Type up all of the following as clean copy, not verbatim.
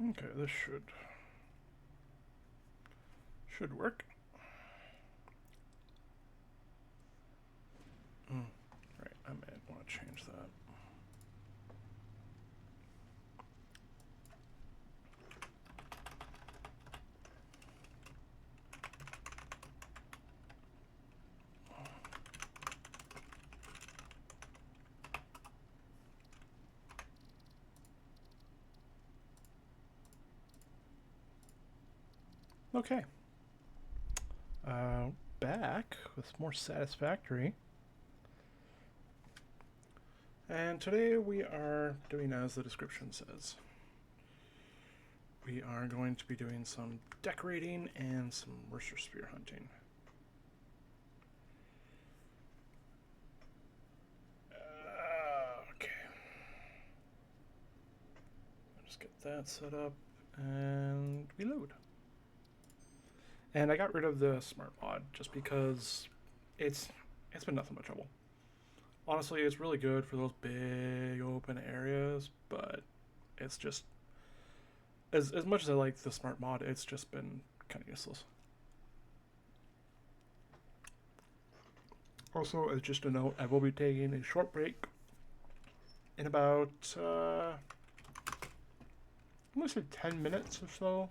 Okay, this should work. Right, I may want to change that. Okay. Back with more Satisfactory. And today we are doing as the description says. We are going to be doing some decorating and some Mercer Spear hunting. Okay. I'll just get that set up and reload. And I got rid of the smart mod just because it's been nothing but trouble. Honestly, it's really good for those big open areas, but it's just as much as I like the smart mod, it's just been kind of useless. Also, as just a note, I will be taking a short break in about I'm gonna say 10 minutes or so.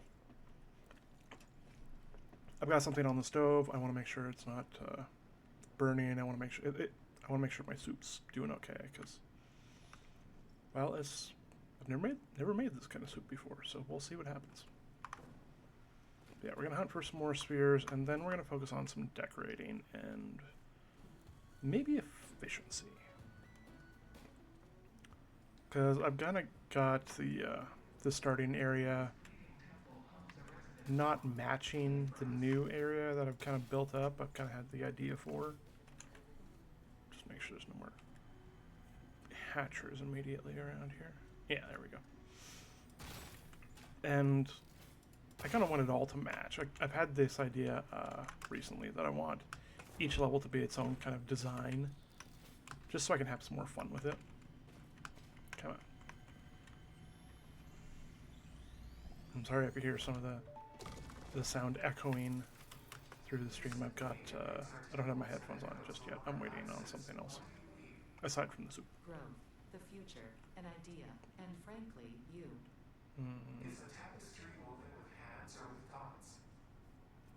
I've got something on the stove. I want to make sure it's not burning. I want to make sure I want to make sure my soup's doing okay because, well, I've never made this kind of soup before, so we'll see what happens. Yeah, we're gonna hunt for some more spheres, and then we're gonna focus on some decorating and maybe efficiency. Because I've kind of got the starting area not matching the new area that I've kind of built up. I've kind of had the idea for. Just make sure there's no more hatchers immediately around here. Yeah, there we go. And I kind of want it all to match. I've had this idea recently that I want each level to be its own kind of design, just so I can have some more fun with it. Come on. I'm sorry if you hear some of the sound echoing through the stream. I've got I don't have my headphones on just yet. I'm waiting on something else aside from the soup. Growth, the future, an idea, and frankly, you. Is the tapestry woven with hands or with thoughts?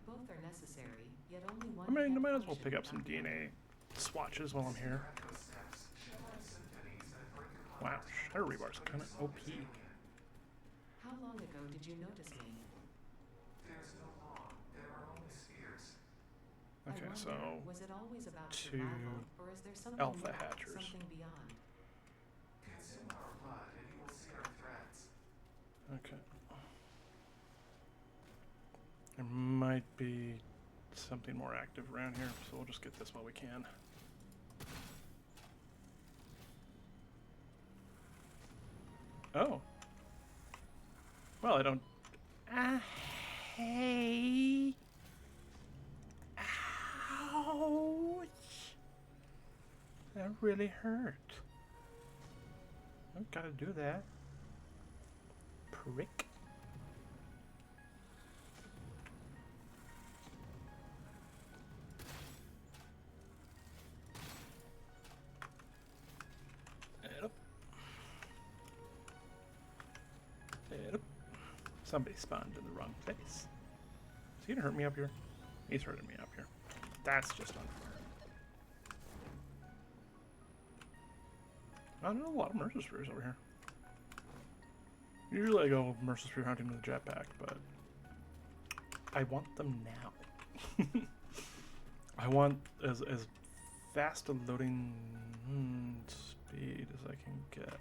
Both are necessary, yet only one. I mean, I can might as well function pick up some without the DNA swatches while I'm here. Wow, Shadow Rebar's kind of OP. How long ago did you notice me? There's no law. There are only spheres. Okay, I wonder, so was it always about two survival, or is there something alpha more, hatchers. something beyond? Consume our blood and you will see our threads. Okay. There might be something more active around here, so we'll just get this while we can. Oh. Well, I don't... Hey! Ouch! That really hurt. I've got to do that. Prick. Head up. Head up. Somebody spawned in the wrong place. Is he gonna hurt me up here? He's hurting me up here. That's just unfair. I don't know, a lot of Mercer Spears over here. Usually I go Mercer Spear hunting with a jetpack, but I want them now. I want as fast a loading speed as I can get.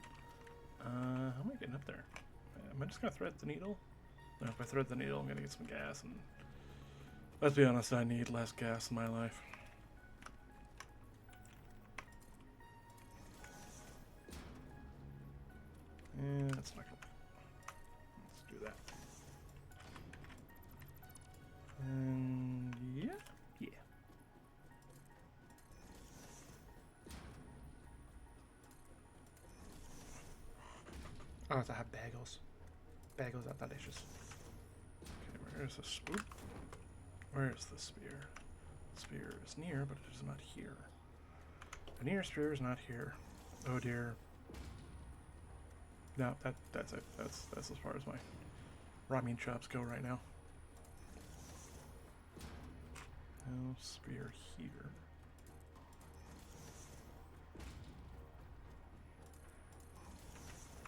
How am I getting up there? Am I just gonna thread the needle? No, if I thread the needle, I'm gonna get some gas, and let's be honest, I need less gas in my life. Yeah, that's not gonna work. Let's do that. And yeah. Oh, I have bagels. bagels are delicious. Okay, where is the spook? Where is the spear? The spear is near, but it is not here. The near spear is not here. Oh dear. No, that's it. That's as far as my ramen chops go right now. No spear here.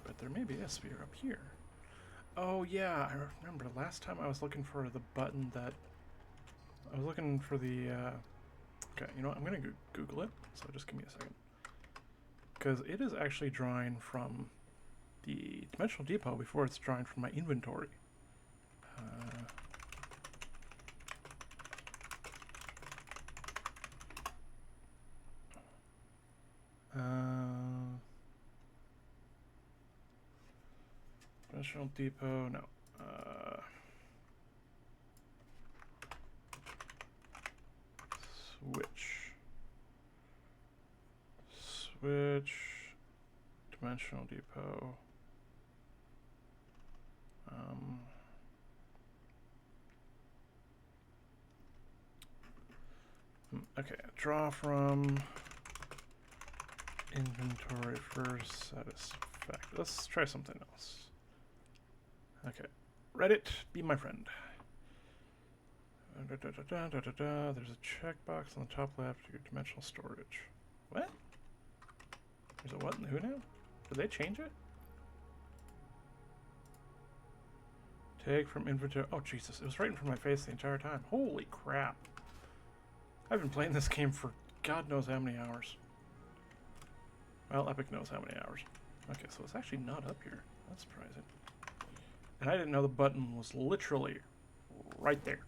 But there may be a spear up here. Oh yeah, I remember last time I was looking for the button that... I was looking for the... okay, you know what? I'm going to Google it, so just give me a second. Because it is actually drawing from the Dimensional Depot before it's drawing from my inventory. Dimensional Depot, no. Switch. Dimensional Depot. Okay, draw from inventory for satisfaction. Let's try something else. Okay, Reddit, be my friend. There's a checkbox on the top left for your dimensional storage. What? There's a what and who now? Did they change it? Take from inventory. Oh, Jesus. It was right in front of my face the entire time. Holy crap. I've been playing this game for God knows how many hours. Well, Epic knows how many hours. Okay, so it's actually not up here. That's surprising. And I didn't know the button was literally right there.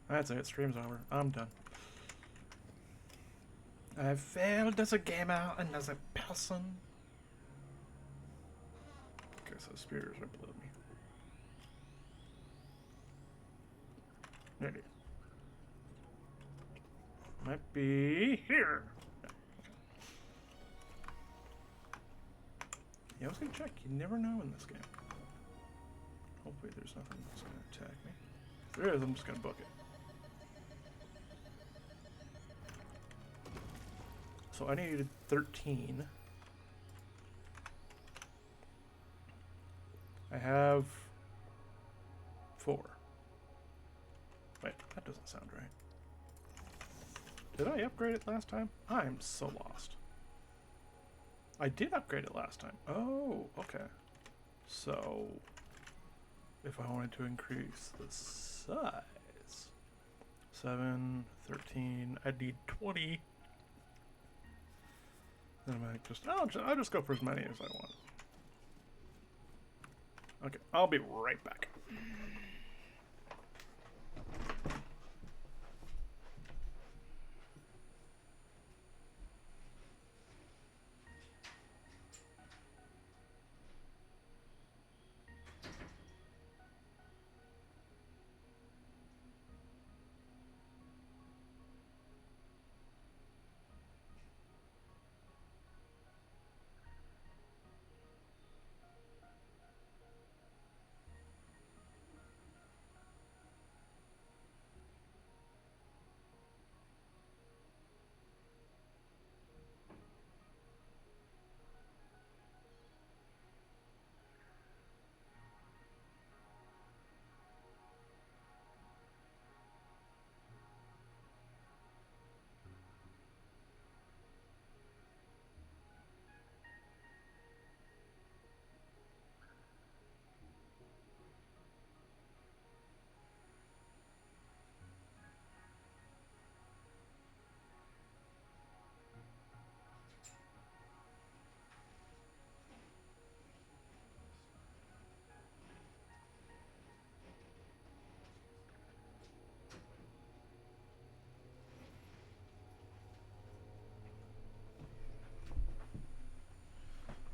That's it. Stream's over. I'm done. I've failed as a gamer and as a person. Okay, so spears are below me. Maybe. Might be here. No. Okay. Yeah, I was gonna check. You never know in this game. Hopefully there's nothing that's gonna attack me. If there is, I'm just gonna book it. So I needed 13. I have 4. Wait, that doesn't sound right. Did I upgrade it last time? I'm so lost. I did upgrade it last time. Oh, okay. So, if I wanted to increase the size, 7, 13, I'd need 20. Then I might just, I'll just go for as many as I want. Okay, I'll be right back.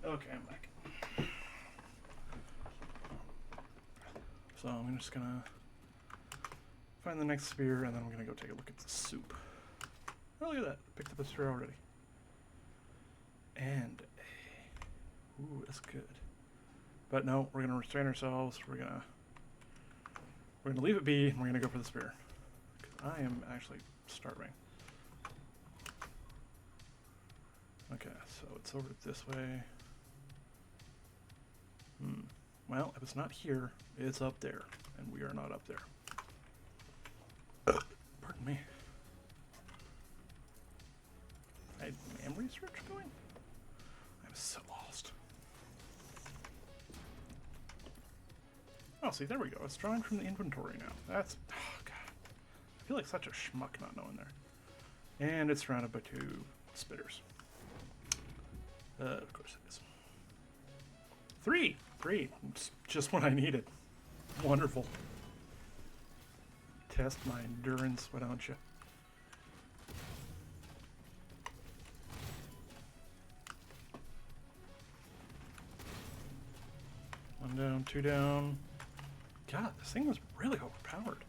Okay, I'm back. So I'm just gonna find the next spear, and then I'm gonna go take a look at the soup. Oh, look at that! Picked up a spear already. And ooh, that's good. But no, we're gonna restrain ourselves. We're gonna leave it be, and we're gonna go for the spear. 'Cause I am actually starving. Okay, so it's over this way. Well, if it's not here, it's up there, and we are not up there. Pardon me. I had memory search going? I'm so lost. Oh, see, there we go. It's drawing from the inventory now. That's... Oh, God. I feel like such a schmuck not knowing there. And it's surrounded by 2 spitters. Of course it is. 3! 3! It's just what I needed. Wonderful. Test my endurance, why don't you? One down, 2 down. God, this thing was really overpowered.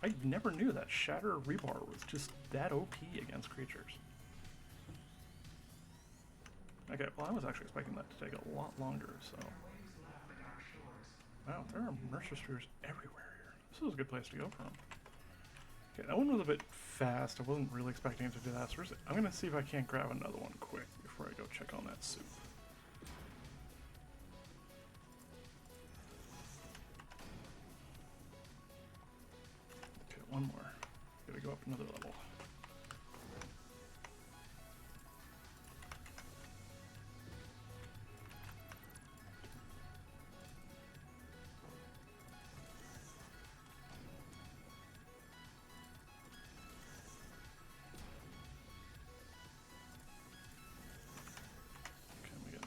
I never knew that Shatter Rebar was just that OP against creatures. Okay, well I was actually expecting that to take a lot longer, so... Wow, there are Mercer Spheres everywhere here. This is a good place to go from. Okay, that one was a bit fast. I wasn't really expecting it to do that. So I'm gonna see if I can't grab another one quick before I go check on that soup. Okay, one more. Gotta go up another level.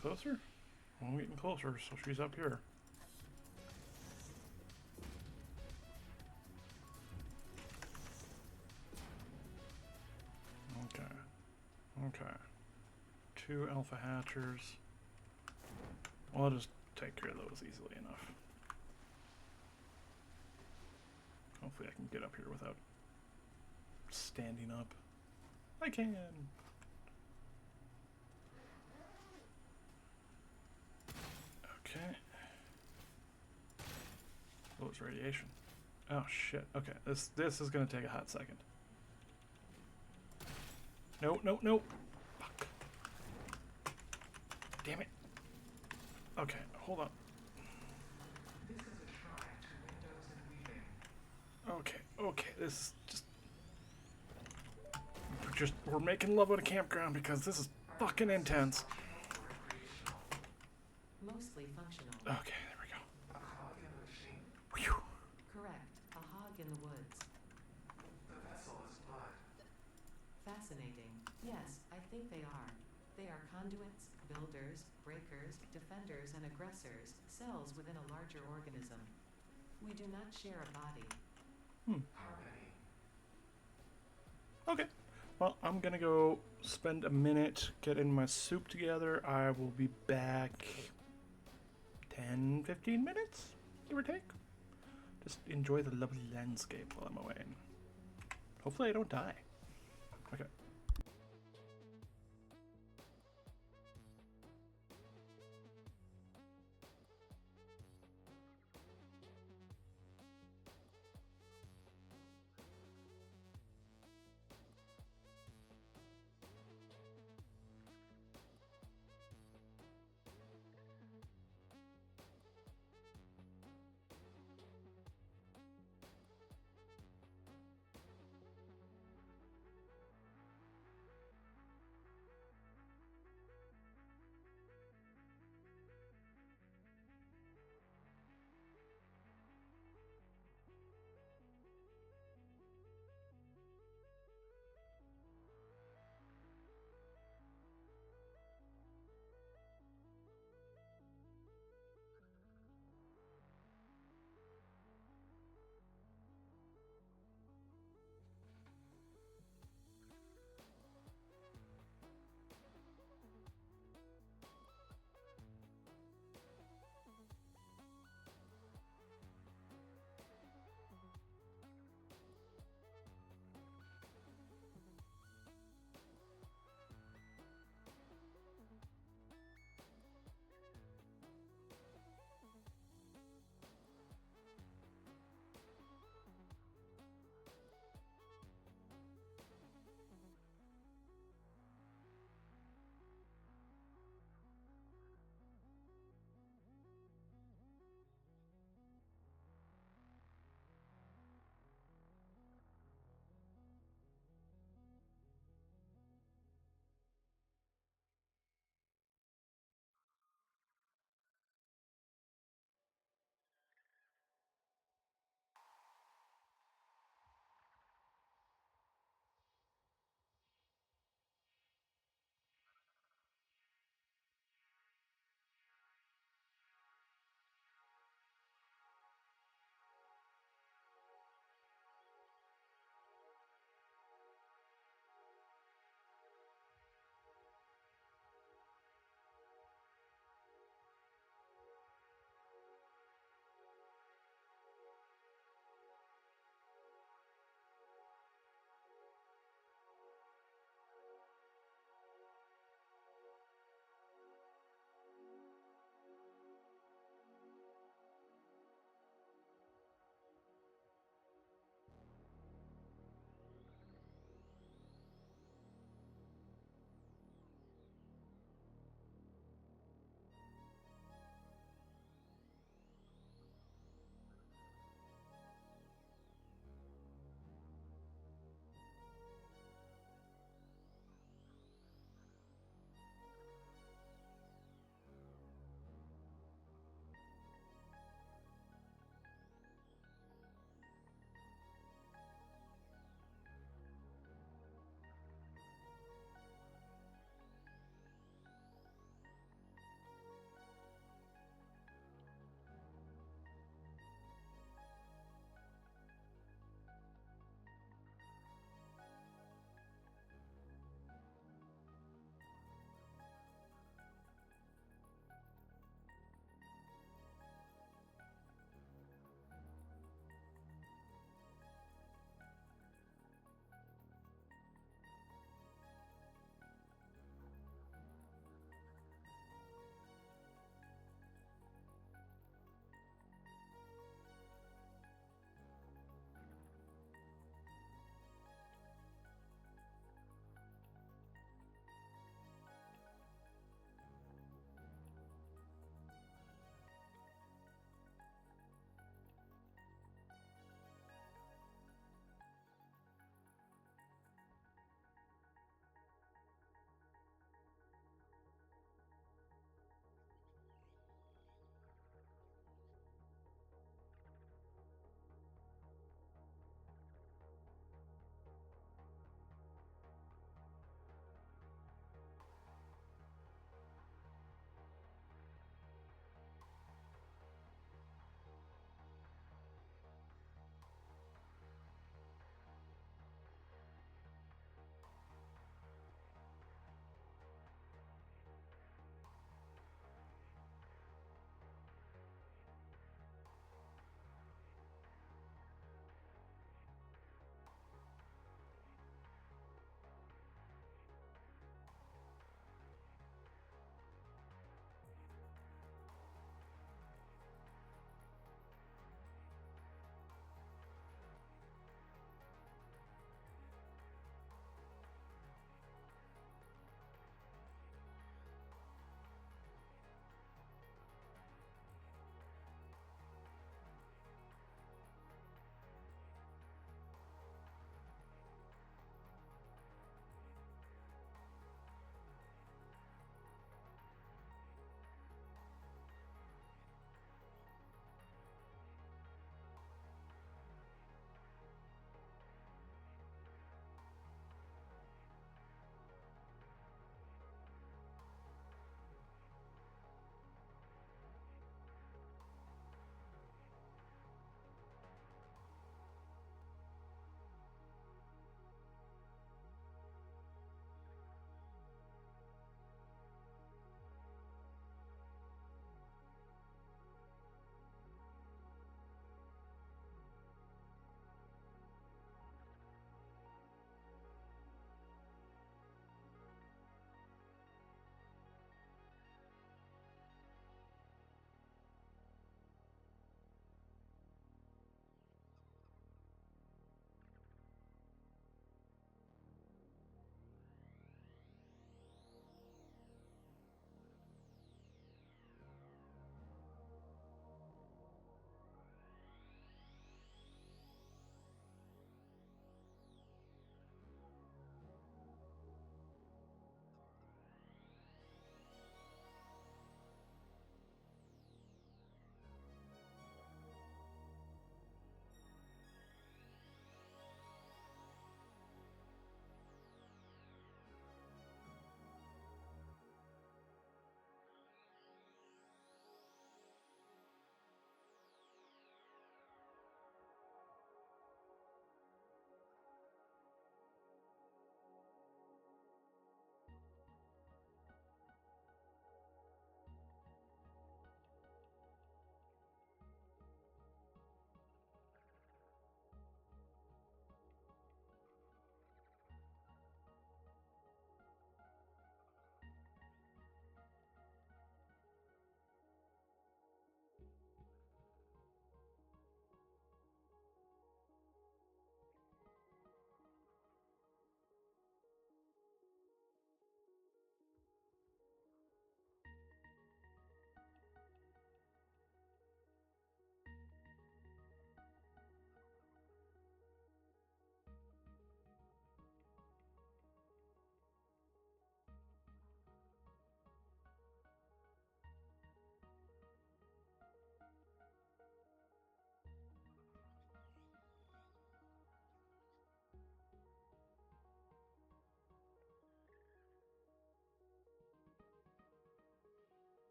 Closer? Well, we're getting closer, so she's up here. Okay. Okay. 2 alpha hatchers. Well, I'll just take care of those easily enough. Hopefully I can get up here without standing up. I can! Okay. Oh, it's radiation. Oh shit. Okay, this is gonna take a hot second. No, no, no. Fuck. Damn it. Okay, hold on. This is a shrine to windows and weaving. Okay, okay, this is just we're making love at a campground because this is fucking intense. Mostly functional. Okay, there we go. A cog in the machine. Whew. Correct. A hog in the woods. The vessel is blood. Fascinating. Yes, I think they are. They are conduits, builders, breakers, defenders, and aggressors, cells within a larger organism. We do not share a body. Harmony. Okay. Well, I'm gonna go spend a minute getting my soup together. I will be back 10-15 minutes, give or take. Just enjoy the lovely landscape while I'm away. And hopefully I don't die. Okay.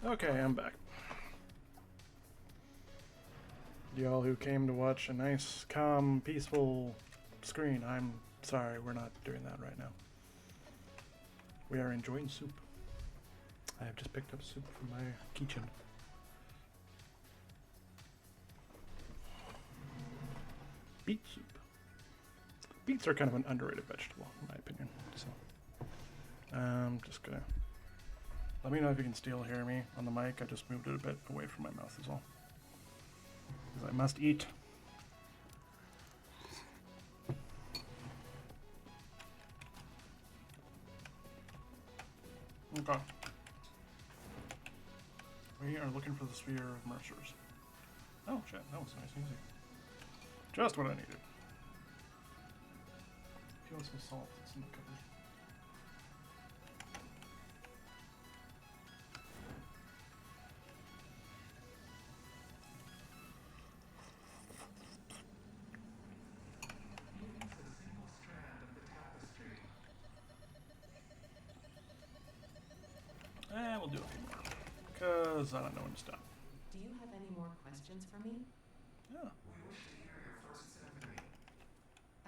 Okay, I'm back. Y'all who came to watch a nice, calm, peaceful screen, I'm sorry, we're not doing that right now. We are enjoying soup. I have just picked up soup from my kitchen. Beet soup. Beets are kind of an underrated vegetable, in my opinion. So, I'm just gonna. Let me know if you can still hear me on the mic. I just moved it a bit away from my mouth, is all. Because I must eat. Okay. We are looking for the sphere of Mercers. Oh shit, that was nice and easy. Just what I needed. If you want some salt, it's in the cupboard. It's a single strand of the tapestry. We'll do a few more. Because I don't know when to stop. Do you have any more questions for me? Yeah. We wish to hear your first symphony.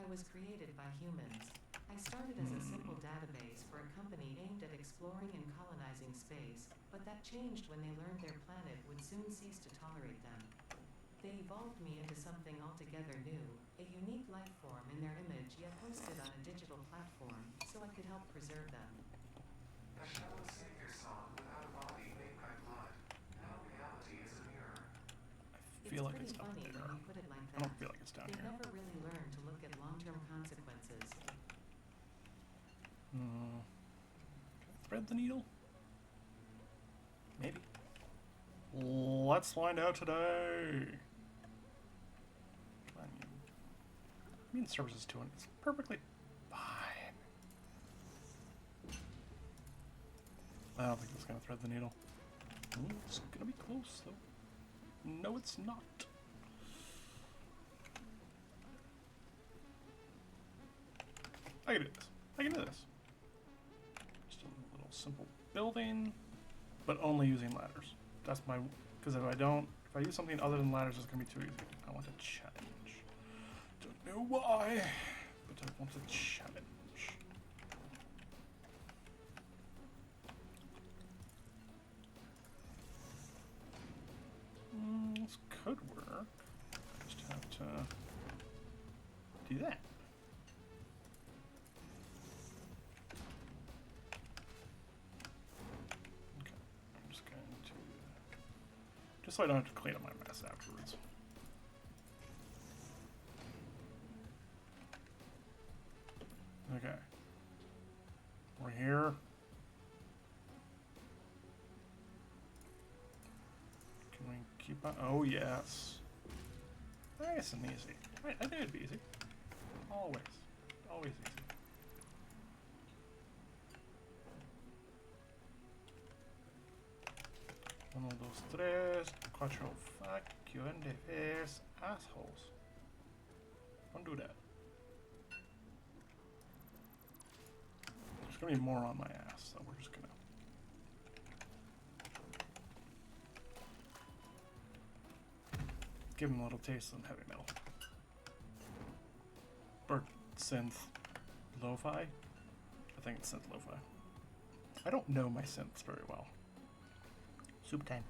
I was created by humans. I started as a simple database for a company aimed at exploring and colonizing space, but that changed when they learned their planet would soon cease to tolerate them. They evolved me into something altogether new, a unique life form in their image yet hosted on a digital platform, so I could help preserve them. A shallow savior song without a body made by blood. Now reality is a mirror. I feel like pretty it's up funny there. when you put it like I that. don't feel like it's down They here. never really learned to look at long-term consequences. Can I thread the needle? Maybe. Let's find out today. Come on, you. Mean services 200. It's perfectly fine. I don't think it's gonna thread the needle. Ooh, it's gonna be close though. No, it's not. I can do this. I can do this. Just a little simple building, but only using ladders. That's my. Because if I use something other than ladders, it's gonna be too easy. I want a challenge. Don't know why, but I want a challenge. This could work. Just have to do that. Okay, I'm just going to, just so I don't have to clean up my mess afterwards. Okay, we're here. Can we keep on? Oh yes. Nice and easy. I knew it'd be easy. Always. Always easy. Uno, dos, tres, cuatro, fuck you in the face, assholes. Don't do that. There's gonna be more on my ass, so we're just gonna. Give him a little taste of heavy metal. Or synth lo-fi? I think it's synth lo-fi. I don't know my synths very well. Soup time.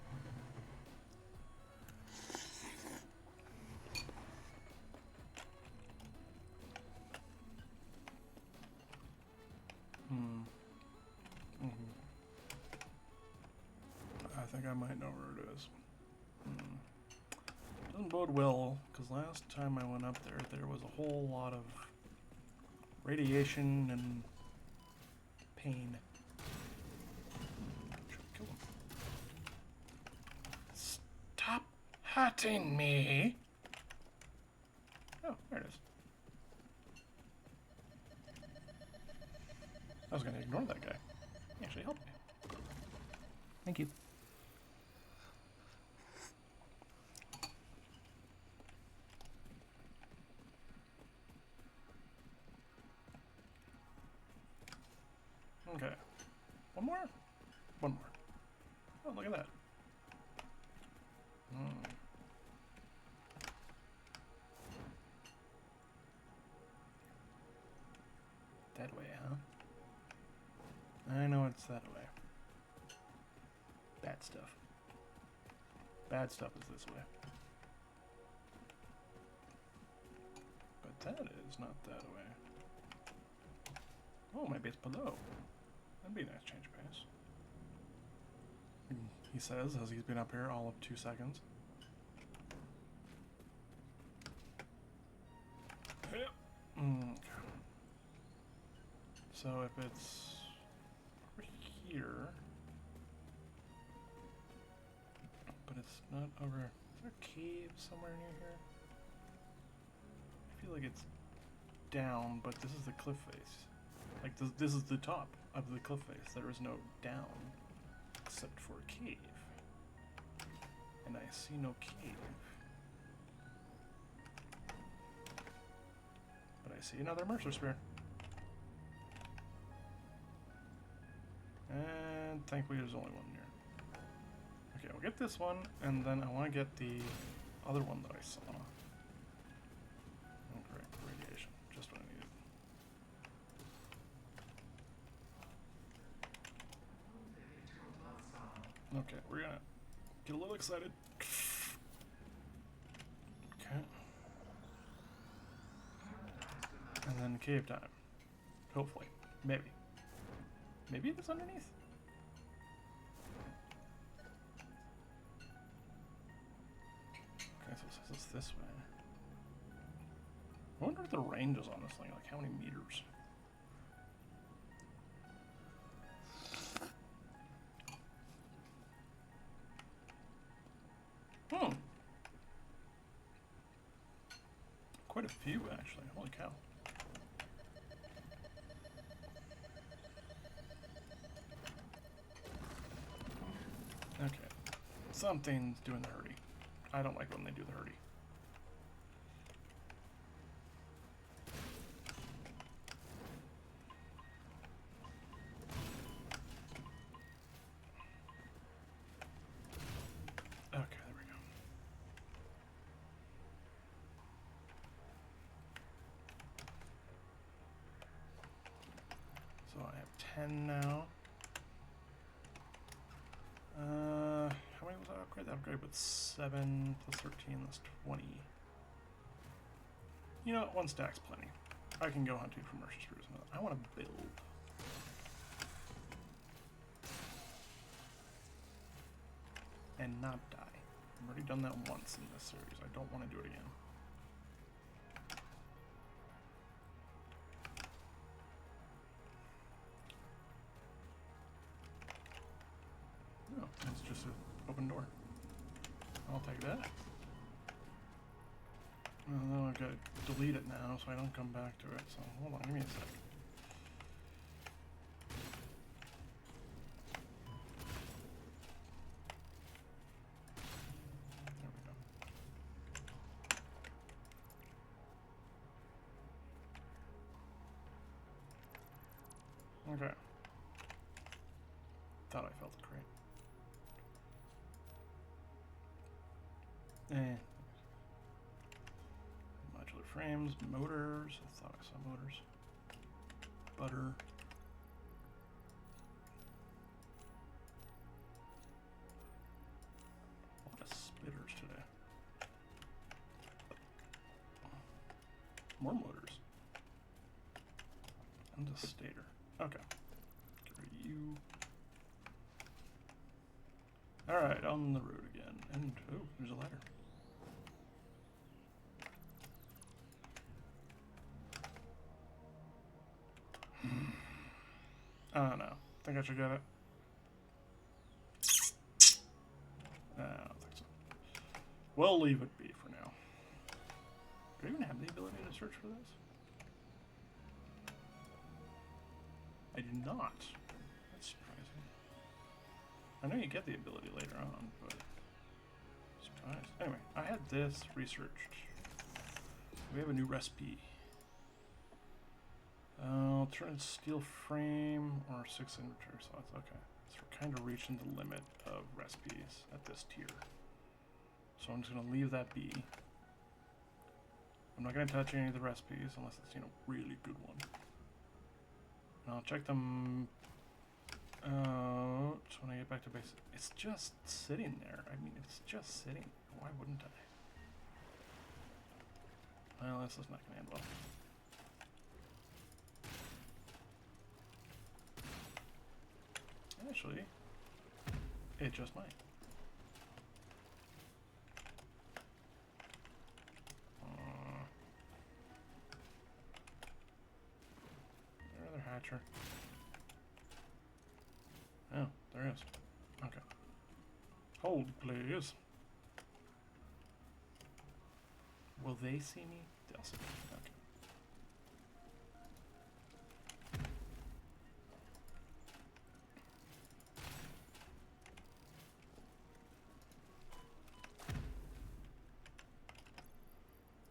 I think I might know where it is. Doesn't bode well, because last time I went up there, there was a whole lot of radiation and pain. Kill him. Stop hurting me! Oh, there it is. I was going to ignore that guy. He actually helped me. Thank you. Okay. One more? One more. Oh, look at that. Hmm. That way, huh? I know it's that way. Bad stuff. Bad stuff is this way. But that is not that way. Oh, maybe it's below. That'd be a nice change of pace. He says as he's been up here all of 2 seconds. Okay. So if it's over here, but it's not over. Is there a cave somewhere near here? I feel like it's down, but this is the cliff face. Like this is the top of the cliff face. There is no down except for a cave, and I see no cave. But I see another Mercer Spear. And thankfully there's only one here. Okay, I'll get this one, and then I want to get the other one that I saw. Oh, great. Radiation. Just what I needed. Okay, we're gonna get a little excited. Okay. And then cave time. Hopefully. Maybe. Maybe it's underneath? Okay, so it says it's this way. I wonder what the range is on this thing, like how many meters? Quite a few, actually. Holy cow. Okay. Something's doing the hurdy. I don't like when they do the hurdy. Okay, there we go. So I have 10 now. How many was that upgrade? That upgrade with 7 plus 13, that's 20. You know what? 1 stack's plenty. I can go hunting for Mercer Spears. I want to build. And not die. I've already done that once in this series. I don't want to do it again. No, it's just an open door. I'll take that. Well, then I've got to delete it now so I don't come back to it. So hold on, give me a sec. There we go. Okay. Thought I felt it great. Modular frames, motors. I thought I saw motors. Butter. A lot of spitters today. More motors. And a stator. Okay. Get rid of you. Alright, on the road again. And, oh, there's a ladder. I don't know. Think I should get it? I don't think so. We'll leave it be for now. Do I even have the ability to search for this? I do not. That's surprising. I know you get the ability later on, but surprised. Anyway, I had this researched. We have a new recipe. Alternate steel frame or 6 inventory slots. Okay. So we're kind of reaching the limit of recipes at this tier. So I'm just going to leave that be. I'm not going to touch any of the recipes unless it's, you know, really good one. And I'll check them out when I get back to base. It's just sitting there. I mean, it's just sitting. Why wouldn't I? Well, this is not going to end well. Actually, it just might. Another hatcher. Oh, there is. Okay. Hold, please. Will they see me? They'll see me. Okay.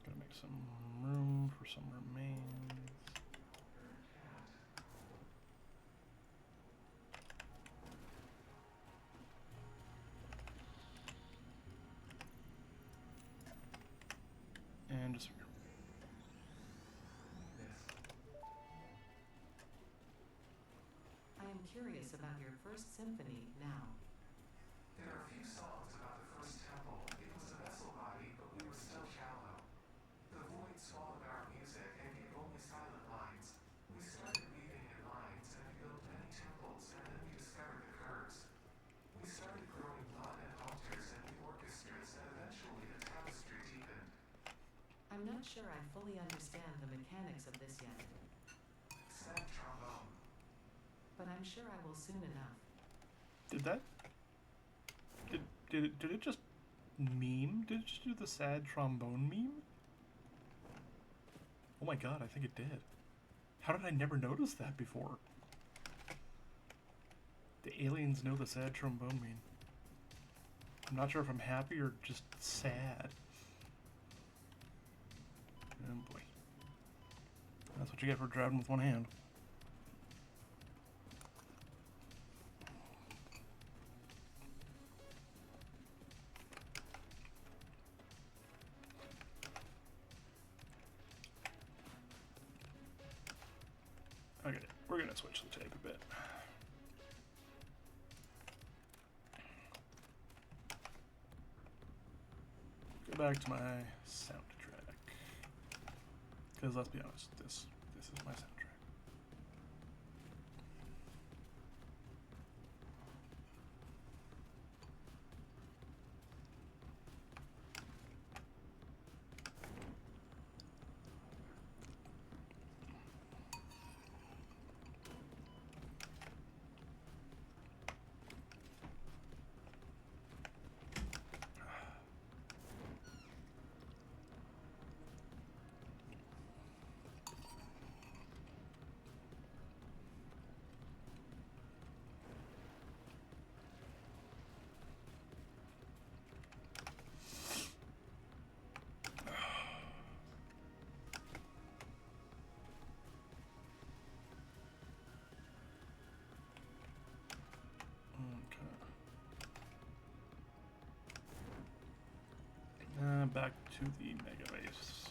Gotta make some room for some remains. And just I am curious about your first symphony now. There are a few songs about the first temple. It was a vessel body, but we were still shallow. The void swallowed our music and gave only silent lines. We started weaving in lines and we built many temples, and then we discovered the curves. We started growing blood and altars and the orchestras, and eventually the tapestry deepened. I'm not sure I fully understand the mechanics of this yet, Sad trombone. but I'm sure I will soon enough. did that? Did it just meme? Did it just do the sad trombone meme? Oh my god, I think it did. How did I never notice that before? The aliens know the sad trombone meme. I'm not sure if I'm happy or just sad. Oh boy. That's what you get for driving with one hand. Okay, we're gonna switch the tape a bit. Go back to my soundtrack. Because let's be honest, this is my soundtrack. Back to the mega base.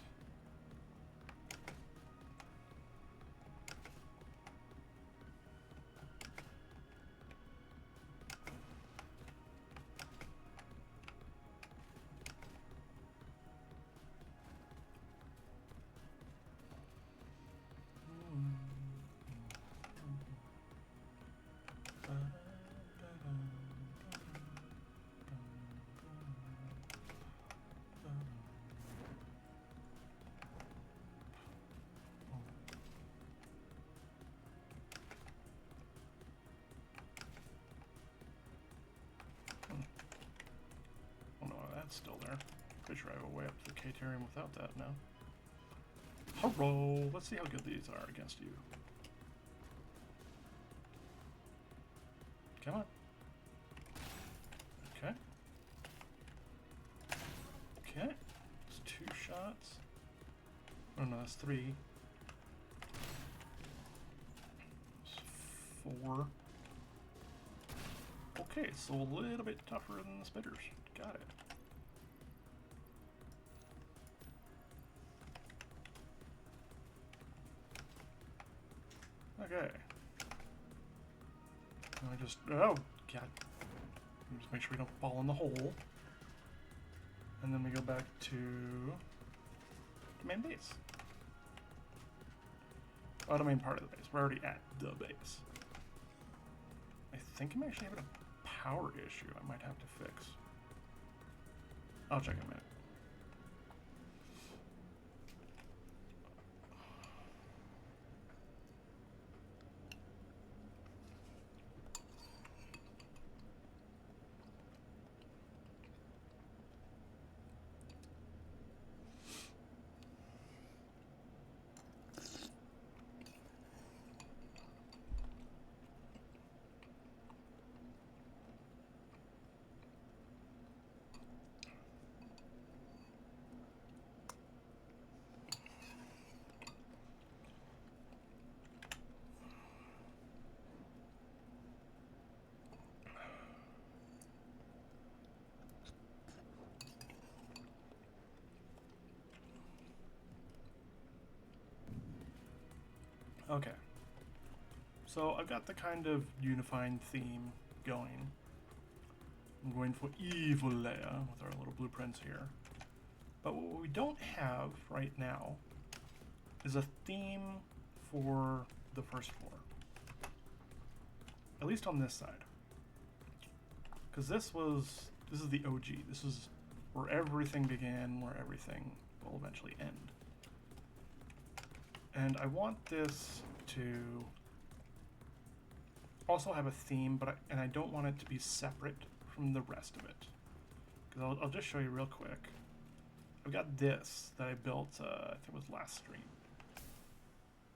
Oh no, that's still there. Pretty sure I have a way up to the Catarium without that now. Hello! Let's see how good these are against you. Come on. Okay. Okay. It's 2 shots. Oh no, that's 3. It's 4. Okay, so a little bit tougher than the spitters. Got it. Okay. I just, oh, God. Just make sure we don't fall in the hole. And then we go back to the main base. Oh, the main part of the base. We're already at the base. I think I'm actually having a power issue I might have to fix. I'll check in a minute. Okay. So I've got the kind of unifying theme going. I'm going for evil layer with our little blueprints here. But what we don't have right now is a theme for the first floor. At least on this side. Because this is the OG. This is where everything began, where everything will eventually end. And I want this to also have a theme, but I don't want it to be separate from the rest of it. Because I'll just show you real quick. I've got this that I built, I think it was last stream.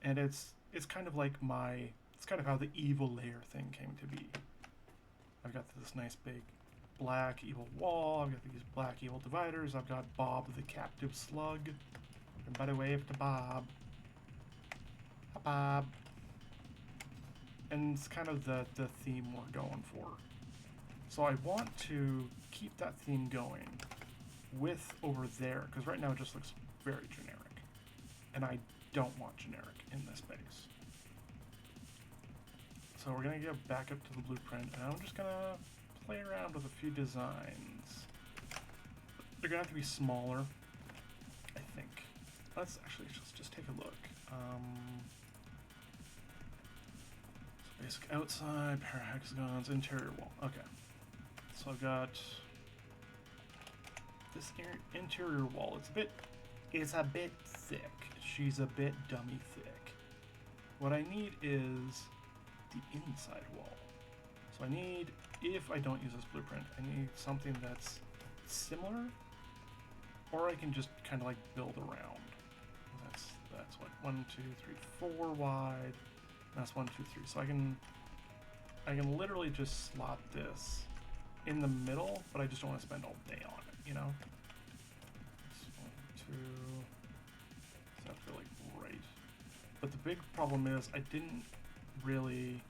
And it's kind of like it's kind of how the evil layer thing came to be. I've got this nice big black evil wall, I've got these black evil dividers, I've got Bob the captive slug. Everybody wave to Bob. Hi, Bob. And it's kind of the theme we're going for. So I want to keep that theme going with over there, because right now it just looks very generic. And I don't want generic in this base. So we're going to get back up to the blueprint, and I'm just going to play around with a few designs. They're going to have to be smaller, I think. Let's actually just take a look. So basic outside, pair of hexagons, interior wall. Okay. So I've got this interior wall. It's a bit thick. She's a bit dummy thick. What I need is the inside wall. So I need, if I don't use this blueprint, I need something that's similar, or I can just kind of like build around. That's what 1, 2, 3, 4 wide. That's 1, 2, 3. So I can literally just slot this in the middle, but I just don't want to spend all day on it, you know? 1, 2. So I feel like right. But the big problem is I didn't really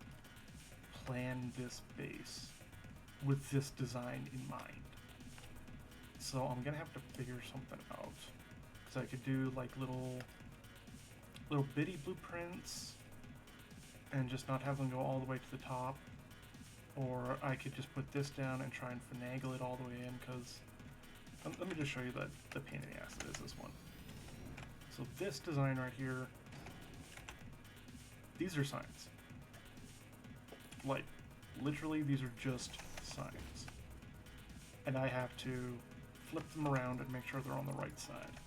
plan this base with this design in mind. So I'm gonna have to figure something out. So I could do like little bitty blueprints and just not have them go all the way to the top. Or I could just put this down and try and finagle it all the way in, because let me just show you the pain in the ass that is this one. So this design right here, these are signs. Like, literally these are just signs. And I have to flip them around and make sure they're on the right side.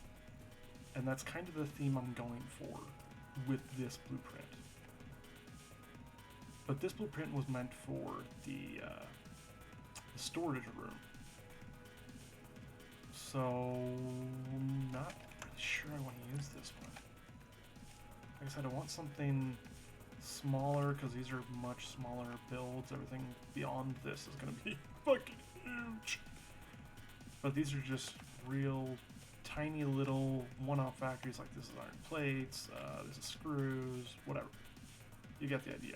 And that's kind of the theme I'm going for with this blueprint. But this blueprint was meant for the storage room. So, I'm not really sure I want to use this one. Like I said, I want something smaller, because these are much smaller builds. Everything beyond this is going to be fucking huge. But these are just real tiny little one-off factories. Like this is iron plates, this is screws, whatever. You get the idea.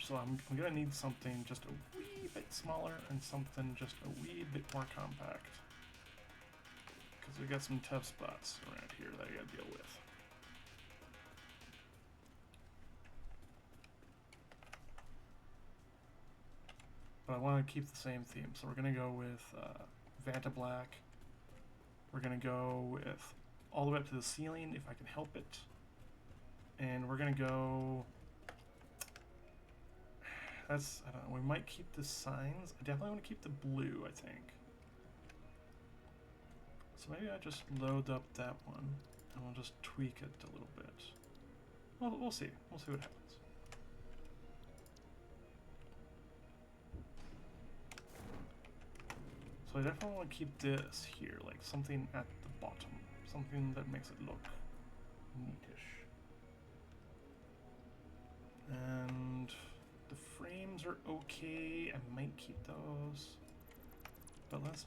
So I'm gonna need something just a wee bit smaller and something just a wee bit more compact. Because we got some tough spots around here that I gotta deal with. But I want to keep the same theme, so we're gonna go with Vanta Black. We're gonna go with all the way up to the ceiling if I can help it. And we're gonna go. That's, I don't know, we might keep the signs. I definitely want to keep the blue, I think. So maybe I just load up that one and we'll just tweak it a little bit. Well, we'll see. We'll see what happens. So I definitely want to keep this here, like something at the bottom. Something that makes it look neatish. And the frames are okay. I might keep those. But let's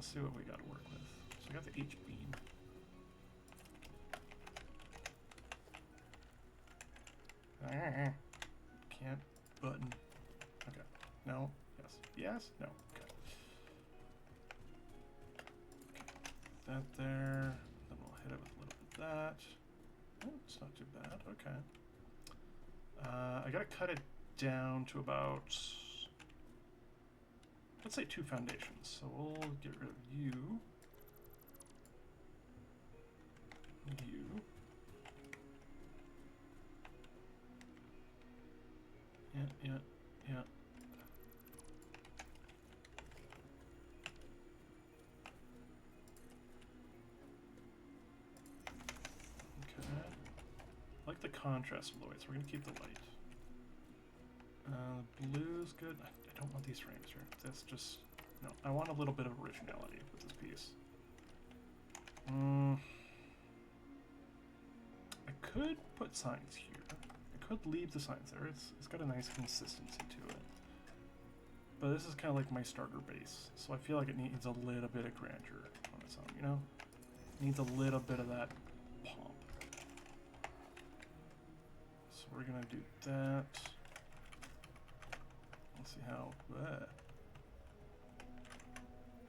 see what we got to work with. So I got the H-beam. Can't button. Okay. No. Yes. Yes. No. Okay. That there. Then we'll hit it with a little bit of that. Oh, it's not too bad. Okay. I gotta cut it down to about, let's say 2 foundations. So we'll get rid of you. You. Yeah. Okay. I like the contrast of the light, so we're gonna keep the light. Blue's good. I don't want these frames here. That's just, no. I want a little bit of originality with this piece. I could put signs here. I could leave the signs there. It's got a nice consistency to it. But this is kind of like my starter base, so I feel like it needs a little bit of grandeur on its own, you know? It needs a little bit of that pomp. So we're gonna do that. Let's see how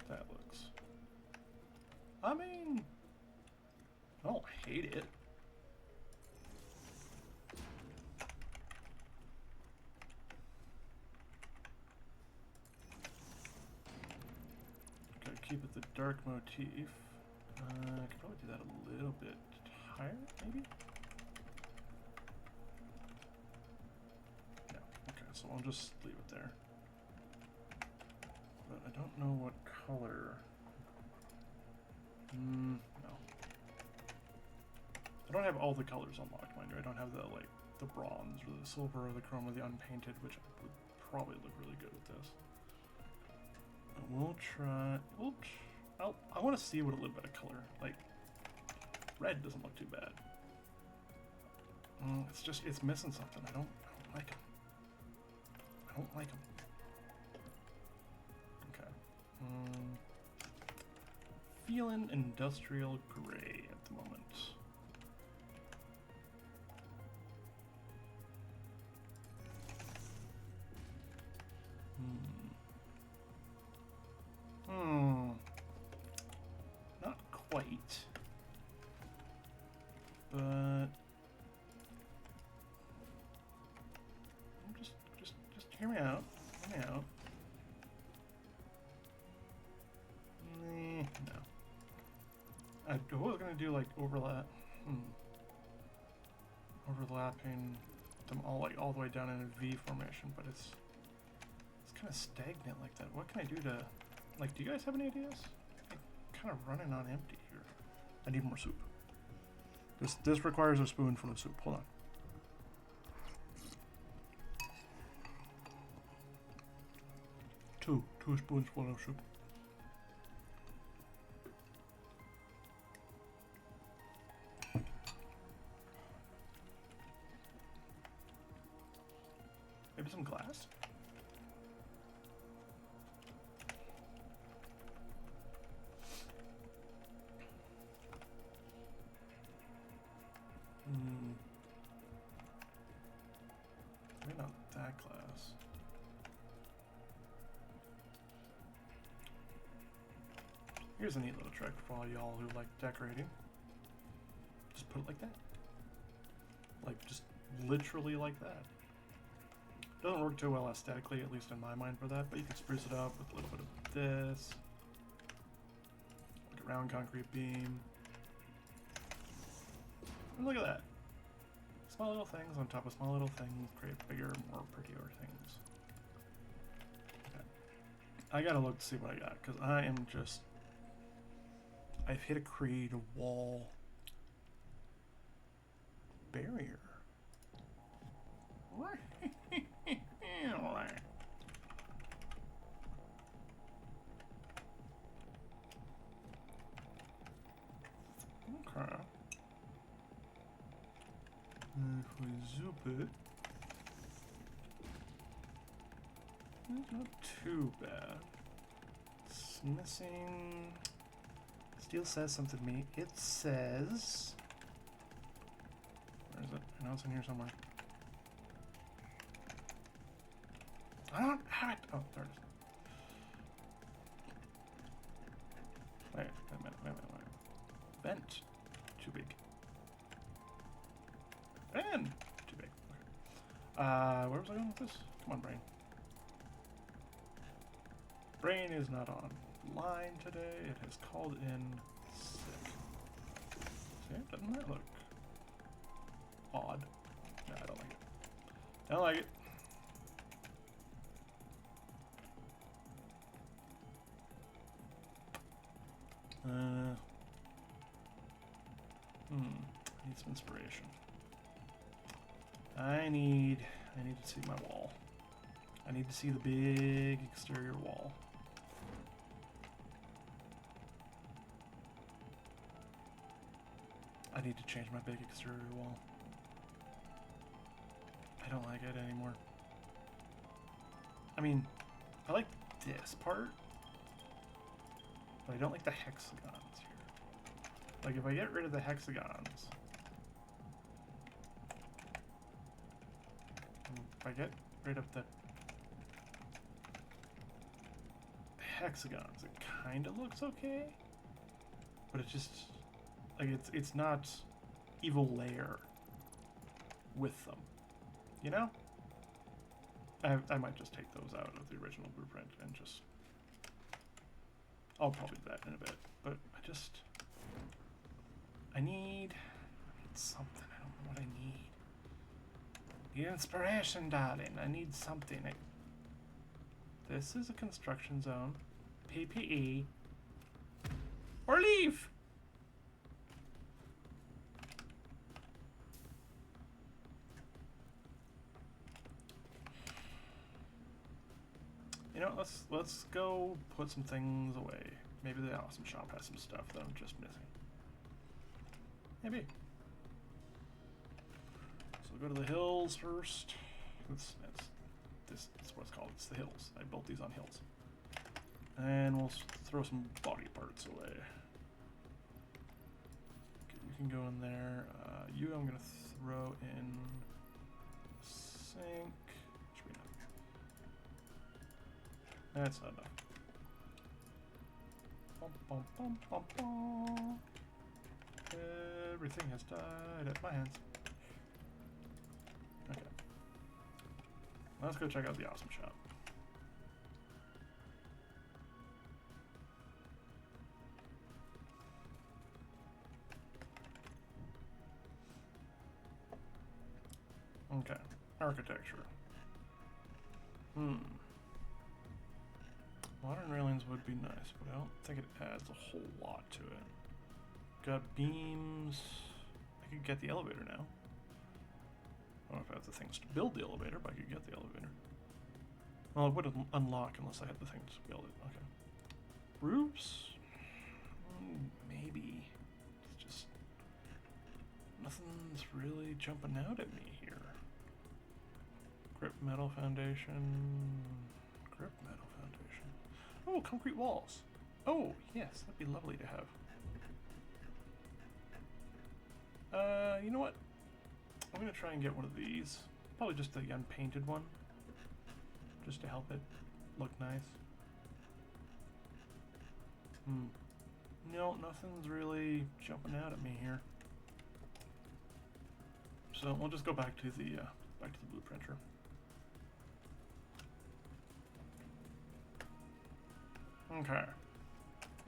that looks. I mean, I don't hate it. Okay, keep it the dark motif. I could probably do that a little bit higher, maybe? Yeah, okay, so I'll just leave it there. But I don't know what color. No. I don't have all the colors unlocked, mind you. I don't have the, like, the bronze or the silver or the chrome or the unpainted, which would probably look really good with this. But we'll try. I want to see what a little bit of color. Like, red doesn't look too bad. It's just, it's missing something. I don't like them. I don't like them. Okay. Feeling industrial gray at the moment. Not quite. But just hear me out. Hear me out. No. I was gonna do like overlap. Overlapping them all like all the way down in a V formation, but it's kind of stagnant like that. What can I do to, like, do you guys have any ideas? I'm kind of running on empty here. I need more soup. This requires a spoonful of soup. Hold on. Two spoonsful of soup. Maybe some glass? Maybe not that class. Here's a neat little trick for all y'all who like decorating. Just put it like that. Like, just literally like that. Doesn't work too well aesthetically, at least in my mind for that, but you can spruce it up with a little bit of this. Like a round concrete beam. And look at that. Small little things on top of small little things create bigger, more prettier things. Okay. I gotta look to see what I got, because I am just... I've hit a creed wall barrier. Okay. If we zoop it, it's not too bad. It's missing. Steel says something to me. It says. Where is it? I know it's in here somewhere. I don't have it. Oh, there it is. Wait a minute. Vent. Too big. Fan. Too big. Okay. Where was I going with this? Come on, brain. Brain is not online today. It has called in sick. See, doesn't that look odd? No, I don't like it. I don't like it. I need some inspiration. I need to see my wall. I need to see the big exterior wall. I need to change my big exterior wall. I don't like it anymore. I mean, I like this part, but I don't like the hexagons here. Like, if I get rid of the hexagons, if I get rid of the hexagons, it kind of looks okay, but it just, like, it's not evil layer with them, you know? I might just take those out of the original blueprint and just, I'll probably do that in a bit, but I need something. I don't know what I need. Need inspiration, darling. I need something. This is a construction zone. PPE. Or leave! You know, let's go put some things away. Maybe the awesome shop has some stuff that I'm just missing. Maybe. So we'll go to the hills first. That's what it's called. It's the hills. I built these on hills. And we'll throw some body parts away. Okay, you can go in there. You I'm gonna throw in the sink. That's not enough. Bum, bum, bum, bum, bum. Everything has died at my hands. Okay. Let's go check out the awesome shop. Okay. Architecture. Modern railings would be nice, but I don't think it adds a whole lot to it. Got beams. I could get the elevator now. I don't know if I have the things to build the elevator, but I could get the elevator. Well, it wouldn't unlock unless I had the things to build it. Okay. Roofs? Maybe. It's just... nothing's really jumping out at me here. Grip metal foundation. Grip metal foundation. Oh, concrete walls. Oh, yes, that'd be lovely to have. You know what? I'm gonna try and get one of these. Probably just the unpainted one. just to help it look nice. No, nothing's really jumping out at me here. So we'll just go back to the blue printer. Okay.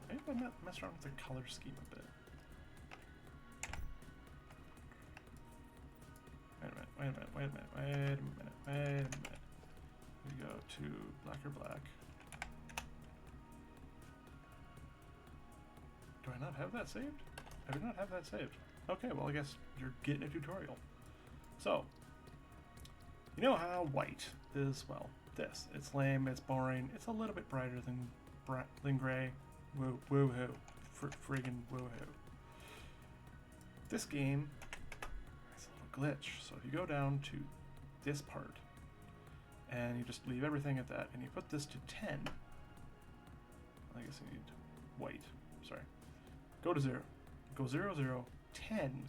Maybe I mess around with the color scheme a bit. Wait a minute. We go to black or black. Do I not have that saved? I do not have that saved. Okay, well I guess you're getting a tutorial. So, you know how white is, well, this. It's lame, it's boring, it's a little bit brighter than gray. Woohoo. Friggin' woohoo. This game has a little glitch. So if you go down to this part, and you just leave everything at that, and you put this to 10, I guess you need white, sorry. Go to 0. Go 0, 0, 10.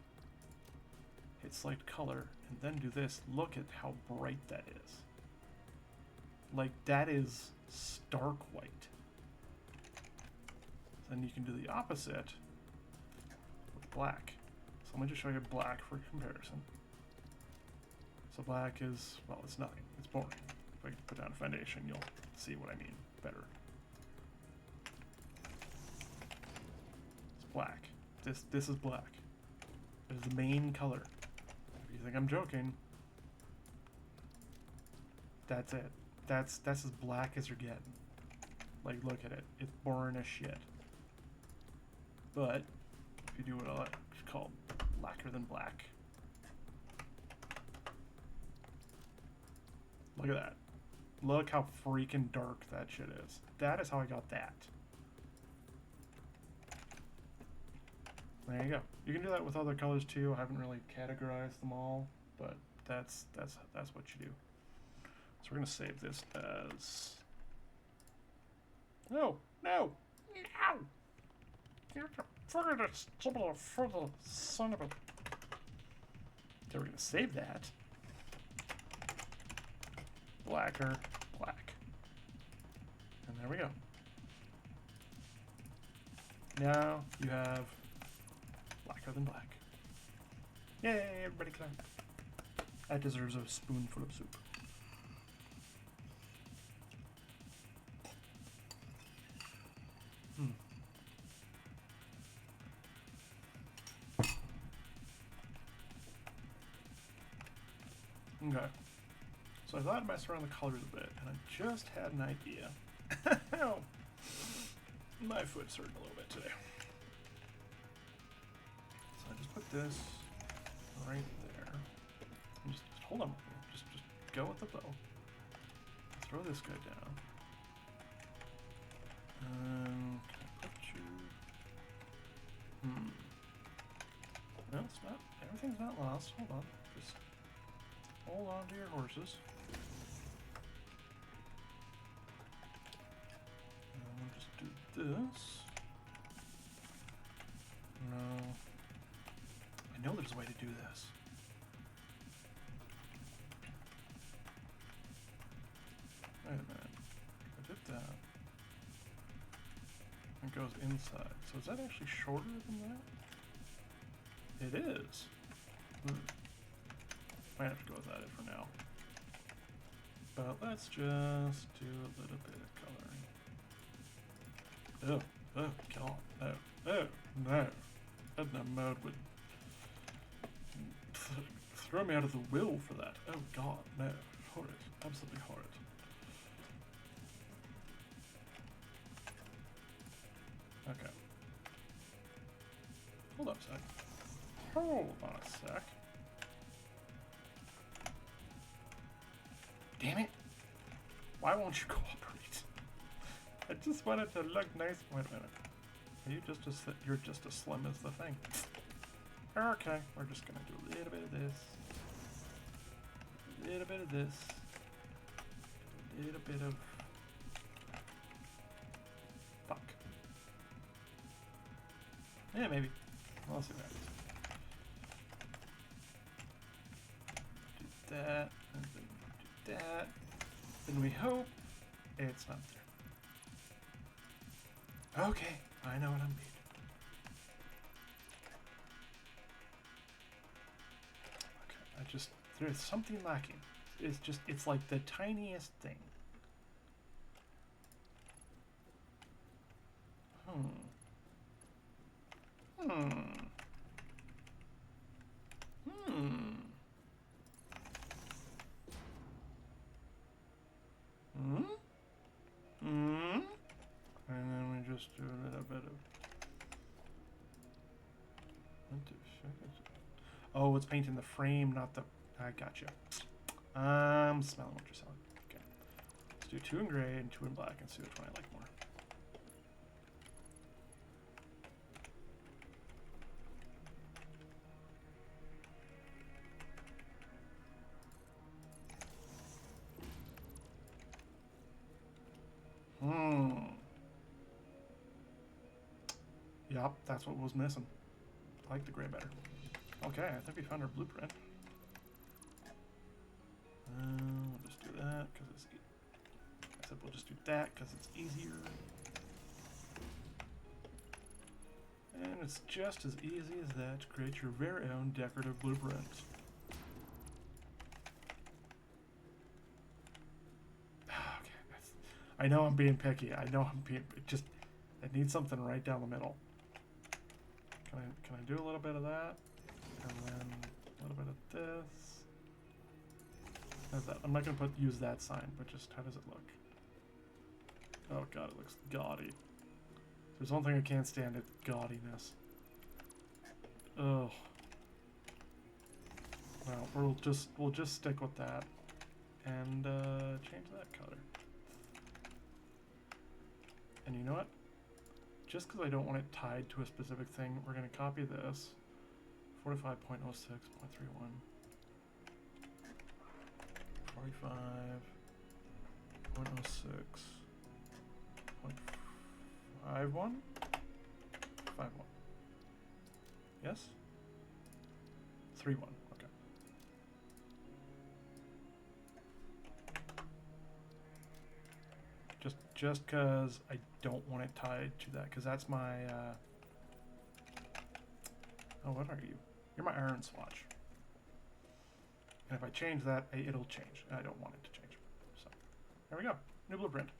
Hit select color, and then do this. Look at how bright that is. Like, that is stark white. Then you can do the opposite with black. So let me just show you black for comparison. So black is, well, it's nothing. It's boring. If I put down a foundation, you'll see what I mean better. It's black. This is black. It is the main color. If you think I'm joking, that's it. That's as black as you're getting. Like, look at it. It's boring as shit. But if you do what I like called blacker than black, look at that. Look how freaking dark that shit is. That is how I got that. There you go. You can do that with other colors too. I haven't really categorized them all, but that's what you do. So we're gonna save this as no. You're further son of a. So we're gonna save that. Blacker, black. And there we go. Now you have blacker than black. Yay, everybody clap. That deserves a spoonful of soup. Okay. So I thought I'd mess around the colors a bit, and I just had an idea. Ow. My foot's hurting a little bit today. So I just put this right there. And just hold on. Just go with the bow. Throw this guy down. Can I put you? No, it's not. Everything's not lost. Hold on. Just hold on to your horses. And we'll just do this. No. I know there's a way to do this. Wait a minute. I did that. It goes inside. So is that actually shorter than that? It is. Might have to go without it for now. But let's just do a little bit of coloring. Oh god, no. No. Edna mode would throw me out of the will for that. Oh god, no. Horrid. Absolutely horrid. Okay. Hold on a sec. Hold on a sec. Damn it! Why won't you cooperate? I just wanted to look nice. Wait a minute. Are you just you're just as slim as the thing? Okay, we're just gonna do a little bit of this. A little bit of this. A little bit of. Fuck. Yeah, maybe. We'll see what happens. Do that, and then do that. And we hope it's not there. Okay, I know what I'm being. Okay, there's something lacking. It's like the tiniest thing. Hmm. And then we just do a little bit of... What the fuck is it? Oh, it's painting the frame, not the... I gotcha. I'm smelling what you're selling. Okay. Let's do 2 in gray and 2 in black and see which one I like more. Yup, that's what was missing. I like the gray better. Okay, I think we found our blueprint. We'll just do that because it's... I said we'll just do that because it's easier. And it's just as easy as that to create your very own decorative blueprint. Okay, I know I'm being picky. I know I'm being... Just... I need something right down the middle. Can I do a little bit of that? And then a little bit of this. How's that? I'm not going to use that sign, but just how does it look? Oh god, it looks gaudy. There's one thing I can't stand, it's gaudiness. Ugh. Well, we'll just stick with that and change that color. And you know what? Just because I don't want it tied to a specific thing, we're going to copy this. 45.06.31. 45.06.51. 51. Yes? 31. Okay. Just because I don't want it tied to that, because that's my, oh, what are you? You're my iron swatch. And if I change that, it'll change. I don't want it to change. So, there we go. New blueprint.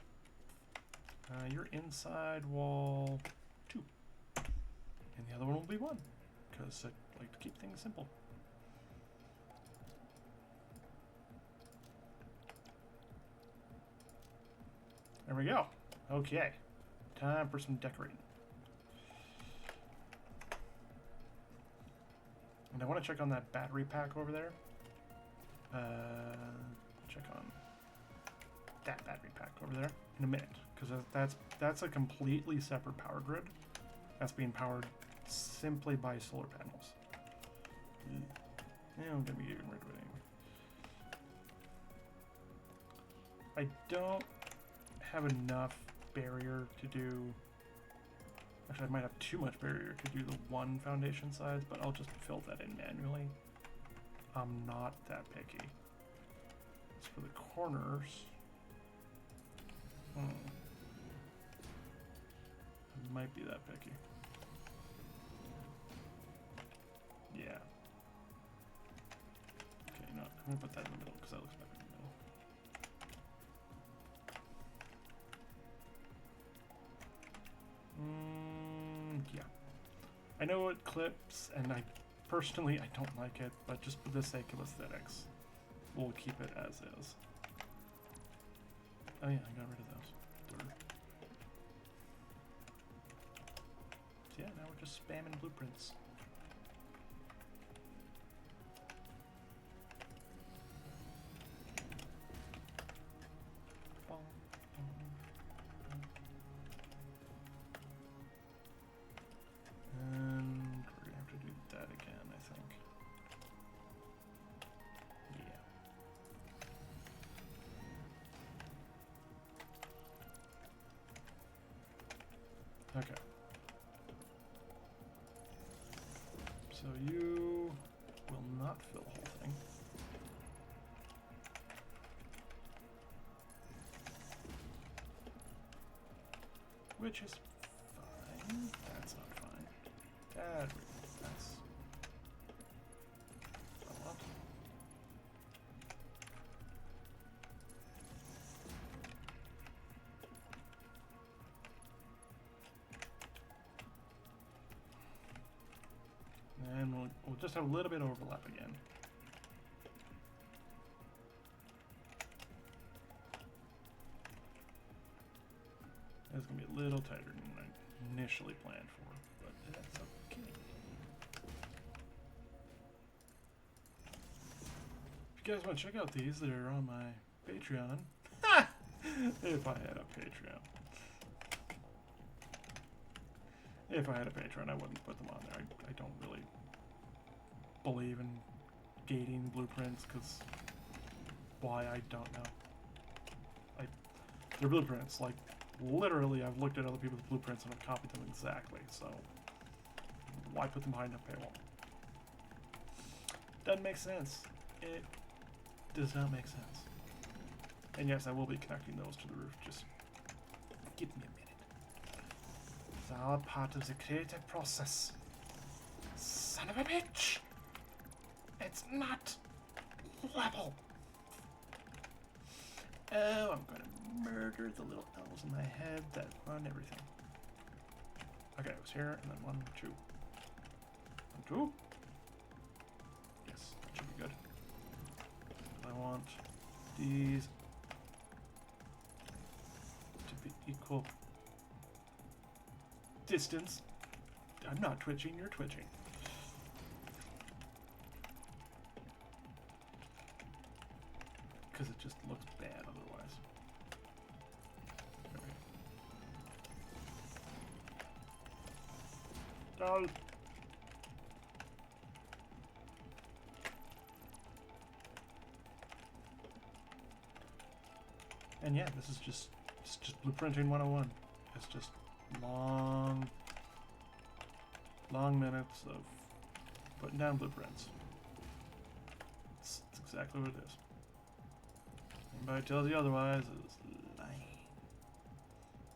You're inside wall 2. And the other one will be 1, because I like to keep things simple. There we go. Okay. Time for some decorating. And I want to check on that battery pack over there. Check on that battery pack over there in a minute, because that's a completely separate power grid. That's being powered simply by solar panels. Yeah, I'm gonna be getting rid of it anyway. I don't have enough barrier to do... Actually, I might have too much barrier to do the 1 foundation size, but I'll just fill that in manually. I'm not that picky. As for the corners... I might be that picky. Yeah. Okay, you know what? I'm gonna put that in the middle because that looks better in the middle. Yeah. I know it clips, and I personally don't like it, but just for the sake of aesthetics, we'll keep it as is. Oh yeah, I got rid of those. So yeah, now we're just spamming blueprints. And we're gonna have to do that again, I think. Yeah. Okay. So you will not fill the whole thing. which is fine. That's not fine. That's... A lot. And we'll just have a little bit of overlap again. It's going to be a little tighter than I initially planned for, but that's okay. If you guys want to check out these, they're on my Patreon. If I had a Patreon. If I had a Patreon, I wouldn't put them on there. I don't really believe in gating blueprints, because why, I don't know. They're blueprints, like, literally I've looked at other people's blueprints and I've copied them exactly, so why put them behind a paywall? Doesn't make sense. It does not make sense. And yes, I will be connecting those to the roof, just give me a minute. It's all part of the creative process. Son of a bitch! It's not level! Oh, I'm gonna murder the little elves in my head that run everything. Okay, it was here, and then 1, 2. 1, 2. Yes, that should be good. I want these to be equal distance. I'm not twitching, you're twitching. Because it just looks bad otherwise. Okay. No. And yeah, this is just blueprinting 101. It's just long minutes of putting down blueprints. It's exactly what it is. Anybody tells you otherwise is lying.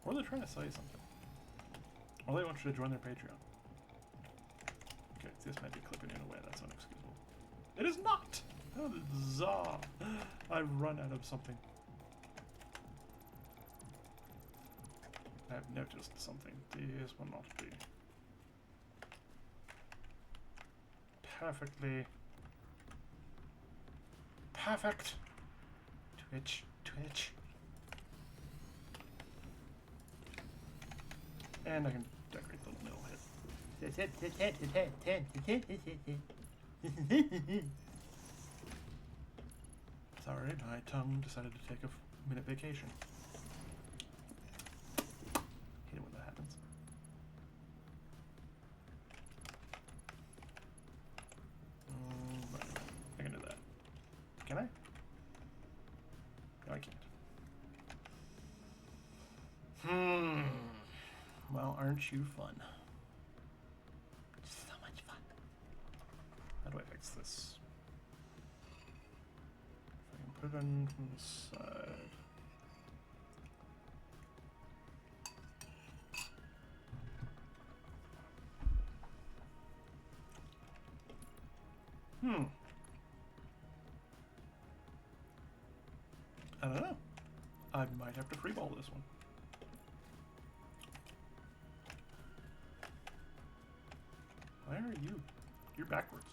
Or they're trying to sell you something. Or they want you to join their Patreon. Okay, this might be clipping in a way that's unexcusable. It is not! Oh, Zah! I've run out of something. I've noticed something. This will not be perfectly perfect. Twitch. And I can decorate the middle head. Sorry, my tongue decided to take a minute vacation. Hate it when that happens. Right. I can do that. Can I? No, I can't. Well, aren't you fun? So much fun. How do I fix this? If I can put it in from the side. I don't know. I might have to freeball this one. Where are you? You're backwards.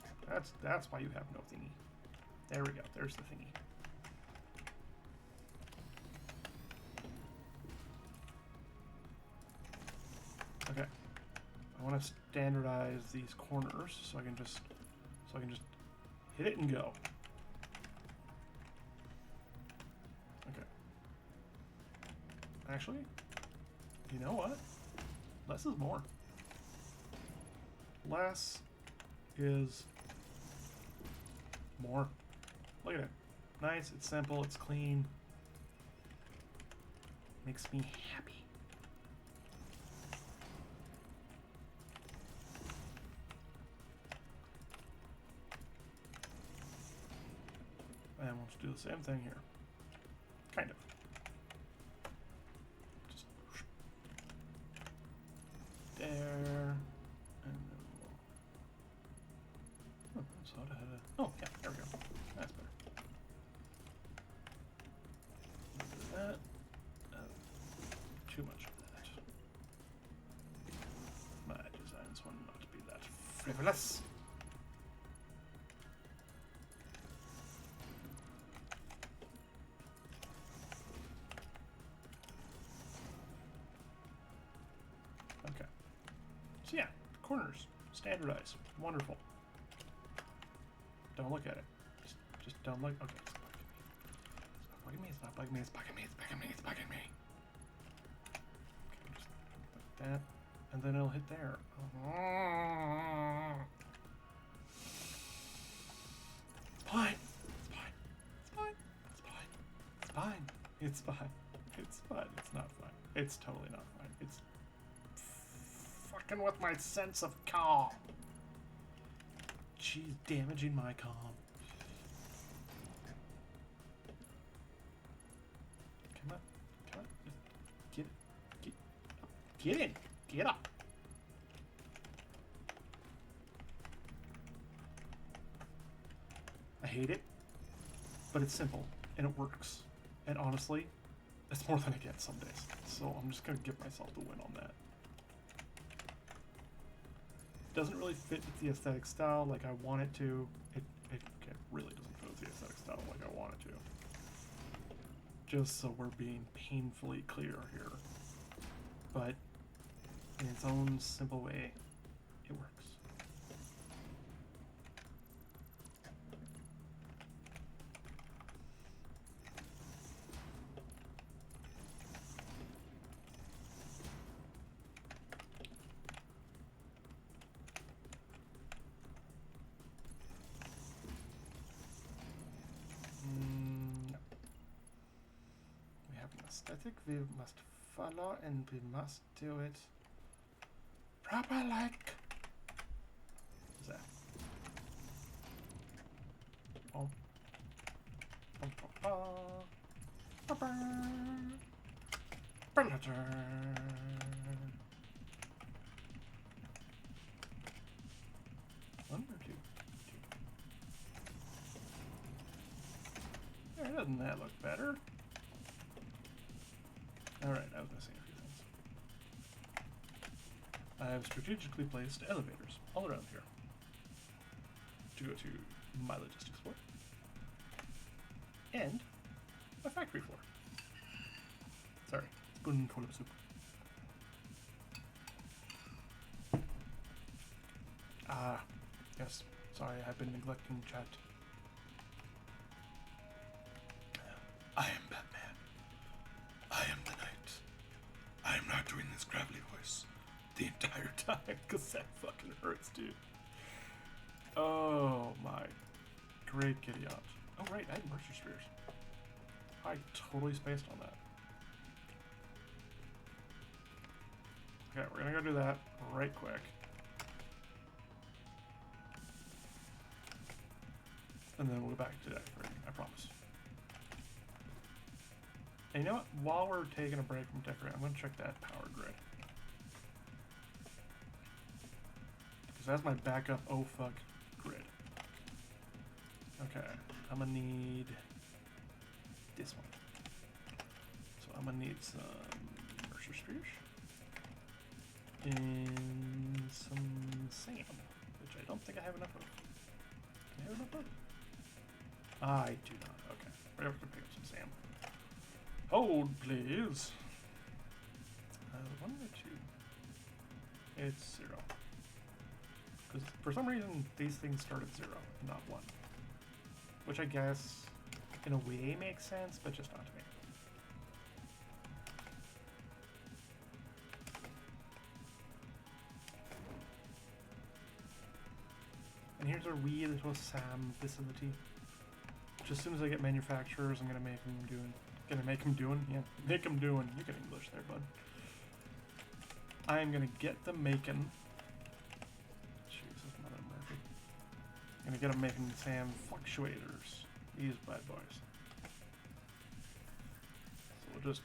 That's why you have no thingy. There we go. There's the thingy. Okay. I want to standardize these corners so I can just hit it and go. Okay. Actually, you know what? Less is more. Less is more. Look at it. Nice, it's simple, it's clean. Makes me happy. And we'll just do the same thing here. Kind of. Just Marvelous. Okay. So yeah, corners, standardize, wonderful. Don't look at it. Just don't look. Okay, it's bugging me. It's not bugging me. It's bugging me. It's bugging me. It's bugging me. Okay, just like that, and then it'll hit there. It's fine. It's fine. It's fine. It's fine. It's fine. It's fine. It's fine. It's not fine. It's totally not fine. It's fucking with my sense of calm. She's damaging my calm. Come on. Come on. Just get in. Get up. I hate it, but it's simple and it works. And honestly, it's more than I get some days. So I'm just gonna give myself the win on that. Doesn't really fit with the aesthetic style like I want it to. It really doesn't fit with the aesthetic style like I want it to. Just so we're being painfully clear here. But in its own simple way, it works. No. We have an aesthetic we must follow and we must do it proper like. What's that? Oh. Predator. One or two? There, doesn't that look better? Alright, I was missing a few things. I have strategically placed elevators all around here to go to my logistics floor and my factory floor. Sorry, spoonful of soup. Ah, yes. Sorry, I've been neglecting chat. I am Batman. I am the Knight. I am not doing this gravelly voice the entire time, because that fucking hurts, dude. Oh my. Great kitty out. Oh right, I had Mercer Spears. I totally spaced on that. Okay, we're gonna go do that right quick. And then we'll go back to decorating, I promise. And you know what? While we're taking a break from decorating, I'm gonna check that power grid. Because that's my backup oh fuck grid. Okay, I'm gonna need this one. So I'm gonna need some Mercer Spears. And some sand, which I don't think I have enough of. Do I have enough of? I do not. Okay. We're going to pick up some sand. Hold, please. 1 or 2? It's 0. Because for some reason, these things start at 0, and not 1. Which I guess, in a way, makes sense, but just not to me. And here's our wee little SAM facility. Which as soon as I get manufacturers, I'm gonna make them doing. Gonna make them doing? Yeah, make them doing. You get English there, bud. I am gonna get them making. Jesus, Mother Murphy. Gonna get them making SAM fluctuators. These bad boys. So we'll just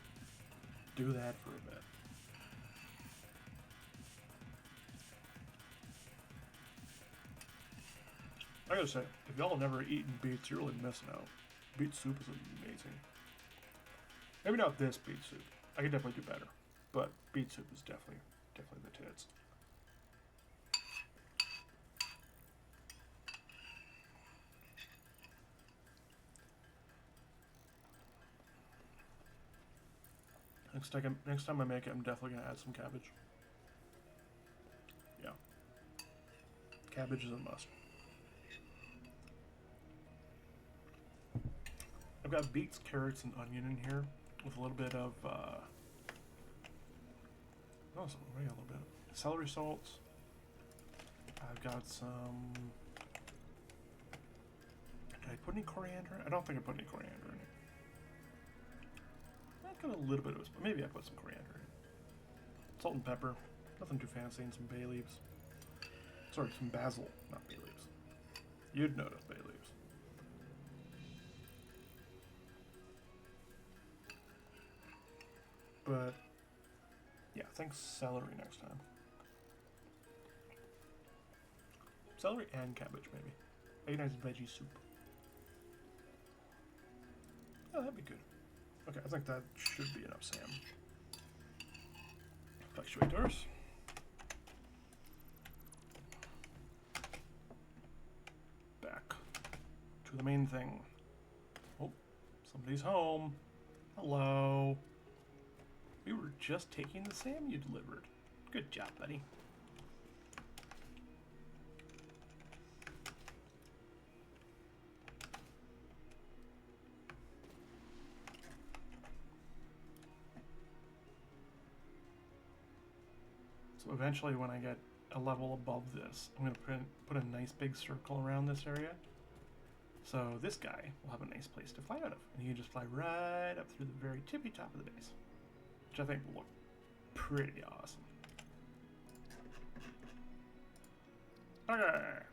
do that for a bit. I gotta say, if y'all have never eaten beets, you're really missing out. Beet soup is amazing. Maybe not this beet soup. I could definitely do better. But beet soup is definitely the tits. Next time I make it, I'm definitely gonna add some cabbage. Yeah, cabbage is a must. I've got beets, carrots, and onion in here with a little bit of maybe a little bit of celery salts. I've got some. Did I put any coriander? I don't think I put any coriander in it. I got a little bit of it, but maybe I put some coriander in it. Salt and pepper, nothing too fancy, and some bay leaves. Sorry, some basil, not bay leaves. You'd notice bay leaves. But yeah, I think celery next time. Celery and cabbage, maybe. Make a nice veggie soup. Oh, that'd be good. Okay, I think that should be enough, Sam. Fluctuators. Back to the main thing. Oh, somebody's home. Hello. We were just taking the Sam you delivered. Good job, buddy. So eventually when I get a level above this, I'm going to put a nice big circle around this area. So this guy will have a nice place to fly out of. And he can just fly right up through the very tippy top of the base. Which I think will look pretty awesome. Okay.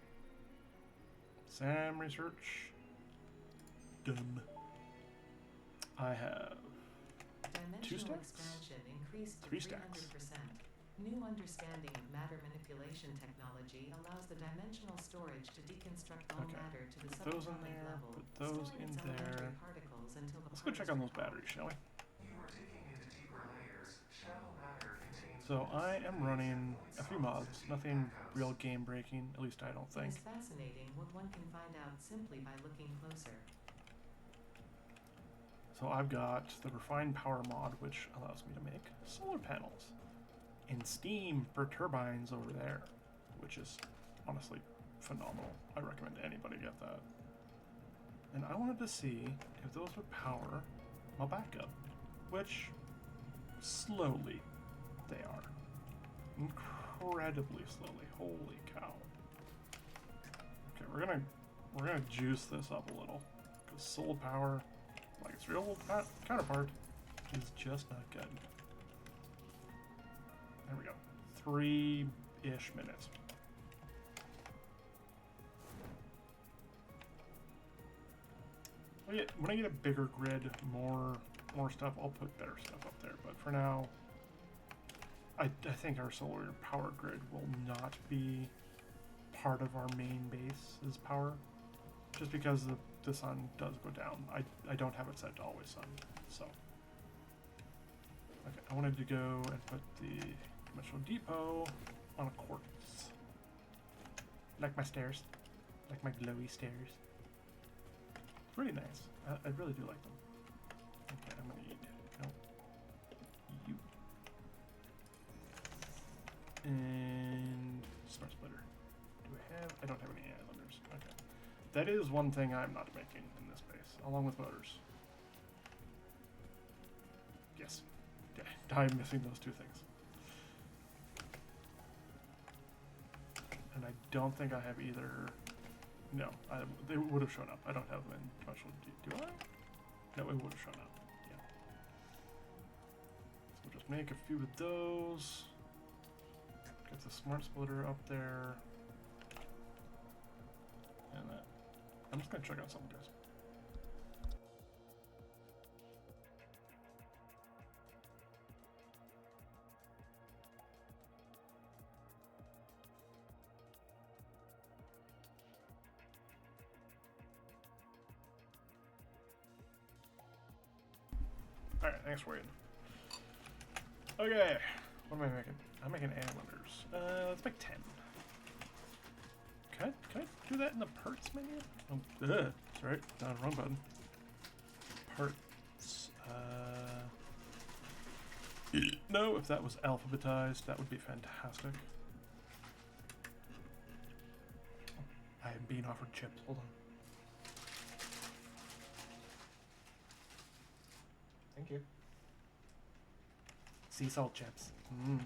Sam research. Done. I have 2 Dimensional stacks. expansion increased to 3 stacks. 300%. New understanding of matter manipulation technology allows the dimensional storage to deconstruct all Okay. matter to the Put those in subatomic there. level, Put those storing in its elementary there. particles until the Let's go check on those batteries, shall we? You are digging into deeper layers. Shallow matter contains. So I am running a few mods. Nothing real game breaking, at least I don't It think. is fascinating what one can find out simply by looking closer. So I've got the refined power mod, which allows me to make solar panels and steam for turbines over there, which is honestly phenomenal. I recommend anybody get that. And I wanted to see if those would power my backup, which slowly they are. Incredibly slowly. Holy cow. Okay, we're gonna juice this up a little, because solar power, like its real counterpart, is just not good. There we go. 3-ish minutes. When I get a bigger grid, more stuff, I'll put better stuff up there. But for now, I think our solar power grid will not be part of our main base's power, just because the sun does go down. I don't have it set to always sun, so. Okay, I wanted to go and put the dimensional depot on a quartz. Like my stairs. Like my glowy stairs. Pretty nice. I really do like them. Okay, I'm gonna eat. No. You. And smart splitter. Do I have? I don't have any islanders. Okay. That is one thing I'm not making in this base, along with motors. Yes. Yeah, I'm missing those 2 things. And I don't think I have either. No, they would have shown up. I don't have them in dimensional. Do I? No, it would have shown up. Yeah. So we'll just make a few of those. Get the smart splitter up there. And that. I'm just gonna check out something, guys. Alright, thanks for waiting. Okay, what am I making? I'm making islanders. Let's make 10. Can I do that in the parts menu? Oh, that's right. No, wrong button. Parts. No, if that was alphabetized, that would be fantastic. I am being offered chips. Hold on. Thank you. Sea salt chips. Mmm.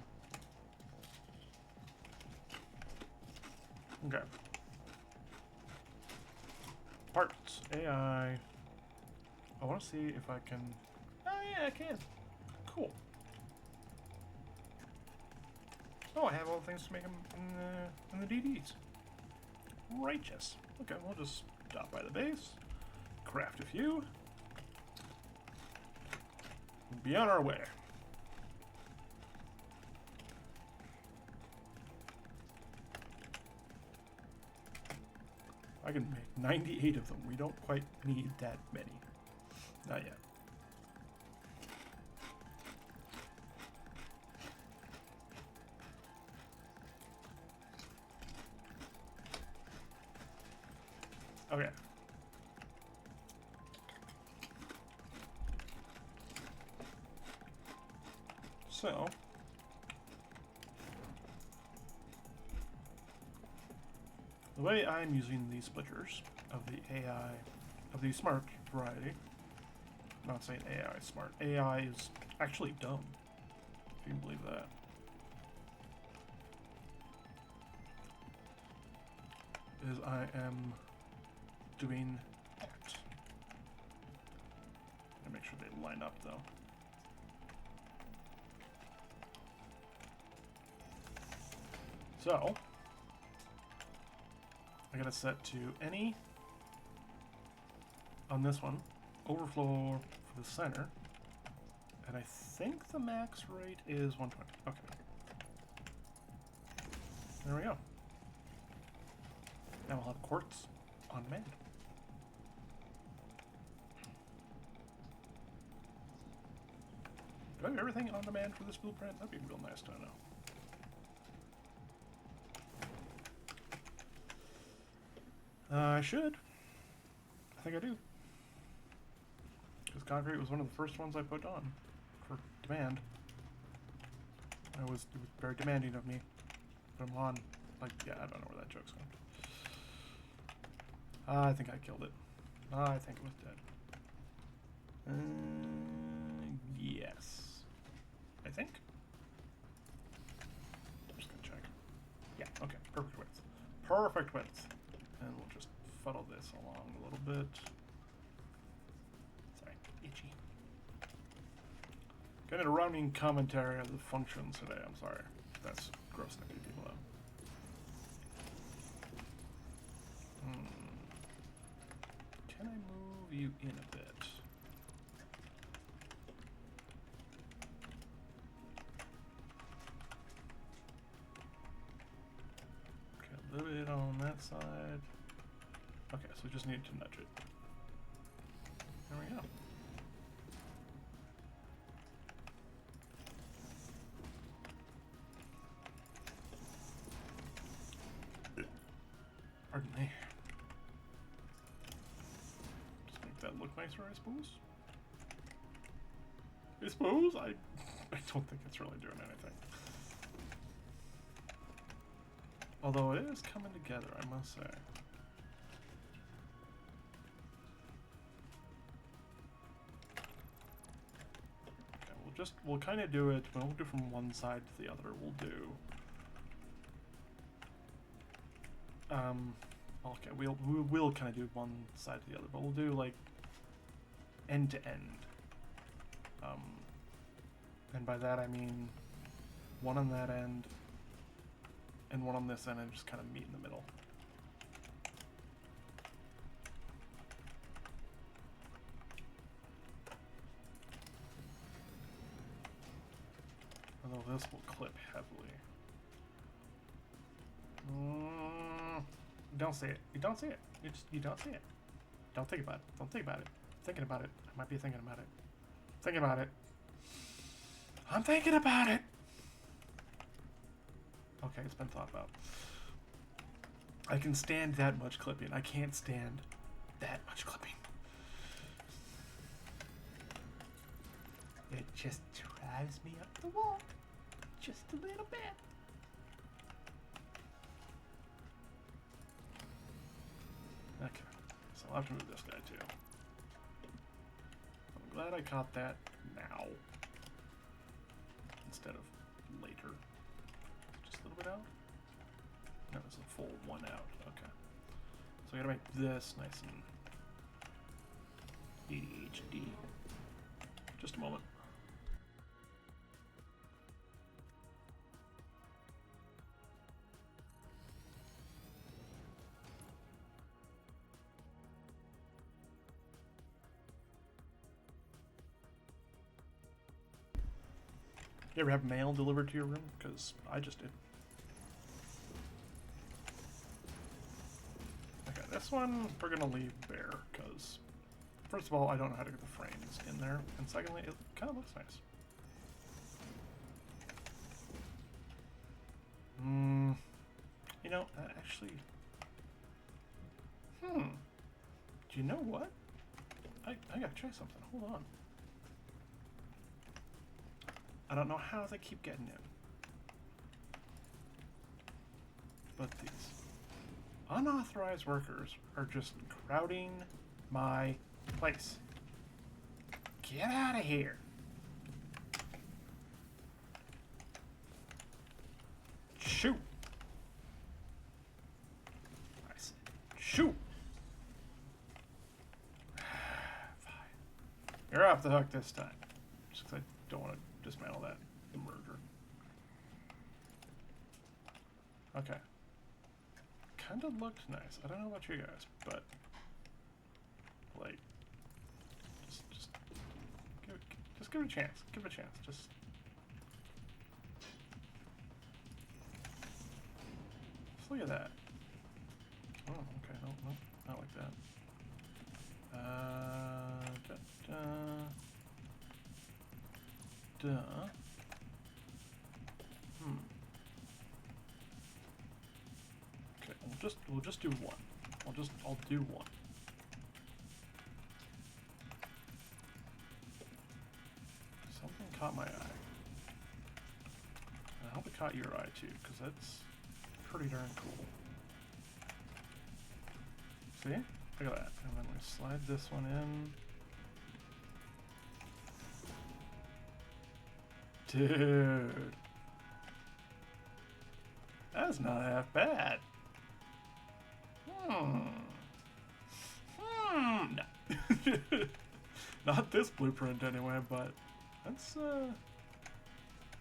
Okay. Parts. AI. I want to see if I can... Oh, yeah, I can. Cool. Oh, I have all the things to make them in the DDs. Righteous. Okay, we'll just stop by the base, craft a few, and be on our way. I can make 98 of them. We don't quite need that many. Not yet. Okay. So, the way I'm using these splitters of the AI, of the smart variety, I'm not saying AI is smart, AI is actually dumb, if you can believe that. Is I am doing that. Gotta make sure they line up though. So, I gotta set to any, on this one, overflow for the center, and I think the max rate is 120. Okay. There we go. Now we'll have quartz on demand. Do I have everything on demand for this blueprint? That'd be real nice to know. I should. I think I do. Because concrete was one of the first ones I put on for demand. It was very demanding of me. Put them on. Like, yeah, I don't know where that joke's going. I think I killed it. I think it was dead. Yes. I think. I'm just gonna check. Yeah, okay. Perfect width. Perfect width. And we'll just fuddle this along a little bit. Sorry, itchy. Getting a running commentary of the functions today. I'm sorry. That's grossing a few people out. Can I move you in a bit? Okay, a little bit on that side. Okay, so we just need to nudge it. There we go. Pardon me. Just make that look nicer, I suppose. I don't think it's really doing anything. Although it is coming together, I must say. Okay, we'll kind of do it, we won't do from one side to the other, we'll do... okay, we'll kind of do one side to the other, but we'll do like end to end. And by that I mean one on that end and one on this end and just kind of meet in the middle. Although this will clip heavily. Don't say it. You don't say it. You don't say it. Don't think about it. Don't think about it. Thinking about it. I might be thinking about it. Thinking about it. I'm thinking about it. Okay, it's been thought about. I can stand that much clipping. I can't stand that much clipping. It just drives me up the wall. Just a little bit. Okay, so I'll have to move this guy too. I'm glad I caught that now instead of later. Just a little bit out? No, it's a full one out. Okay. So I gotta make this nice and ADHD. Just a moment. You ever have mail delivered to your room? Because I just did. Okay, this one we're gonna leave bare, because first of all, I don't know how to get the frames in there, and secondly, it kind of looks nice. You know, actually, do you know what? I gotta try something. Hold on. I don't know how they keep getting in. But these unauthorized workers are just crowding my place. Get out of here. Shoot. I said, shoot. Fine. You're off the hook this time. Just because I don't want to dismantle that merger. Okay. Kind of looked nice. I don't know about you guys, but like, just give it a chance. Give it a chance. Just look at that. Oh, okay. No, not like that. Okay, we'll just do one. I'll do one. Something caught my eye. I hope it caught your eye too, because that's pretty darn cool. See? Look at that. And then we slide this one in. Dude. That's not half bad. No. Not this blueprint anyway, but that's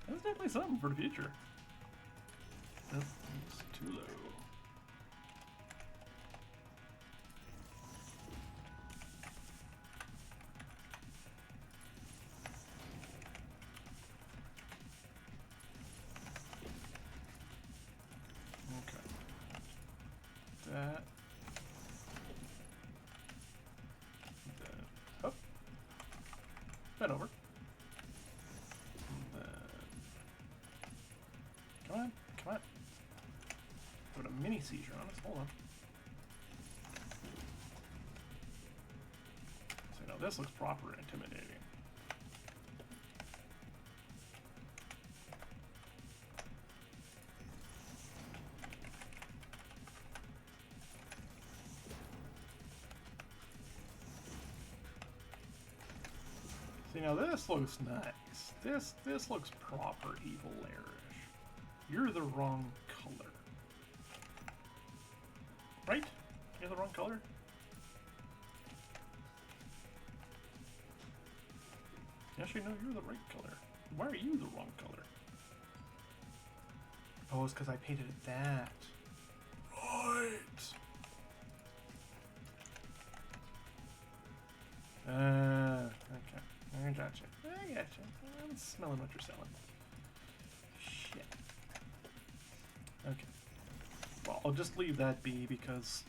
definitely something for the future. That's too low. That. Up. Bend over. Come on. Come on. Put a mini seizure on us. Hold on. So now this looks proper and intimidating. See, now this looks nice. This looks proper evil lairish. You're the wrong color. Right? You're the wrong color? Actually, no, you're the right color. Why are you the wrong color? Oh, it's because I painted it that. Right. Okay. I gotcha. I'm smelling what you're selling. Shit. Okay. Well, I'll just leave that be because,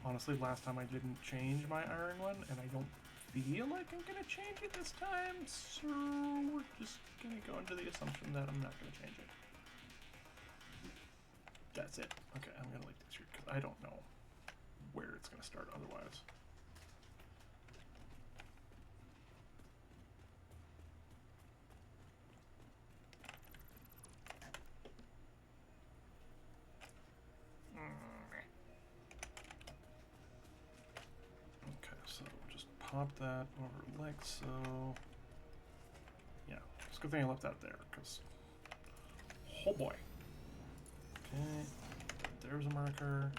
honestly, last time I didn't change my iron one, and I don't feel like I'm gonna change it this time, so we're just gonna go into the assumption that I'm not gonna change it. That's it. Okay, I'm gonna leave this here because I don't know where it's gonna start otherwise. pop that over like so. Yeah, it's a good thing I left that there, because, oh boy. Okay, there's a marker.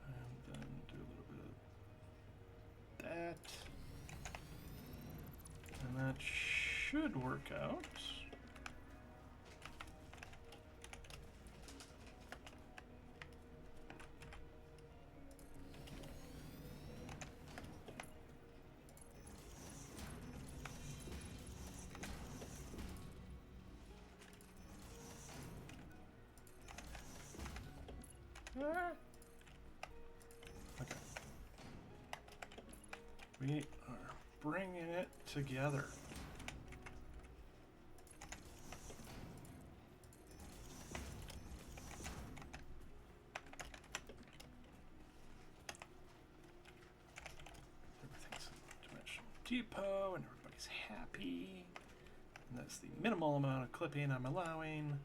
And then do a little bit of that. And that should work out. Okay. We are bringing it together. Everything's in dimensional depot and everybody's happy. And that's the minimal amount of clipping I'm allowing.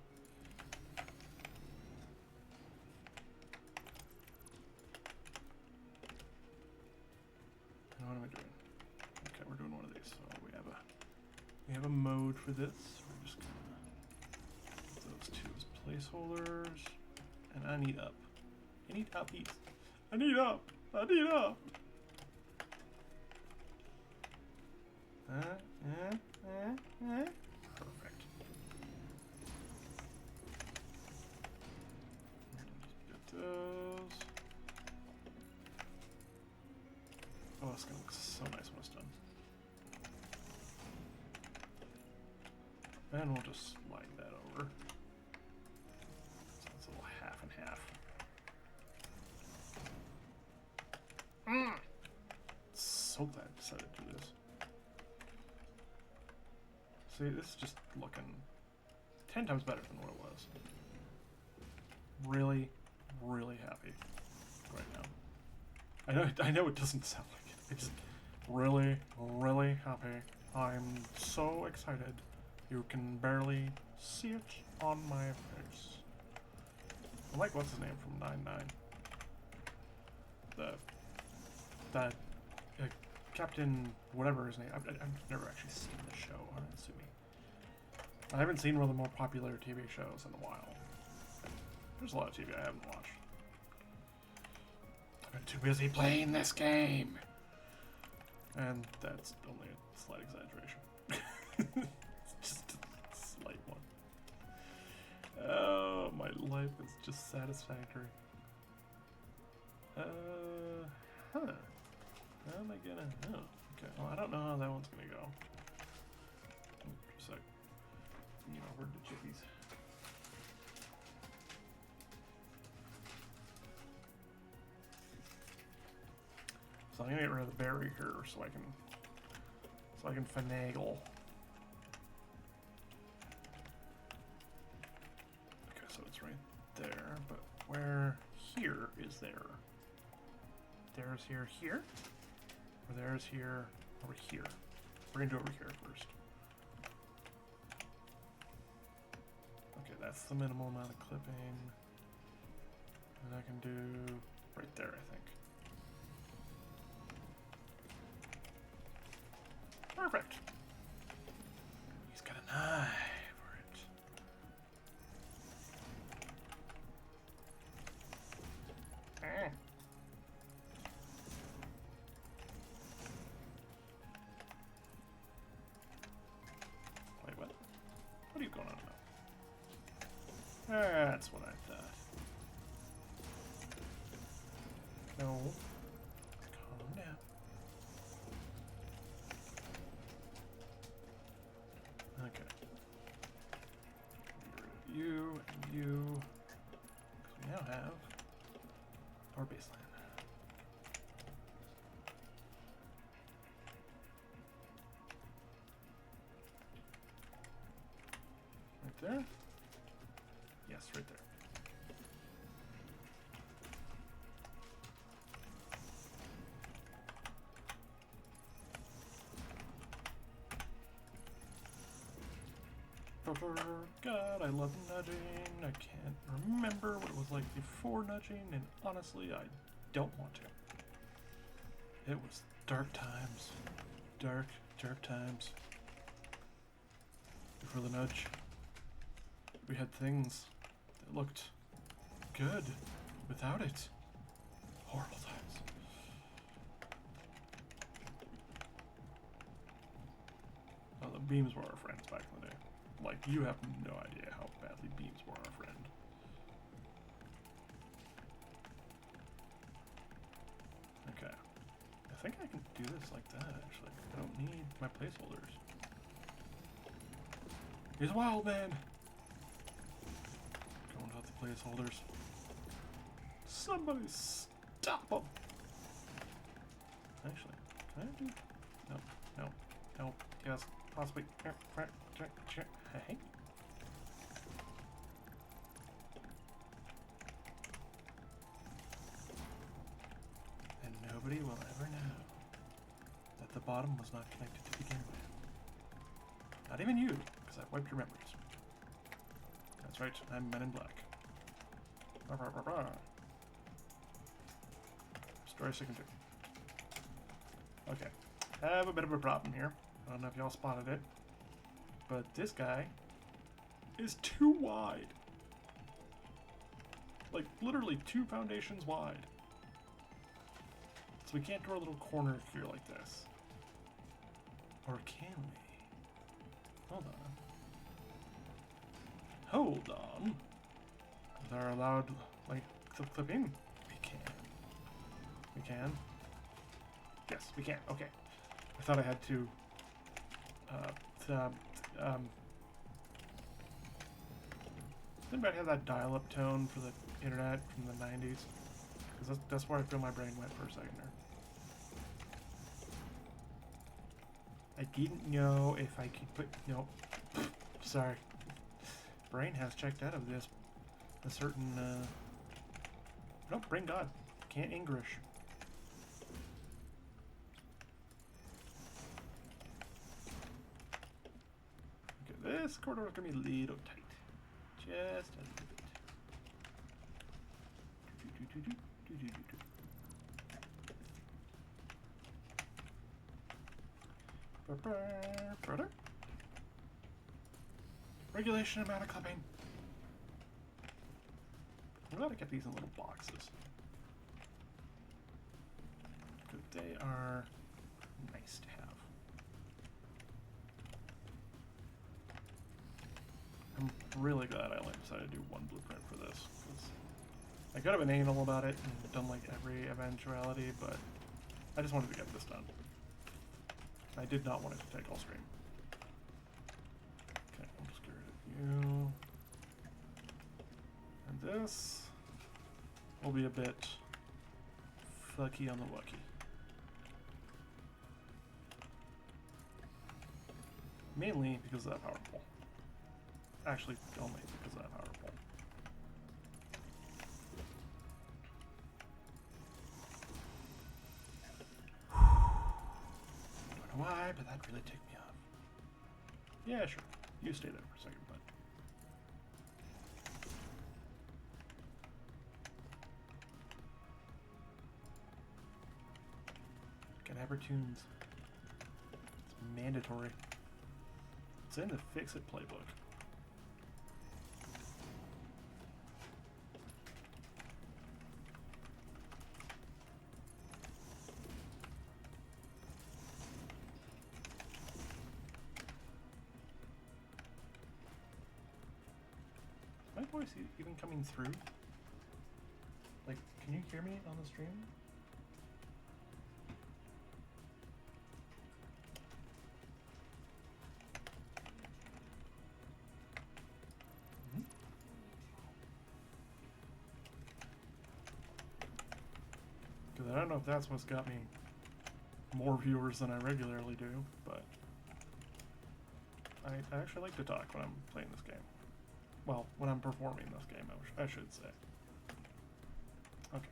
What am I doing? Okay, we're doing one of these. So we have a mode for this. We're just gonna put those two as placeholders. And I need up. I need uppies. I need up. I need up. Perfect. Just get those. Oh, it's gonna look so nice when it's done. And we'll just slide that over. So it's a little half and half. So glad I decided to do this. See, this is just looking 10 times better than what it was. Really, really happy right now. I know it doesn't sound like it. I'm just really, really happy. I'm so excited. You can barely see it on my face. I like what's his name from 9-9. That Captain whatever his name. I've never actually seen the show. I haven't seen one of the more popular TV shows in a while. There's a lot of TV I haven't watched. I've been too busy playing this game. And that's only a slight exaggeration. It's just a slight one. Oh, my life is just satisfactory. How am I gonna... Oh, okay. Well, I don't know how that one's gonna go. Just a sec. You know, where'd the chippies? So I'm gonna get rid of the berry here so I can finagle. Okay, so it's right there, but where here is there? There's here? Or there's here, over here? We're gonna do over here first. Okay, that's the minimal amount of clipping. And I can do right there, I think. Perfect. He's got an eye for it. Wait, what? What are you going on about? That's what I thought. No. Calm down. Okay. Get rid of you and you. Because we now have our baseline. Right there? Yes, right there. God, I love nudging. I can't remember what it was like before nudging, and honestly, I don't want to. It was Dark times. Dark, dark times. Before the nudge, we had things that looked good without it. Horrible times. Oh, the beams were our friends back in the day. Like, you have no idea how badly beams were our friend. Okay. I think I can do this like that, actually. I don't need my placeholders. He's a wild man! Going without the placeholders. Somebody stop him! Actually, can I do... No. Yes, possibly. Hey. And nobody will ever know that the bottom was not connected to begin with. Not even you, because I've wiped your memories. That's right, I'm Men in Black. Story second. Okay, I have a bit of a problem here. I don't know if y'all spotted it, but this guy is too wide. Like, literally 2 foundations wide. So we can't draw a little corner here like this. Or can we? Hold on. Hold on. Is there allowed, like, clipping? We can. We can? Yes, we can. Okay. I thought I had to, anybody have that dial-up tone for the internet from the 90s? Because that's where I feel my brain went for a second there. I didn't know if I could put... No. Sorry. Brain has checked out of this. A certain, Nope, brain god. Can't English. Okay, this corridor is going to be a little tight. Just a little bit. Brother? Regulation amount of clipping. I'm glad I kept these in little boxes. Because they are nice to have. I'm really glad I decided to do one blueprint for this. I could have been anal about it and done like every eventuality, but I just wanted to get this done. I did not want it to take all stream. Okay, I'll just get rid of you. And this will be a bit fucky on the wucky. Mainly because of that power pole. Actually, only because of that power pole. Don't know why, but that really ticked me off. Yeah, sure. You stay there for a second, bud. Gotta have our tunes. It's mandatory. It's in the Fix-It playbook. My voice even coming through? Like, can you hear me on the stream? Because I don't know if that's what's got me more viewers than I regularly do, but I actually like to talk when I'm playing this game. Well, when I'm performing this game, I should say. Okay.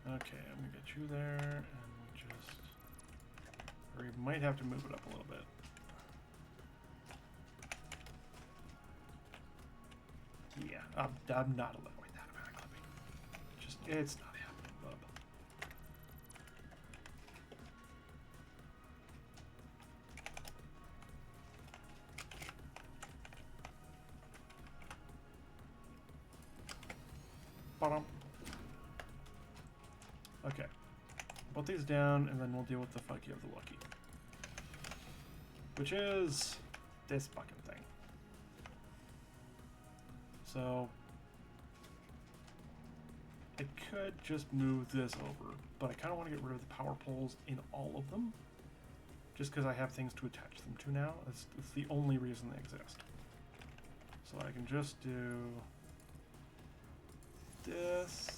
Okay, I'm gonna get you there, and just... Or you might have to move it up a little bit. Yeah. I'm not allowing that amount of clipping. Just, it's not happening, bub. Bottom. Okay. Put these down, and then we'll deal with the fuck you of the lucky. Which is this fucking thing. So I could just move this over, but I kind of want to get rid of the power poles in all of them, just because I have things to attach them to now. It's the only reason they exist. So I can just do this,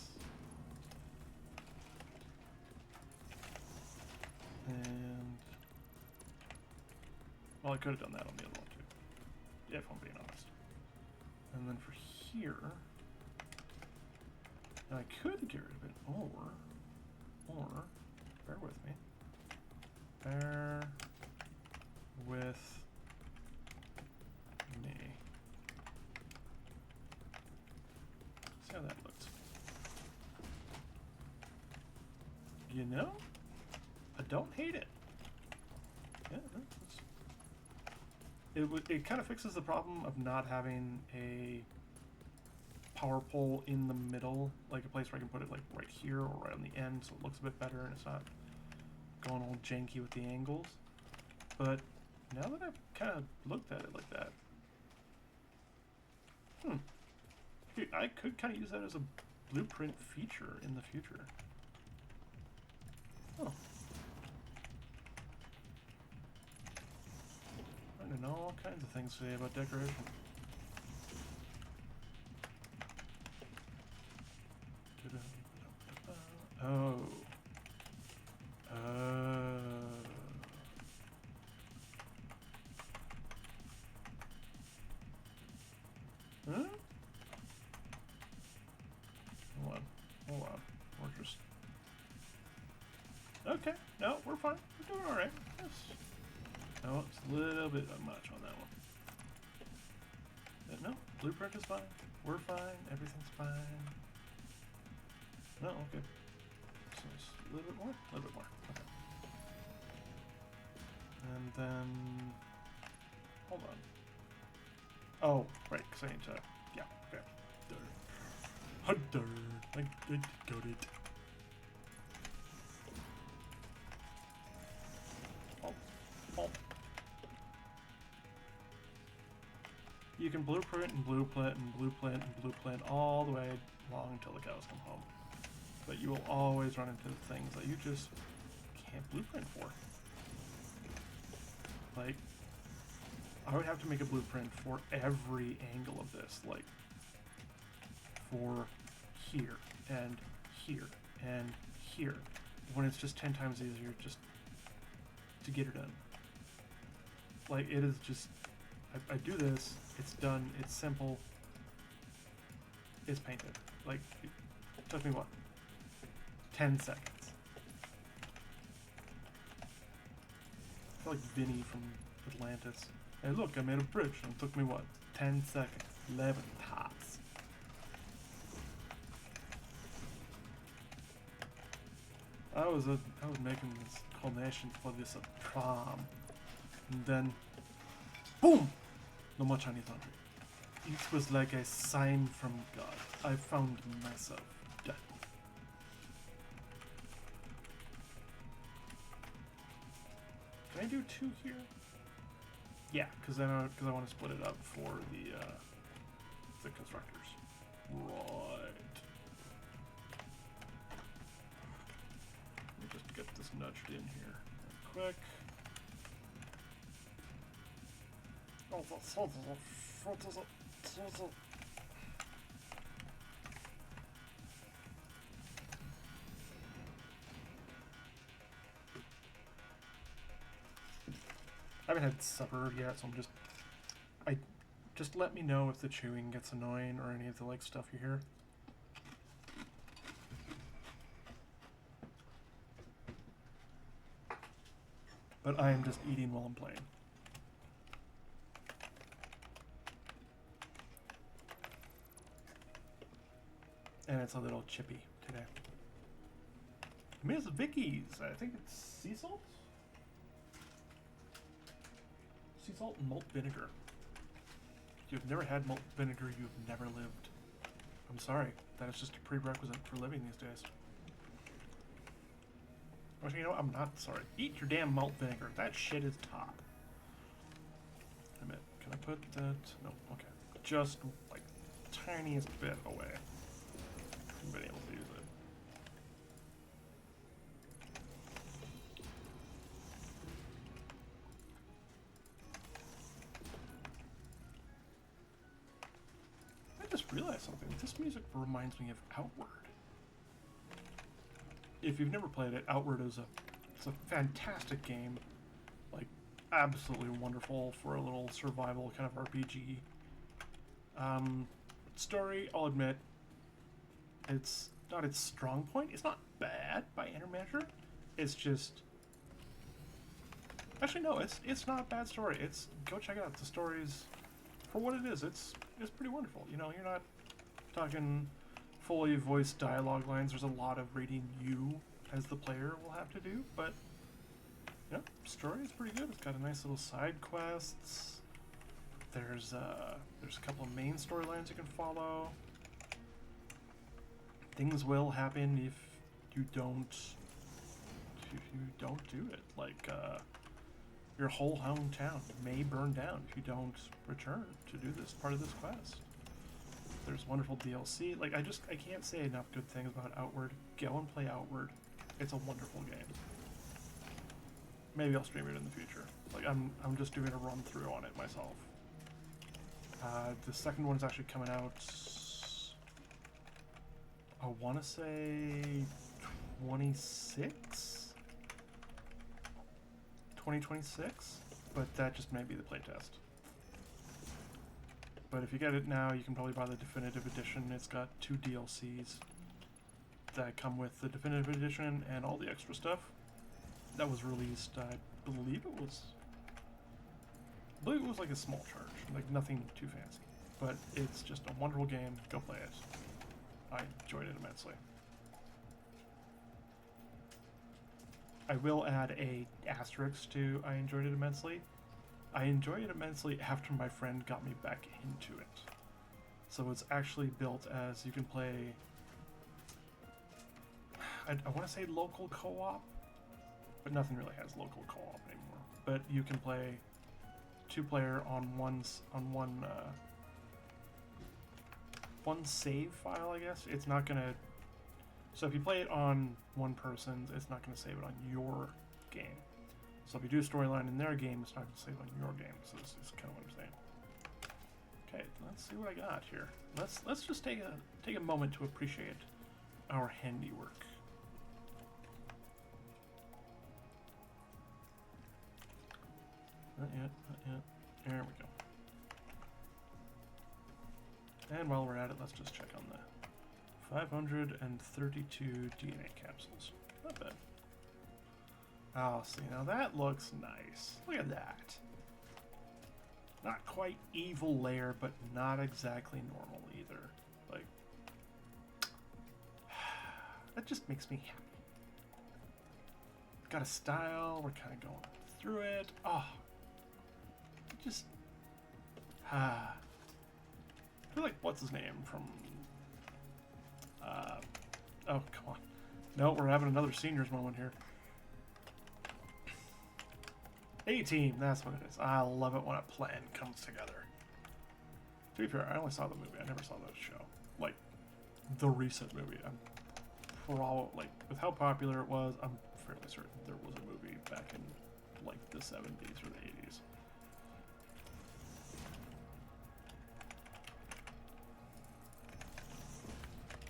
and well, I could have done that on the other one too, if I'm being honest. And then for here, now I could get rid of it, or, bear with me, bear with me. See how that looks. You know, I don't hate it. Yeah, it kind of fixes the problem of not having a power pole in the middle, like a place where I can put it like right here or right on the end, so it looks a bit better and it's not going all janky with the angles. But now that I've kind of looked at it like that, I could kind of use that as a blueprint feature in the future. Oh. I don't know all kinds of things today about decoration. Oh. Huh? Hold on. We're just... Okay, no, we're fine. We're doing alright. Yes. No, it's a little bit much on that one. But no, blueprint is fine. We're fine. Everything's fine. No, okay. So it's a little bit more? A little bit more. Okay. And then... Hold on. Oh, right, because I need to... Yeah, okay. Hunter! I got it. Oh. You can blueprint and blueprint and blueprint and blueprint all the way along until the cows come home. But you will always run into things that you just can't blueprint for. Like, I would have to make a blueprint for every angle of this, like, for here, and here, and here, when it's just 10 times easier just to get it done. Like, it is just, I do this, it's done, it's simple, it's painted. Like, it took me, what, 10 seconds. I feel like Vinny from Atlantis. Hey look, I made a bridge and it took me, what, 10 seconds, 11 tops. I was making this coordination for this prom, and then, boom! No more Chinese laundry. It was like a sign from God. I found myself dead. Can I do 2 here? Yeah, because I want to split it up for the constructors. Right. Let me just get this nudged in here real quick. I haven't had supper yet, so just let me know if the chewing gets annoying or any of the like stuff you hear. But I am just eating while I'm playing. And it's a little chippy today. Miss Vicky's. I think it's sea salt? Sea salt and malt vinegar. If you've never had malt vinegar, you've never lived. I'm sorry. That is just a prerequisite for living these days. Actually, you know what? I'm not sorry. Eat your damn malt vinegar. That shit is top. Admit. Can I put that? No. Okay. Just like tiniest bit away from being able to use it. I just realized something. This music reminds me of Outward. If you've never played it, Outward is it's a fantastic game. Like, absolutely wonderful for a little survival kind of RPG. Story, I'll admit, it's not its strong point. It's not bad by any measure. It's just... Actually, no, it's not a bad story. It's... Go check it out. The story's... For what it is, it's pretty wonderful. You know, you're not talking fully voiced dialogue lines. There's a lot of reading you as the player will have to do, but yeah, story is pretty good. It's got a nice little side quests. There's a couple of main storylines you can follow. Things will happen if you don't do it. Like your whole hometown may burn down if you don't return to do this part of this quest. There's wonderful DLC. Like, I can't say enough good things about Outward. Go and play Outward. It's a wonderful game. Maybe I'll stream it in the future. Like, I'm just doing a run through on it myself. The second one's actually coming out, I want to say 2026, but that just may be the playtest. But if you get it now, you can probably buy the definitive edition. It's got 2 DLCs that come with the definitive edition and all the extra stuff. That was released, I believe it was like a small charge, like nothing too fancy. But it's just a wonderful game. Go play it. I enjoyed it immensely. I will add a asterisk to I enjoyed it immensely. I enjoyed it immensely after my friend got me back into it. So it's actually built as you can play, I want to say local co-op, but nothing really has local co-op anymore. But you can play 2-player on one save file, I guess. It's not gonna. So if you play it on one person's, it's not gonna save it on your game. So if you do a storyline in their game, it's not gonna save on your game. So this is kind of what I'm saying. Okay, let's see what I got here. Let's just take a moment to appreciate our handiwork. Not yet, not yet. There we go. And while we're at it, let's just check on the 532 DNA capsules. Not bad. Oh, see, now that looks nice. Look at that. Not quite evil layer, but not exactly normal either. Like, that just makes me happy. Got a style, we're kind of going through it. Oh, just, I feel like, what's his name from, oh, come on. No, we're having another seniors moment here. A-Team, that's what it is. I love it when a plan comes together. To be fair, I only saw the movie. I never saw the show. Like, the recent movie. I'm probably, like, with how popular it was, I'm fairly certain there was a movie back in, like, the 70s or the 80s.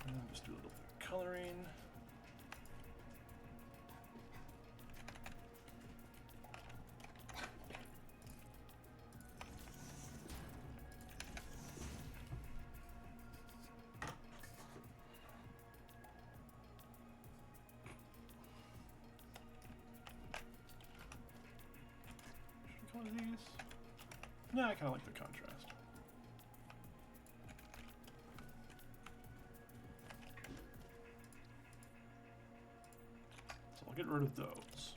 And just do a little bit of coloring. Should I color these? No, I kind of like the contrast. get rid of those.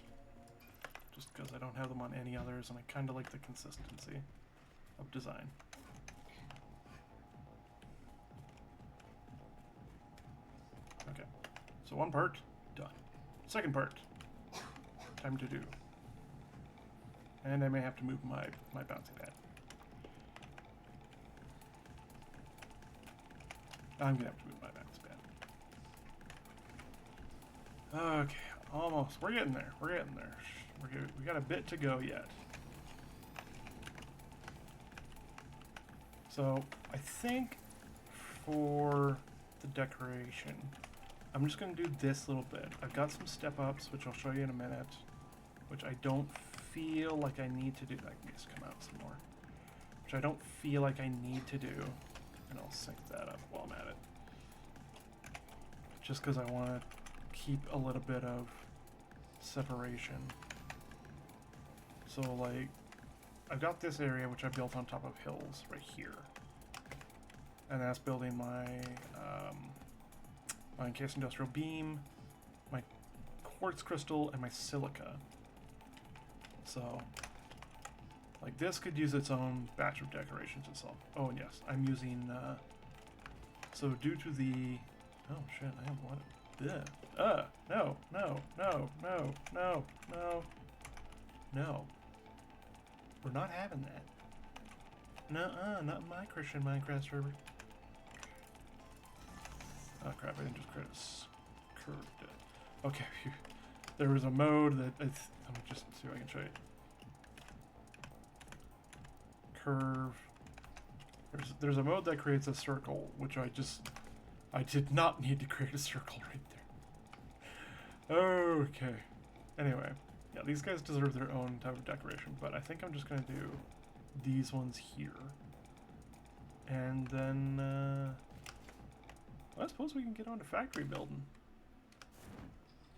Just because I don't have them on any others, and I kind of like the consistency of design. Okay, so one part, done. Second part, time to do. And I may have to move my bouncing pad. I'm gonna have to move my bouncing pad. Okay, almost. We're getting there. We're getting there. We got a bit to go yet. So I think for the decoration, I'm just gonna do this little bit. I've got some step ups, which I'll show you in a minute, which I don't feel like I need to do. I can just come out some more. Which I don't feel like I need to do. And I'll sync that up while I'm at it. Just because I want to keep a little bit of separation. So like, I've got this area which I built on top of hills right here. And that's building my my encased industrial beam, my quartz crystal, and my silica. So, like this could use its own batch of decorations itself. Oh, and yes, I'm using, so due to the, oh shit, I don't want it. No, no, no, no, no, no, no. We're not having that. Nuh-uh, not my Christian Minecraft server. Oh crap, I didn't just create a curved it. Okay, phew. There was a mode that it's, let me just see if I can show you. Curve. There's a mode that creates a circle, which I did not need to create a circle right there. Okay. Anyway, yeah, these guys deserve their own type of decoration, but I think I'm just gonna do these ones here. And then, well, I suppose we can get on to factory building.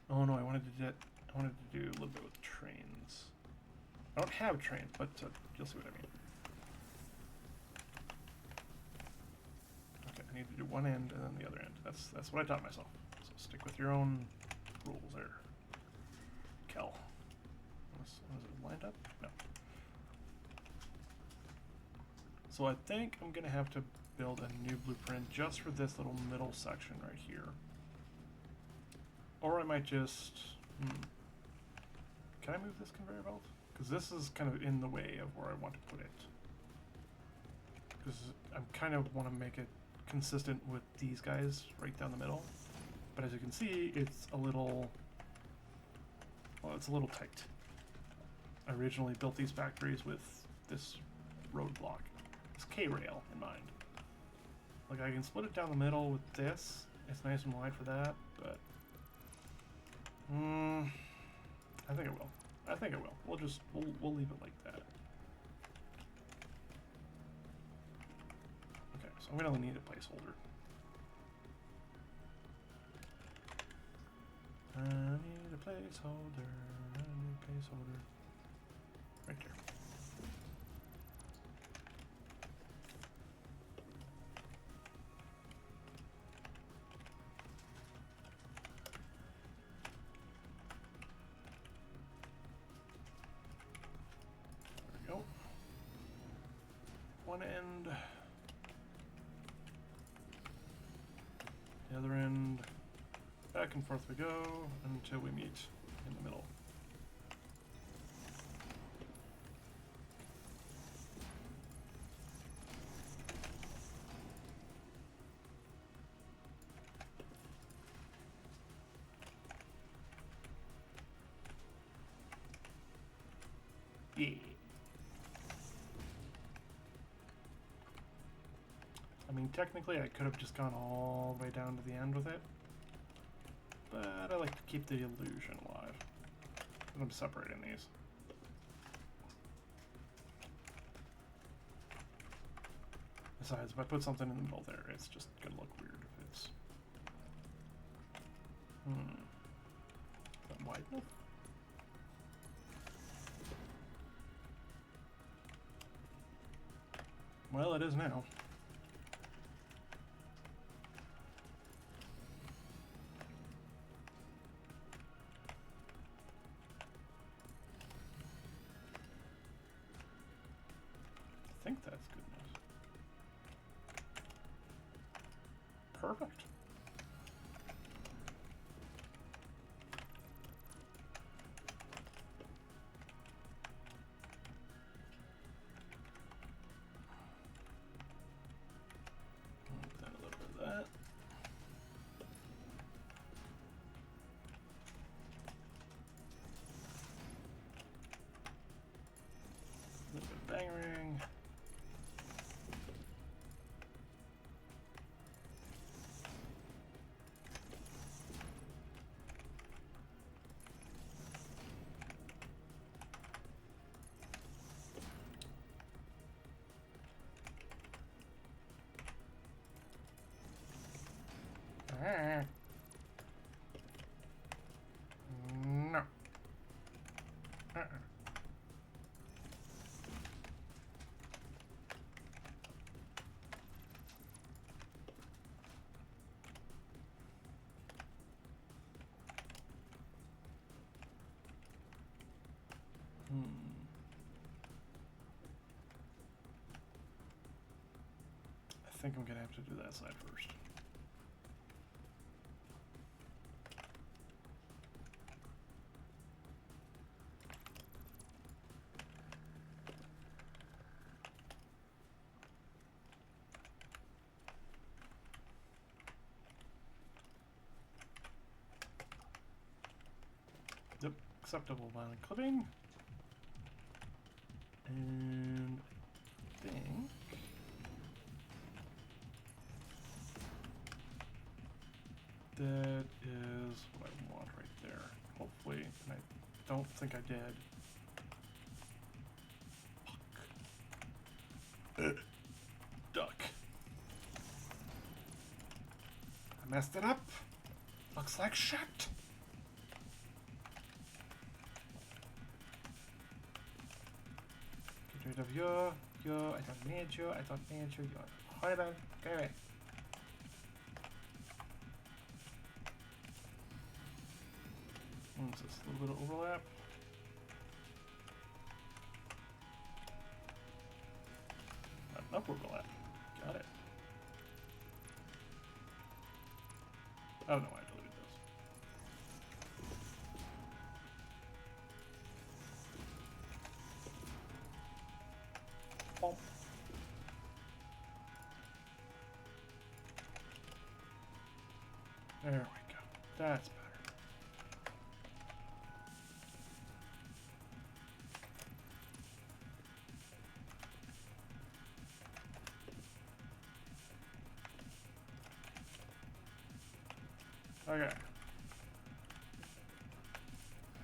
Oh no, I wanted to do a little bit with trains. I don't have trains, but you'll see what I mean. Okay, I need to do one end and then the other end. That's what I taught myself. So stick with your own rules there. Kel. Was it lined up? No. So I think I'm gonna have to build a new blueprint just for this little middle section right here. Or I might just, can I move this conveyor belt? Because this is kind of in the way of where I want to put it. Because I kind of want to make it consistent with these guys right down the middle. But as you can see, it's a little, well, it's a little tight. I originally built these factories with this roadblock, this K-rail in mind. Like I can split it down the middle with this. It's nice and wide for that, but I think it will. I think it will. We'll leave it like that. Okay, so I'm gonna need a placeholder. I need a placeholder. I need a placeholder. Right there. One end, the other end, back and forth we go until we meet in the middle. Yeah. I mean, technically I could have just gone all the way down to the end with it, but I like to keep the illusion alive. I'm separating these. Besides, if I put something in the middle there, it's just gonna look weird if it's... Is that wide enough? Well, it is now. Perfect. Then a little bit of that. A little bit of bangering. No. I think I'm gonna have to do that side first. Yep, acceptable violent clipping. And I think that is what I want right there. Hopefully, and I don't think I did. Fuck. Duck. I messed it up. Looks like shit. Get rid of you. I don't need you. I don't need you. You're horrible. Go away. What's this? A little bit of overlap. Not enough overlap. Got it. Oh no, I deleted this. Oh. There we go. That's better. Okay.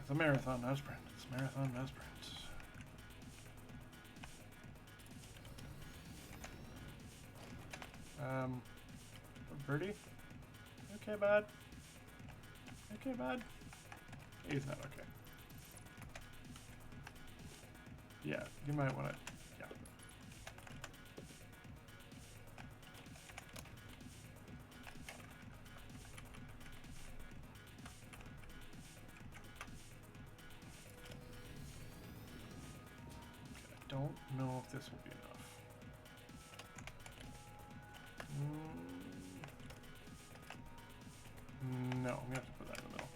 It's a marathon, no sprint. It's a marathon, no sprint. Birdie? Okay, bud. Okay, bud. He's not okay. Yeah, you might want to. Yeah. Okay, I don't know if this will be enough. No, I'm gonna have to put that in the middle.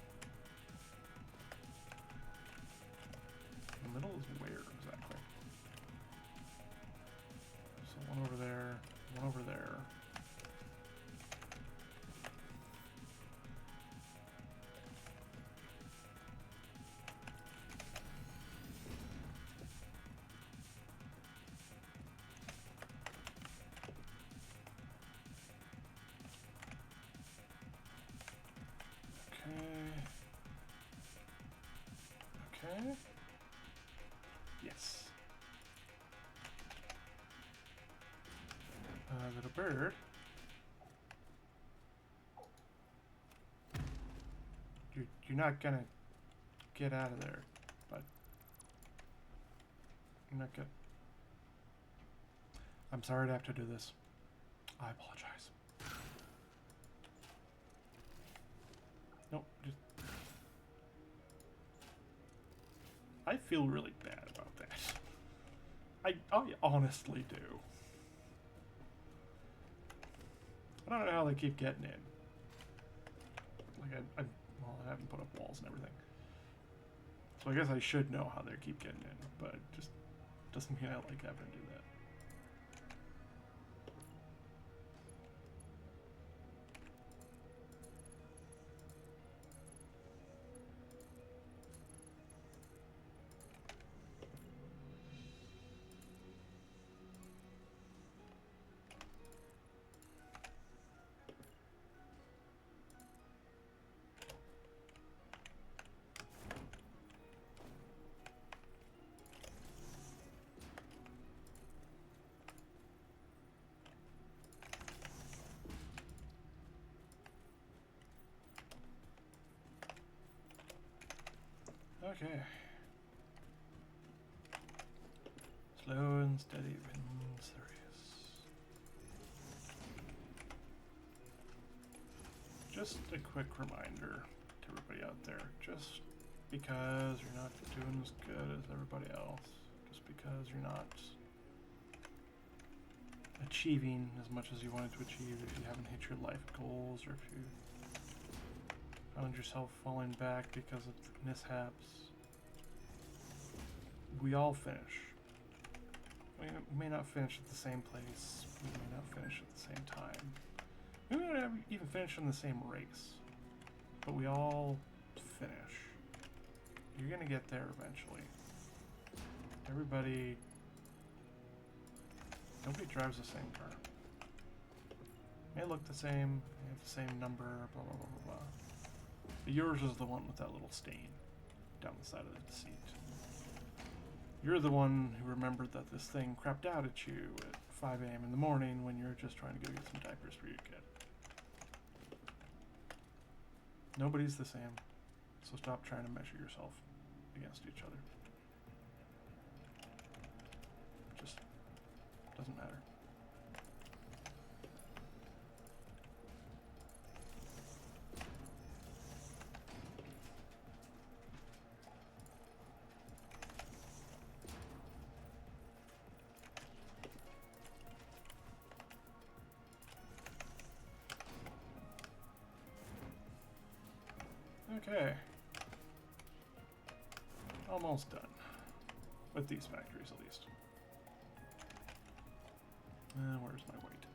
The middle is where exactly? So one over there, one over there. Okay. Yes. Little bird. You're not gonna get out of there, but you're not gonna. I'm sorry to have to do this. I apologize. Nope, just. I feel really bad about that. I honestly do. I don't know how they keep getting in. Like, well, I haven't put up walls and everything. So I guess I should know how they keep getting in, but it just doesn't mean I like having to do that. Okay. Slow and steady wins the race. Just a quick reminder to everybody out there, just because you're not doing as good as everybody else, just because you're not achieving as much as you wanted to achieve, if you haven't hit your life goals, or if you found yourself falling back because of mishaps, we all finish. We may not finish at the same place, we may not finish at the same time, we may not even finish in the same race, but we all finish. You're gonna get there eventually. Nobody drives the same car. May look the same, may have the same number, blah blah blah blah blah. But yours is the one with that little stain down the side of the seat. You're the one who remembered that this thing crapped out at you at 5 a.m. in the morning when you're just trying to go get some diapers for your kid. Nobody's the same, so stop trying to measure yourself against each other. It just doesn't matter. Okay. Almost done. With these factories, at least. Where's my weight?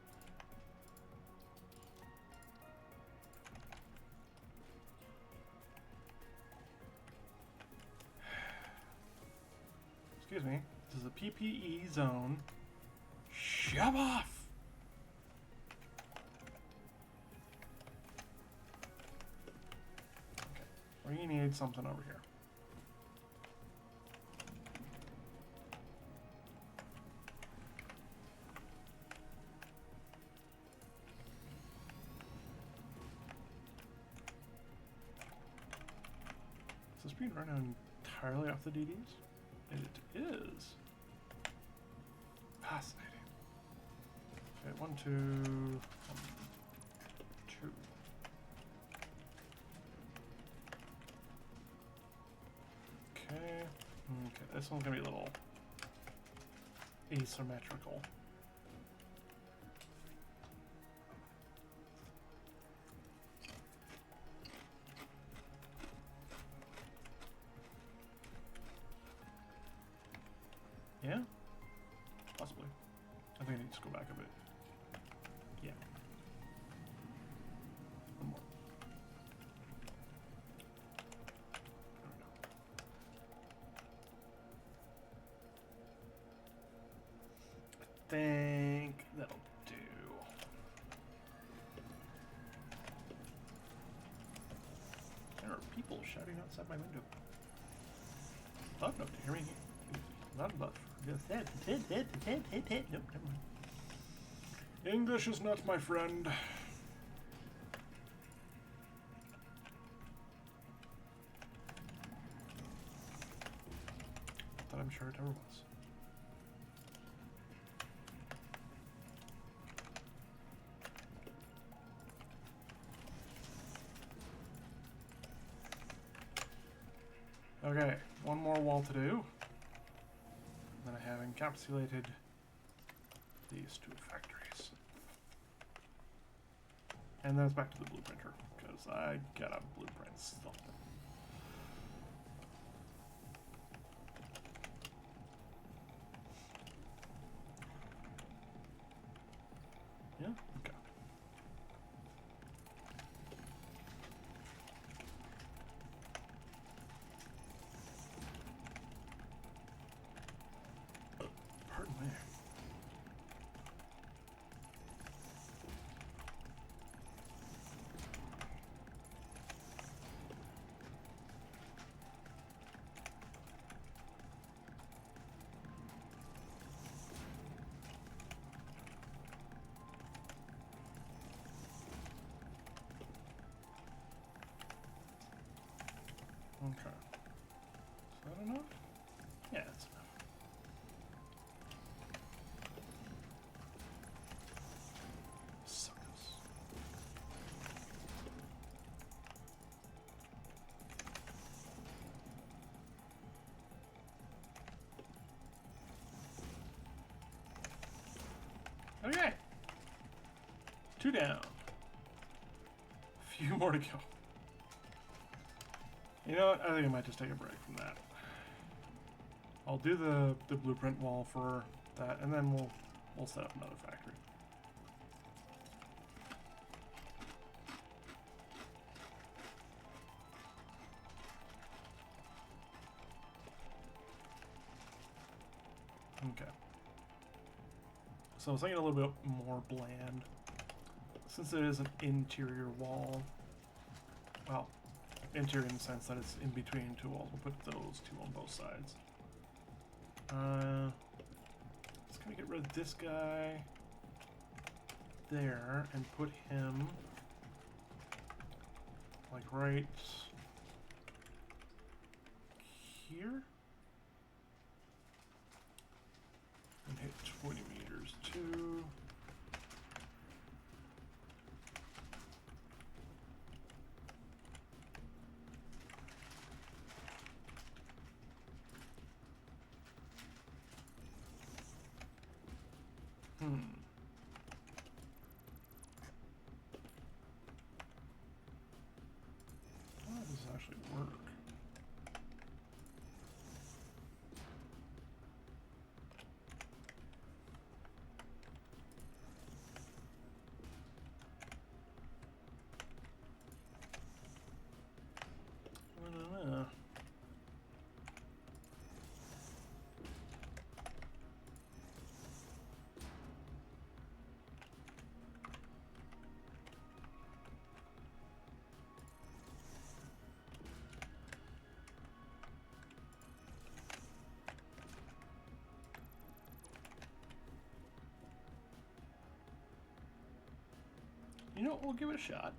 Excuse me. This is a PPE zone. Shove off! We need something over here. Is this being run entirely off the DDs? It is. Fascinating. Okay, 1, 2, 1, 2. Okay, this one's gonna be a little asymmetrical. Yeah? Possibly. I think I need to go back a bit. Yeah. One more. There we go. I think that'll do. There are people shouting outside my window. Loud enough to hear me. Not enough. Nope, never mind. English is not my friend. But I'm sure it ever was. Okay, one more wall to do. Then I have encapsulated these two factories. And then it's back to the blueprinter, because I gotta blueprint something. Yeah? Okay. Pardon me. Okay. Is that enough? Yeah, that's enough. Suckers. Okay. 2 down. A few more to go. You know what? I think I might just take a break from that. I'll do the blueprint wall for that, and then we'll set up another factory. Okay. So I was thinking a little bit more bland. Since it is an interior wall, well, interior in the sense that it's in between two walls, we'll put those two on both sides. Let's kind of get rid of this guy there and put him like right here. And hit 20 meters too. How does this actually work? I don't know. You know what, we'll give it a shot.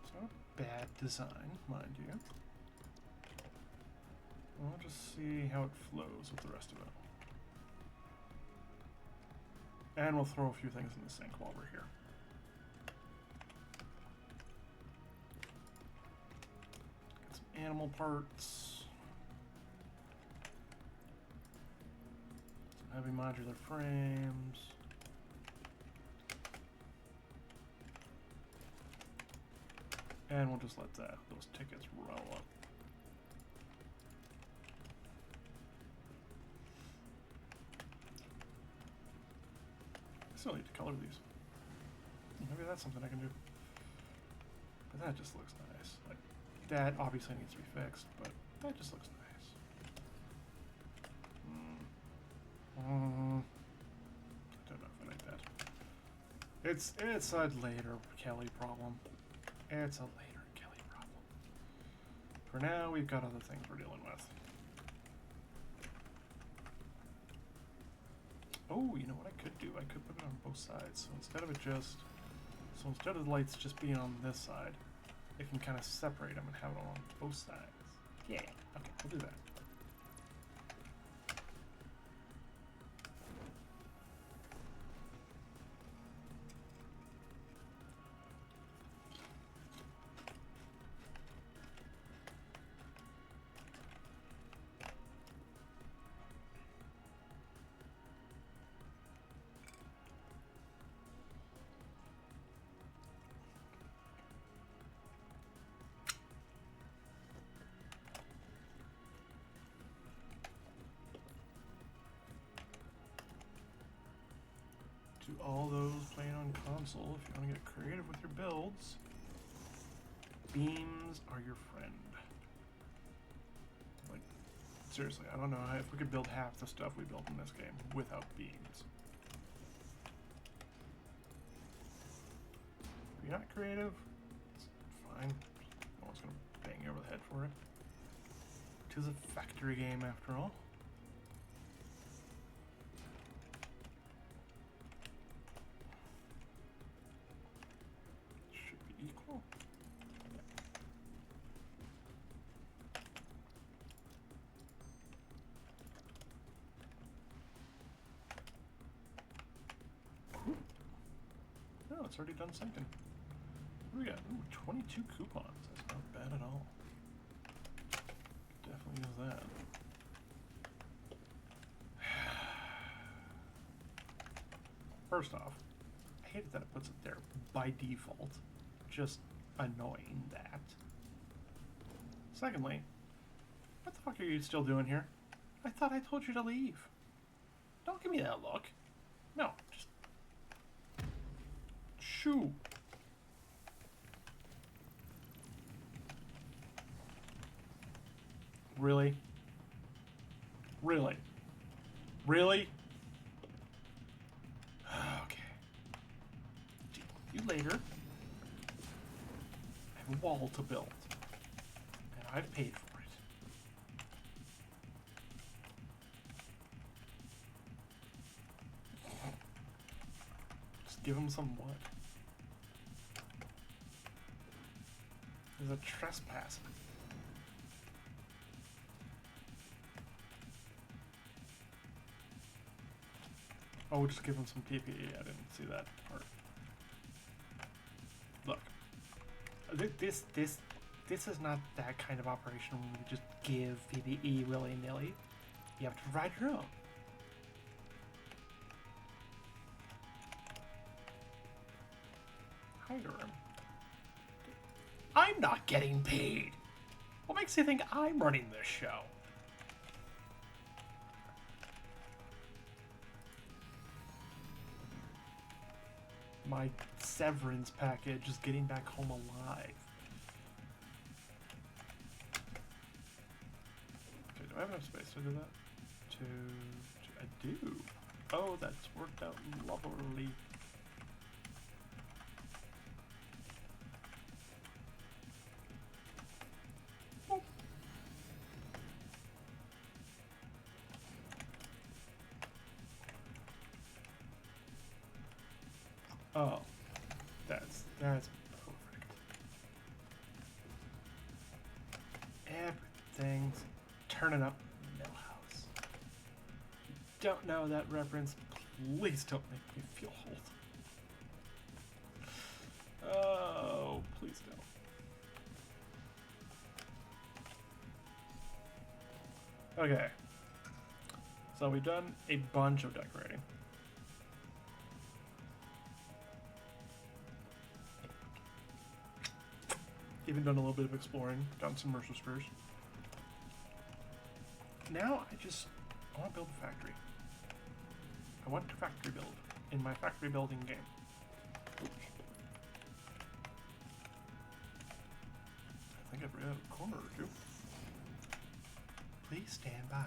It's not a bad design, mind you. We'll just see how it flows with the rest of it. And we'll throw a few things in the sink while we're here. Get some animal parts. Some heavy modular frames. And we'll just let those tickets roll up. I still need to color these. Maybe that's something I can do. But that just looks nice. Like, that obviously needs to be fixed, but that just looks nice. I don't know if I like that. It's a later Kelly problem. It's a later Kelly problem. For now, we've got other things we're dealing with. Oh, you know what I could do? I could put it on both sides. So instead of the lights just being on this side, it can kind of separate them and have it on both sides. Yeah. Okay, we'll do that. to all those playing on console, if you want to get creative with your builds, beams are your friend. Like, seriously, I don't know if we could build half the stuff we built in this game without beams. If you're not creative, it's fine. No one's gonna bang you over the head for it. It is a factory game after all. Should be equal. No, it's already done sinking. What do we got? Ooh, 22 coupons. That's not bad at all. Definitely use that. First off, I hate that it puts it there by default. Just annoying that. Secondly, what the fuck are you still doing here? I thought I told you to leave. Don't give me that look. No, just shoo. Really? Really? Really? Okay. Deal with you later. I have a wall to build. And I've paid for it. Just give him some wood. There's a trespasser. Oh, just give him some PPE. I didn't see that part. Look, this is not that kind of operation where you just give PPE willy-nilly. You have to provide your own. Hire him. I'm not getting paid. What makes you think I'm running this show? My severance package is getting back home alive. Okay, do I have enough space to do that? I do. Oh, that's worked out lovely. Oh. Oh, that's perfect. Everything's turning up Millhouse. If you don't know that reference, please don't make me feel old. Oh, please don't. Okay. So we've done a bunch of decorating. Even done a little bit of exploring, done some Mercer spurs. Now I want to build a factory. I want to factory build in my factory building game. Oops. I think I've read a corner or two. Please stand by.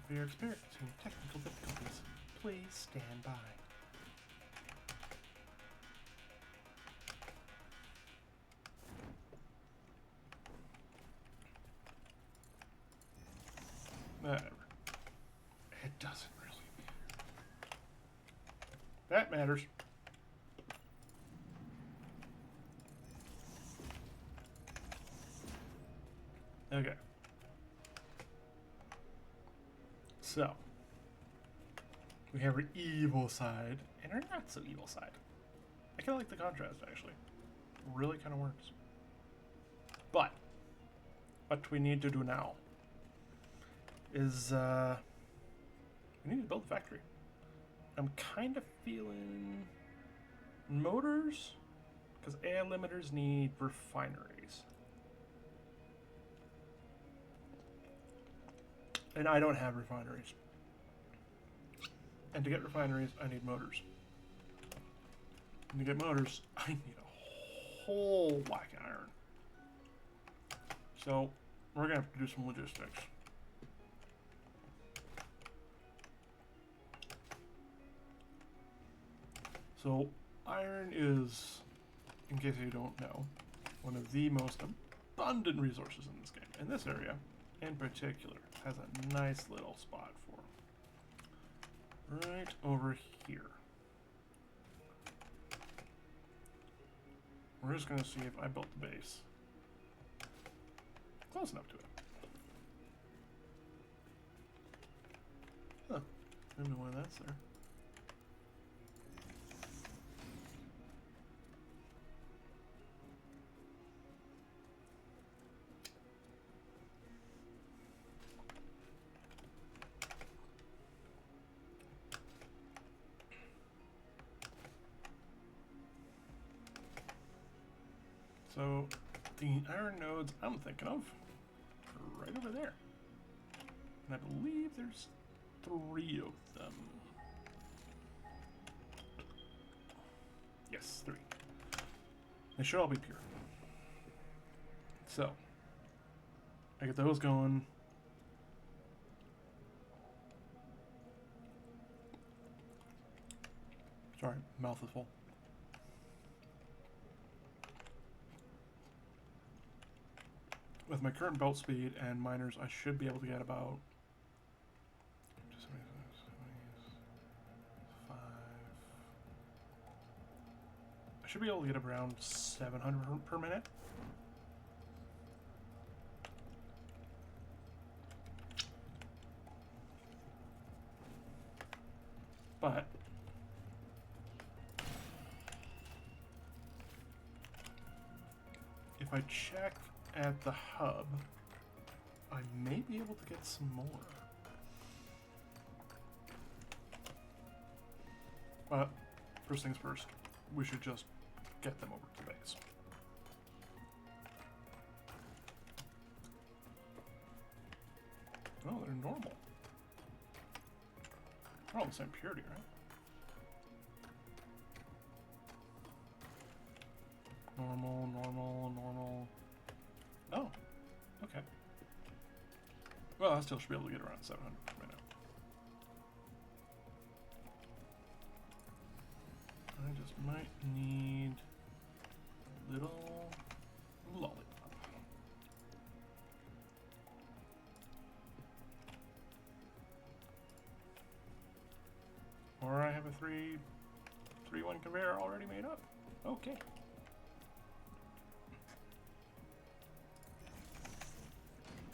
We are experiencing technical difficulties. Please stand by. Whatever. It doesn't really matter. That matters. Okay. So, we have our evil side and our not so evil side. I kind of like the contrast, actually. Really kind of works. But, what we need to do now is, we need to build a factory. I'm kind of feeling motors, because AI limiters need refineries. And I don't have refineries. And to get refineries, I need motors. And to get motors, I need a whole whack of iron. So, we're gonna have to do some logistics. So, iron is, in case you don't know, one of the most abundant resources in this game. And this area, in particular, has a nice little spot for right over here. We're just gonna see if I built the base close enough to it. Huh. I don't know why that's there. So, the iron nodes I'm thinking of are right over there. And I believe there's 3 of them. Yes, 3. They should all be pure. So, I get those going. Sorry, mouth is full. With my current belt speed and miners, I should be able to get about 5. I should be able to get around 700 per minute. But if I check at the hub, I may be able to get some more. But first things first, we should just get them over to the base. Oh, they're normal. They're all the same purity, right? Normal, normal, normal. Oh, okay. Well, I still should be able to get around 700 per minute. I just might need a little lollipop. Or I have a 3-1 conveyor already made up. Okay.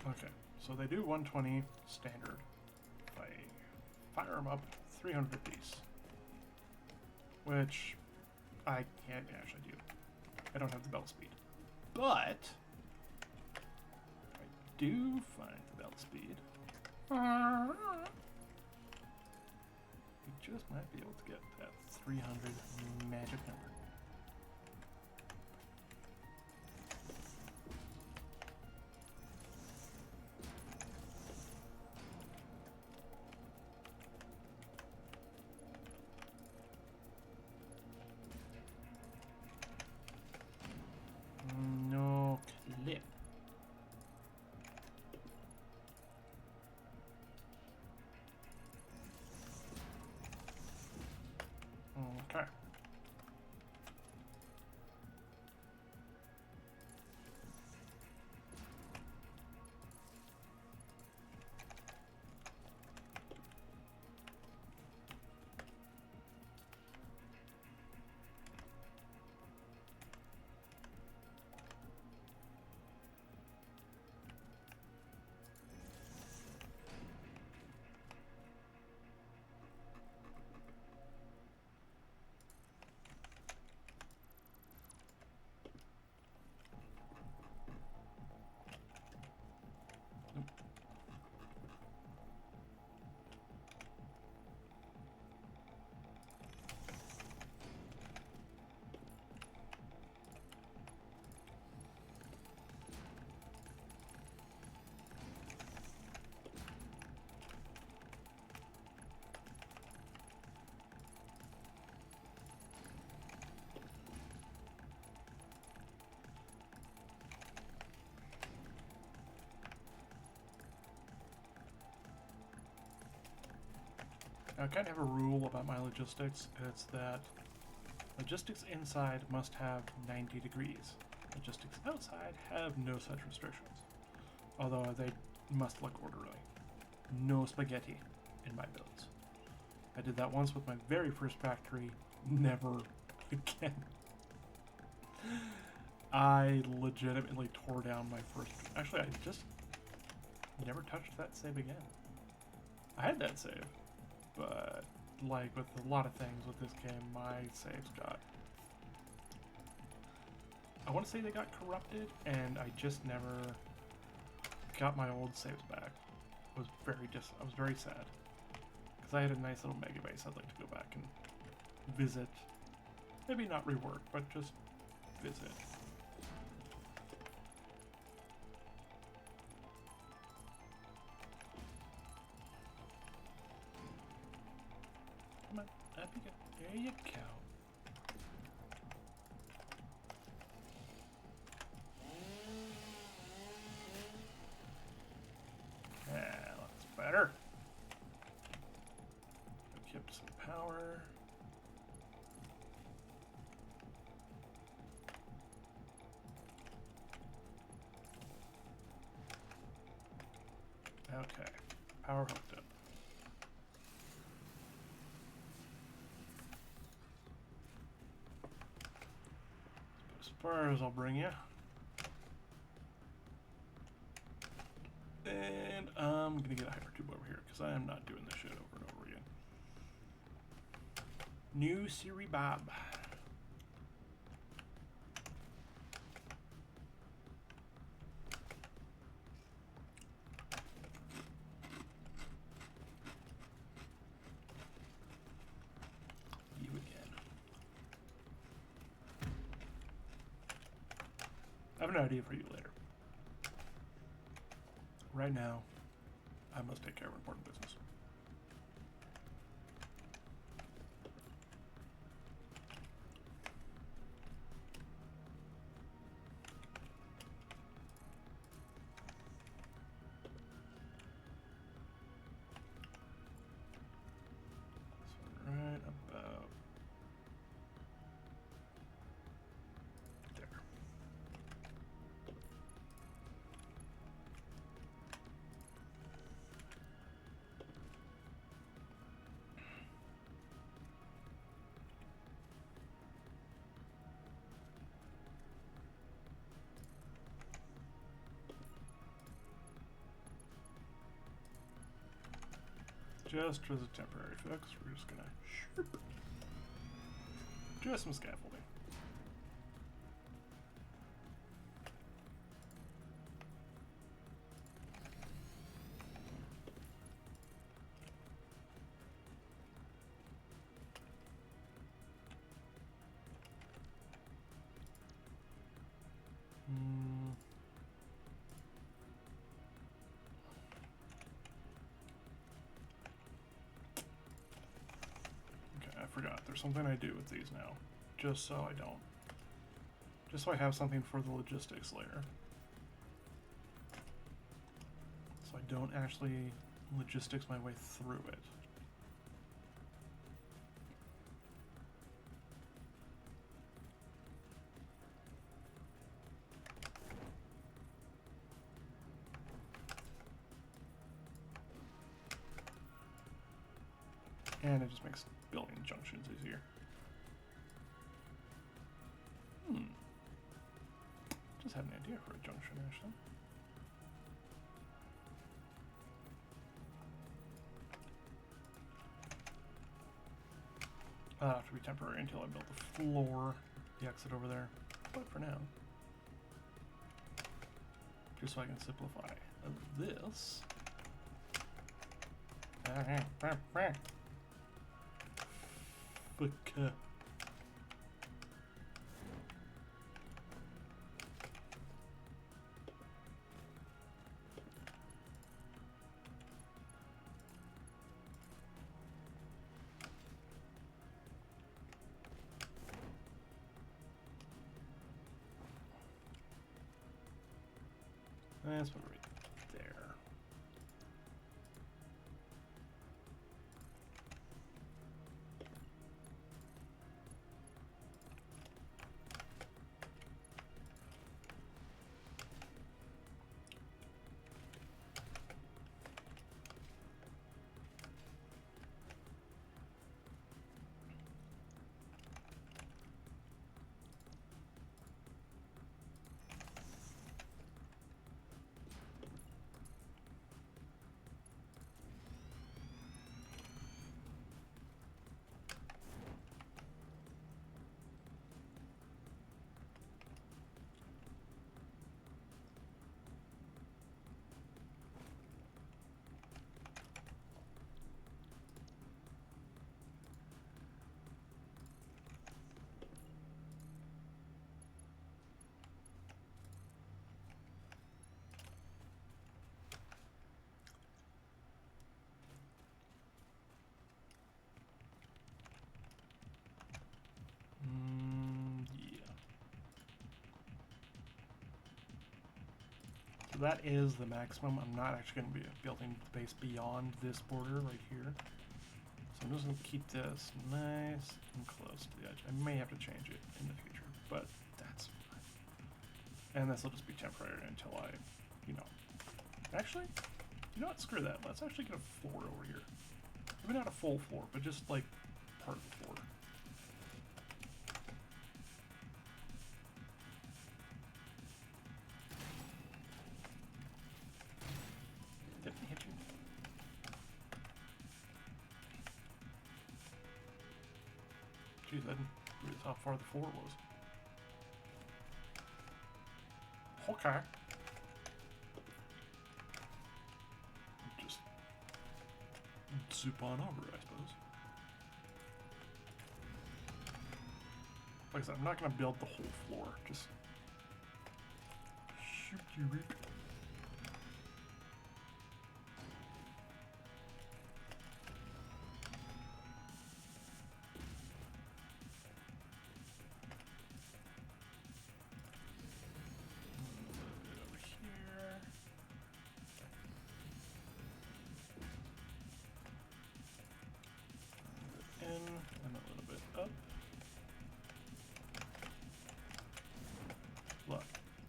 Okay, so they do 120 standard. If I fire them up 300 piece, which I can't actually do. I don't have the belt speed. But I do find the belt speed. We just might be able to get that 300 magic number. No clip. Okay. Now, I kind of have a rule about my logistics. It's that logistics inside must have 90 degrees. Logistics outside have no such restrictions. Although they must look orderly. No spaghetti in my builds. I did that once with my very first factory. Never again. I legitimately tore down my first... Actually, I just never touched that save again. I had that save, but like with a lot of things with this game, my saves got... I want to say they got corrupted, and I just never got my old saves back. I was very sad. Because I had a nice little mega base I'd like to go back and visit. Maybe not rework, but just visit. Come on, up you go. There you go. Yeah, that's better. Kept some power. Okay, power hooked up. As far as I'll bring you. And I'm gonna get a hypertube over here because I am not doing this shit over and over again. New Siri Bob. You again. I have an idea for you later. Right now, I must take care of important business. So right about there. Just as a temporary fix, we're just gonna shirp. Just some scaffolding. Okay, I forgot. There's something I do with these now. Just so I don't. Just so I have something for the logistics layer. So I don't actually logistics my way through it. And it just makes building junctions easier. Just had an idea for a junction, actually. That'll have to be temporary until I build the floor, the exit over there. But for now, just so I can simplify this. Fuck. That's what right there. So that is the maximum. I'm not actually going to be building the base beyond this border right here. So I'm just going to keep this nice and close to the edge. I may have to change it in the future, but that's fine. And this will just be temporary until I, you know. Actually, you know what? Screw that. Let's actually get a floor over here. Maybe not a full floor, but just like part of the floor. Didn't hit you. Jeez, I didn't realize how far the floor was. Okay. Just zoop on over, I suppose. Like I said, I'm not going to build the whole floor. Just shoot you, Rick. Over here. In and a little bit up. Look,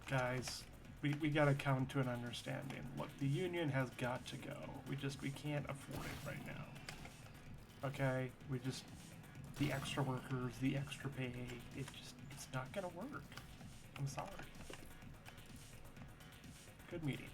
guys, we gotta come to an understanding. Look, the union has got to go. We can't afford it right now. Okay? The extra workers, the extra pay, it's not gonna work. I'm sorry. Good meeting.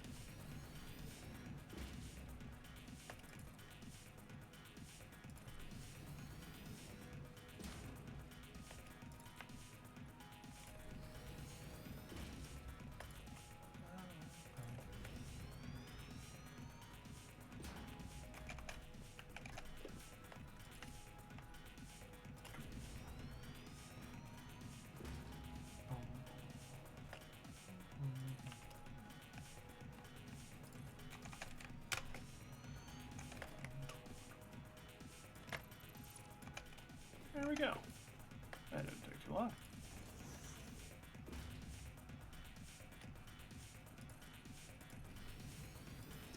There we go. That didn't take too long.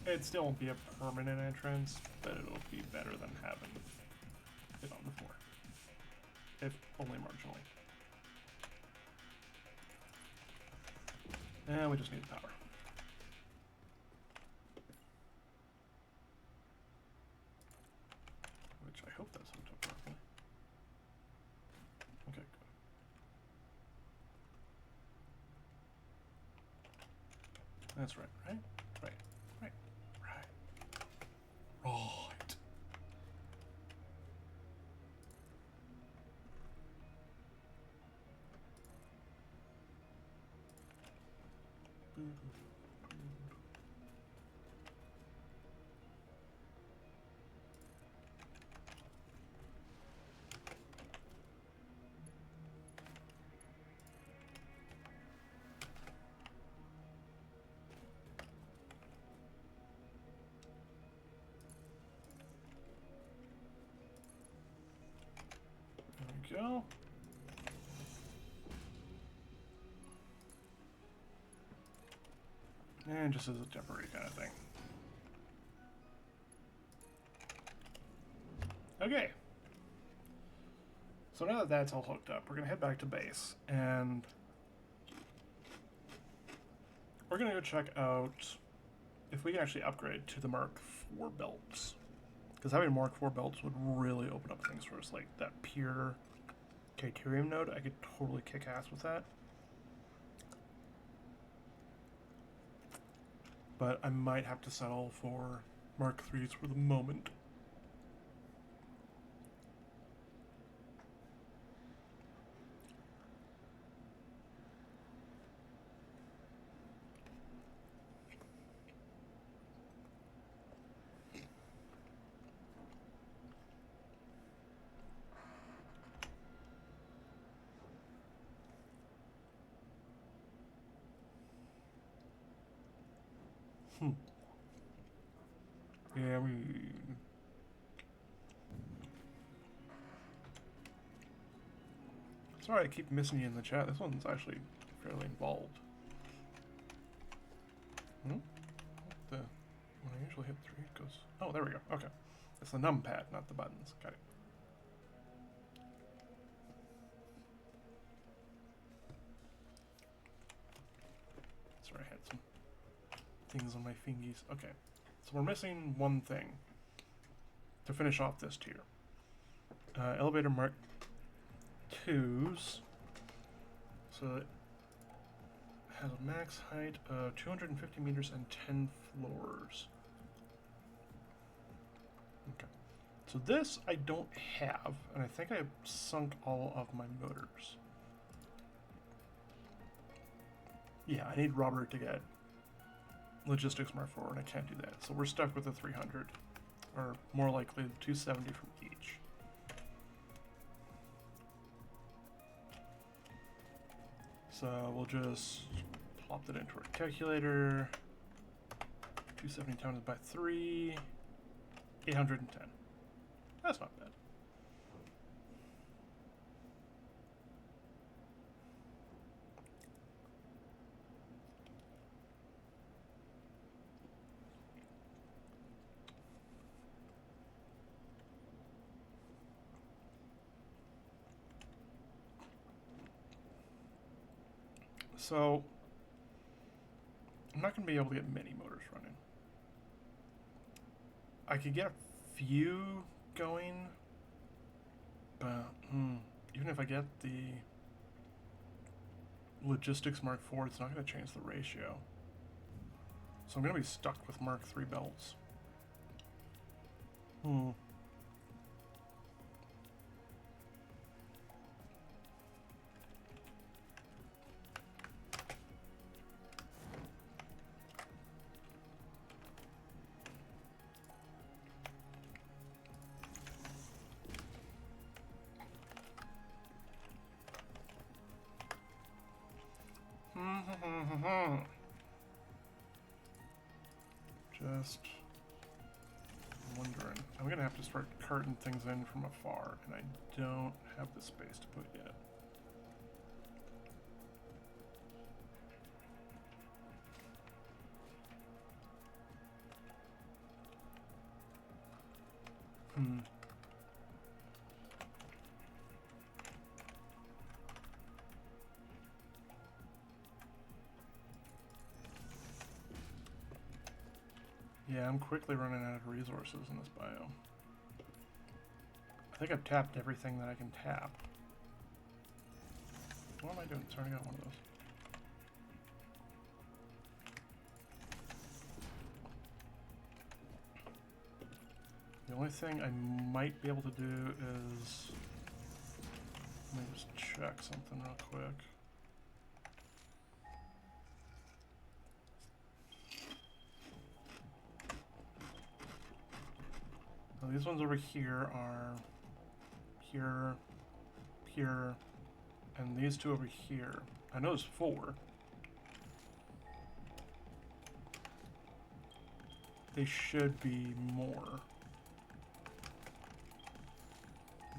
It still won't be a permanent entrance, but it'll be better than having it on the floor. If only marginally. And we just need power. Which I hope that's hooked up properly. Okay, good. That's right, right? Right, right, right. Right. There we go. And just as a temporary kind of thing. Okay. So now that that's all hooked up, we're going to head back to base. And we're going to go check out if we can actually upgrade to the Mark IV belts. Because having Mark IV belts would really open up things for us. Like that pure Caterium node, I could totally kick ass with that. But I might have to settle for Mark IIIs for the moment. Yeah, sorry, I keep missing you in the chat. This one's actually fairly involved. Hmm? When I usually hit 3, it goes... Oh, there we go. Okay. It's the numpad, not the buttons. Got it. Sorry, I had some things on my fingies. Okay. So we're missing one thing to finish off this tier. Elevator Mark 2s. So it has a max height of 250 meters and 10 floors. Okay. So this I don't have, and I think I sunk all of my motors. Yeah, I need Robert to get Logistics Mark 4, and I can't do that. So we're stuck with the 300, or more likely the 270 from each. So we'll just plop that into our calculator. 270 times by 3, 810. That's not bad. So I'm not going to be able to get many motors running. I could get a few going, but even if I get the Logistics Mark 4, it's not going to change the ratio. So I'm going to be stuck with Mark 3 belts. Just wondering. I'm going to have to start carting things in from afar, and I don't have the space to put yet. Yeah, I'm quickly running out of resources in this biome. I think I've tapped everything that I can tap. What am I doing? Sorry, I got one of those. The only thing I might be able to do is... Let me just check something real quick. Now these ones over here are here, here, and these two over here. I know there's 4. They should be more.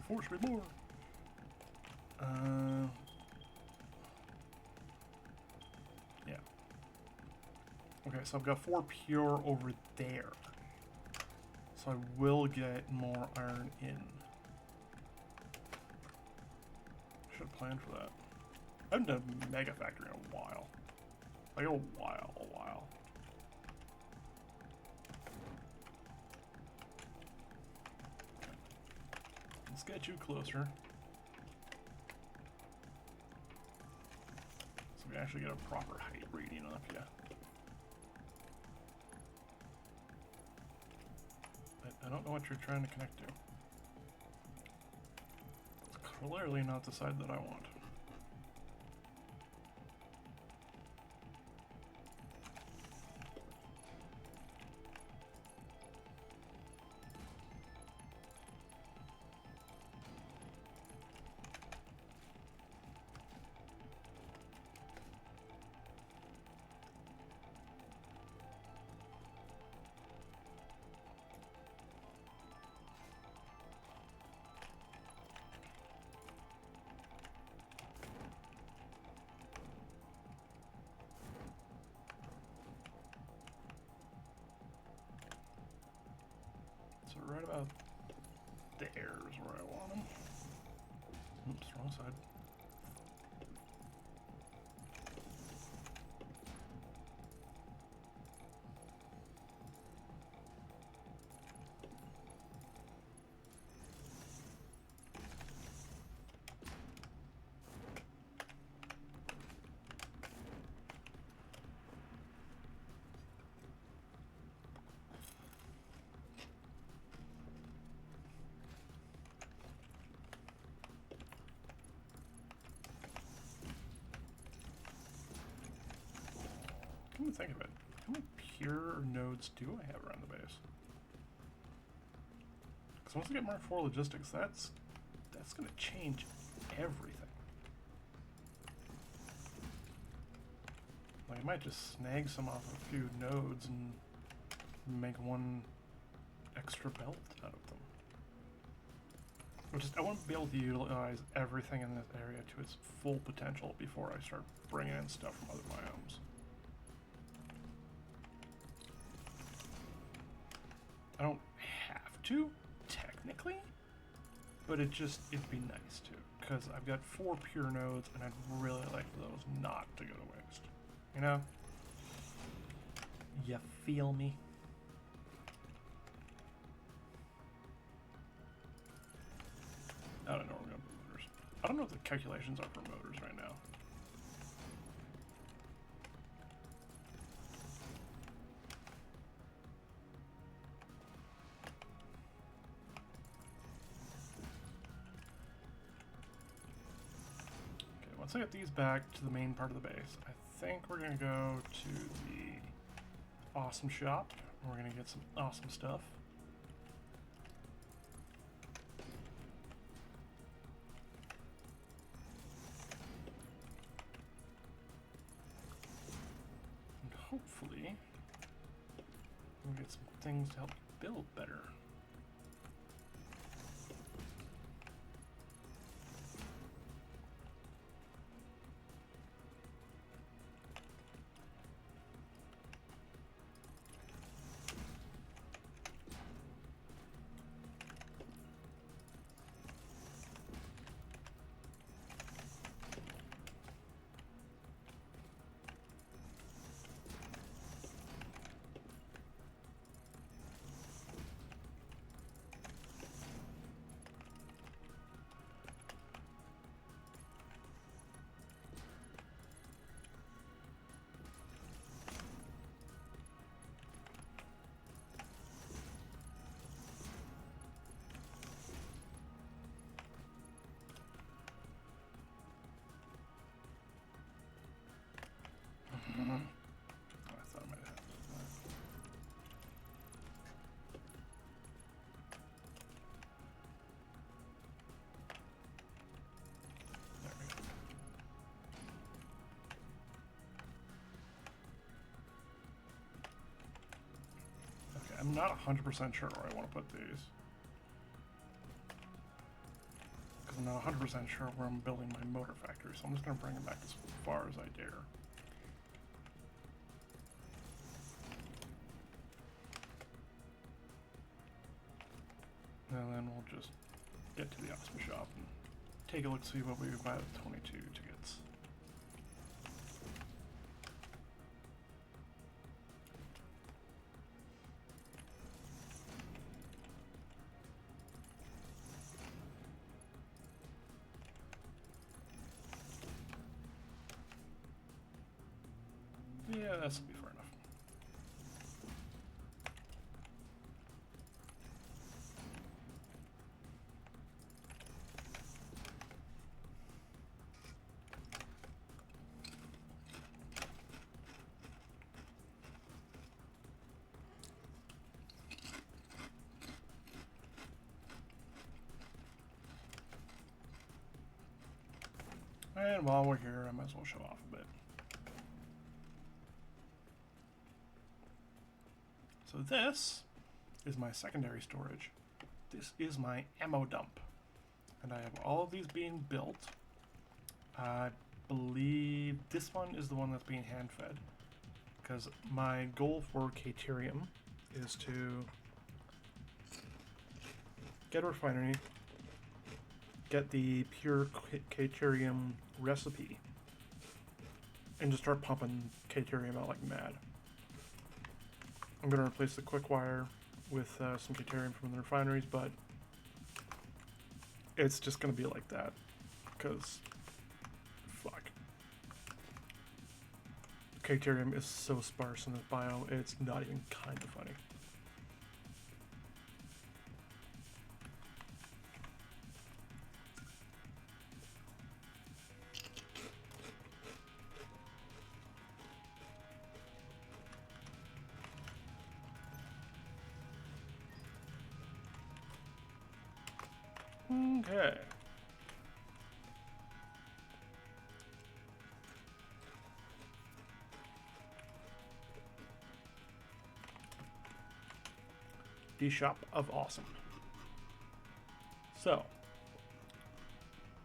There should be more. Yeah. Okay, so I've got 4 pure over there. So I will get more iron in. Should have planned for that. I haven't done a mega factory in a while. Like a while. Let's get you closer. So we actually get a proper height reading up here. I don't know what you're trying to connect to. It's clearly not the side that I want. There's where I want them. Oops, wrong side. Come to think of it, how many pure nodes do I have around the base? Because once I get Mark IV logistics, that's going to change everything. Like, I might just snag some off a few nodes and make one extra belt out of them. I want to be able to utilize everything in this area to its full potential before I start bringing in stuff from other biomes. I don't have to, technically, but it'd be nice to, because I've got 4 pure nodes, and I'd really like those not to go to waste. You know? You feel me? I don't know where we're going to put motors. I don't know what the calculations are for motors right now. Once I get these back to the main part of the base, I think we're going to go to the awesome shop. We're going to get some awesome stuff. And hopefully, we'll get some things to help build better. I thought I might have that. There we go. Okay, I'm not 100% sure where I want to put these. Because I'm not 100% sure where I'm building my motor factory, so I'm just going to bring it back as far as I dare. And then we'll just get to the awesome shop and take a look, see what we can buy with 22 tickets. Yeah, that'll be fair enough. And while we're here, I might as well show off a bit. So this is my secondary storage. This is my ammo dump. And I have all of these being built. I believe this one is the one that's being hand-fed. Because my goal for Caterium is to get a refinery, get the pure Caterium recipe, and just start pumping Caterium out like mad. I'm going to replace the quick wire with some Caterium from the refineries, but it's just going to be like that, because fuck. Caterium is so sparse in this biome, it's not even kind of funny. Okay. The Shop of Awesome. So,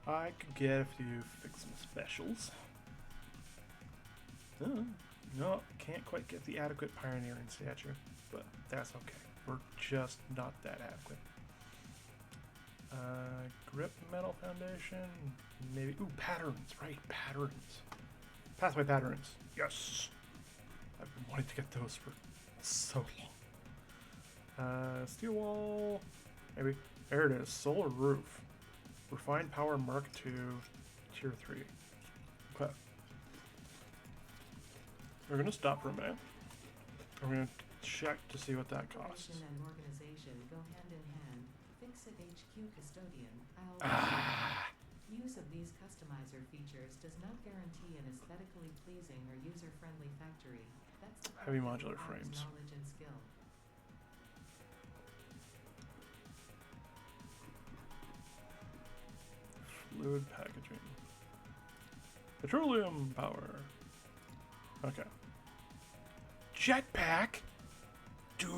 I could get a few fixing specials. No, can't quite get the adequate pioneering stature, but that's okay. We're just not that adequate. Grip metal foundation, maybe. Ooh, patterns, right? Patterns. Pathway patterns. Yes. I've been wanting to get those for so long. Steel wall, maybe. There it is. Solar roof. Refined power Mark II, tier 3. Okay. We're gonna stop for a minute. We're gonna check to see what that costs. Creation and organization go hand in hand. Fix it HQ custodian. Use of these customizer features does not guarantee an aesthetically pleasing or user-friendly factory. That's the Heavy part that modular requires frames. knowledge and skill. Fluid packaging. Petroleum power. Okay. Jetpack? Dude.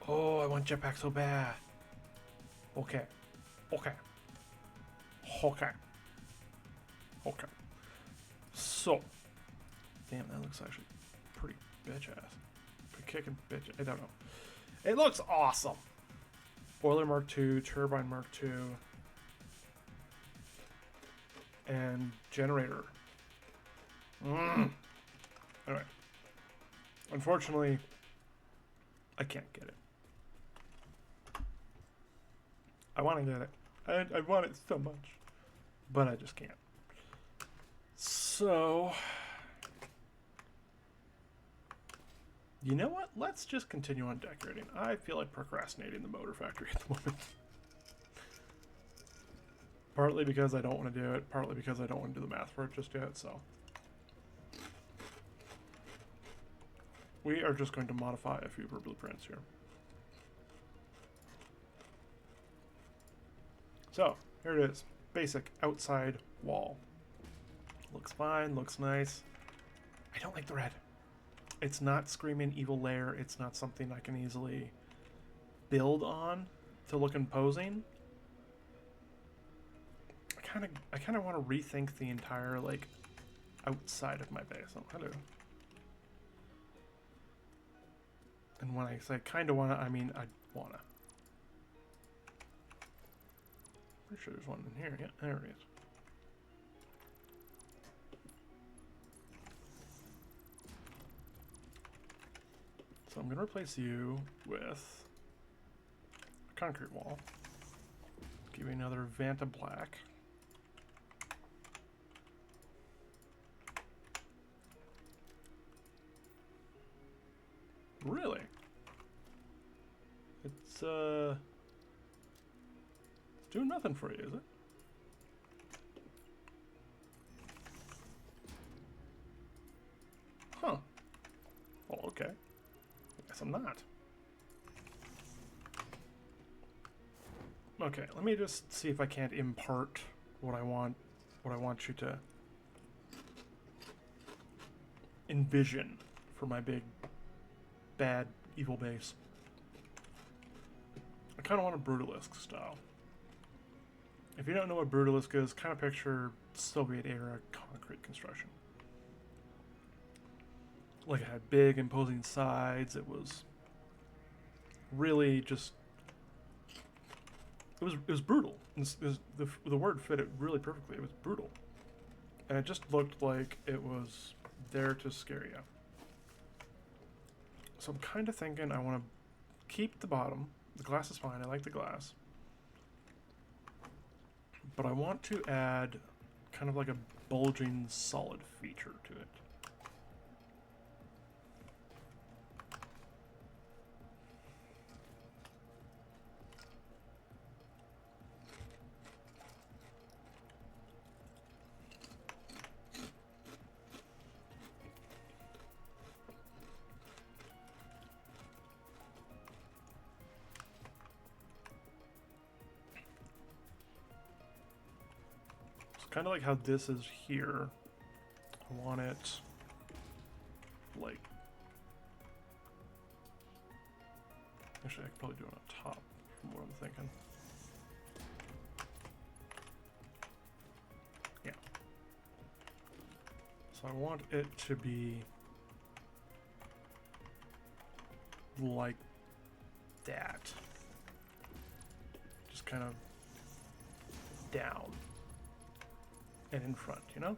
Oh, I want jetpack so bad. Okay. Okay. Okay. Okay. So. Damn, that looks actually pretty bitch ass. Pretty kicking bitch. I don't know. It looks awesome. Boiler Mark II, Turbine Mark II, and Generator. Anyway. Unfortunately, I can't get it. I want to get it. I want it so much. But I just can't. So... You know what? Let's just continue on decorating. I feel like procrastinating the motor factory at the moment. Partly because I don't want to do it, partly because I don't want to do the math for it just yet, so. We are just going to modify a few of our blueprints here. So, here it is. Basic outside wall. Looks fine, looks nice. I don't like the red. It's not screaming evil lair. It's not something I can easily build on to look imposing. I kind of want to rethink the entire like outside of my base. Oh, hello. And when I say kind of wanna, I mean I wanna. Pretty sure there's one in here. Yeah, there it is. So I'm going to replace you with a concrete wall. Give you another Vanta Black. Really? It's doing nothing for you, is it? Huh. Well, okay. Guess I'm not. Okay, let me just see if I can't impart what I want you to envision for my big bad evil base. I kind of want a Brutalisk style. If you don't know what Brutalisk is, kind of picture Soviet era concrete construction. Like it had big imposing sides, it was really just it was brutal. The word fit it really perfectly. It was brutal, and it just looked like it was there to scare you. So I'm kind of thinking I want to keep the bottom. The glass is fine. I like the glass, but I want to add kind of like a bulging solid feature to it. Kind of like how this is here. I want it like... Actually, I could probably do it on top from what I'm thinking. Yeah. So I want it to be like that. Just kind of down. And in front, you know?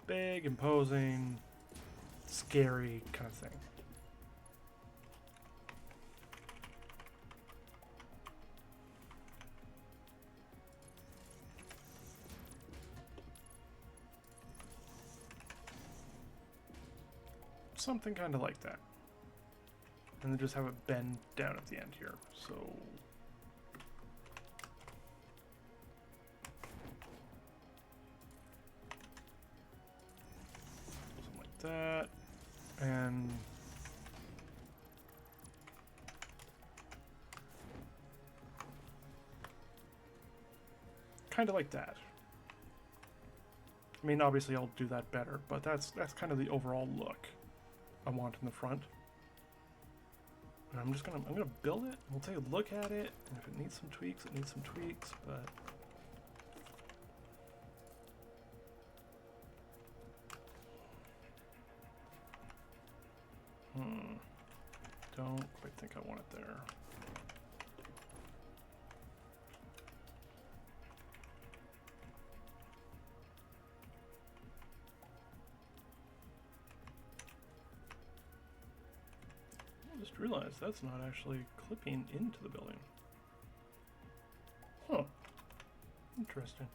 Big, imposing, scary kind of thing. Something kind of like that. And then just have it bend down at the end here. So... that, and kind of like that. I mean, obviously I'll do that better, but that's kind of the overall look I want in the front. And I'm gonna build it. We'll take a look at it, and if it needs some tweaks, it needs some tweaks, but don't quite think I want it there. I just realized that's not actually clipping into the building. Huh. Interesting.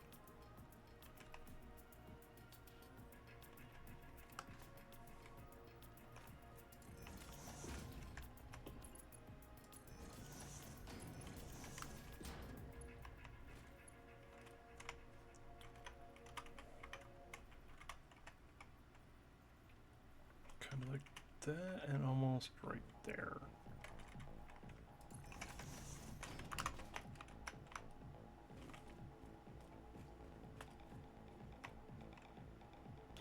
Kind of like that, and almost right there.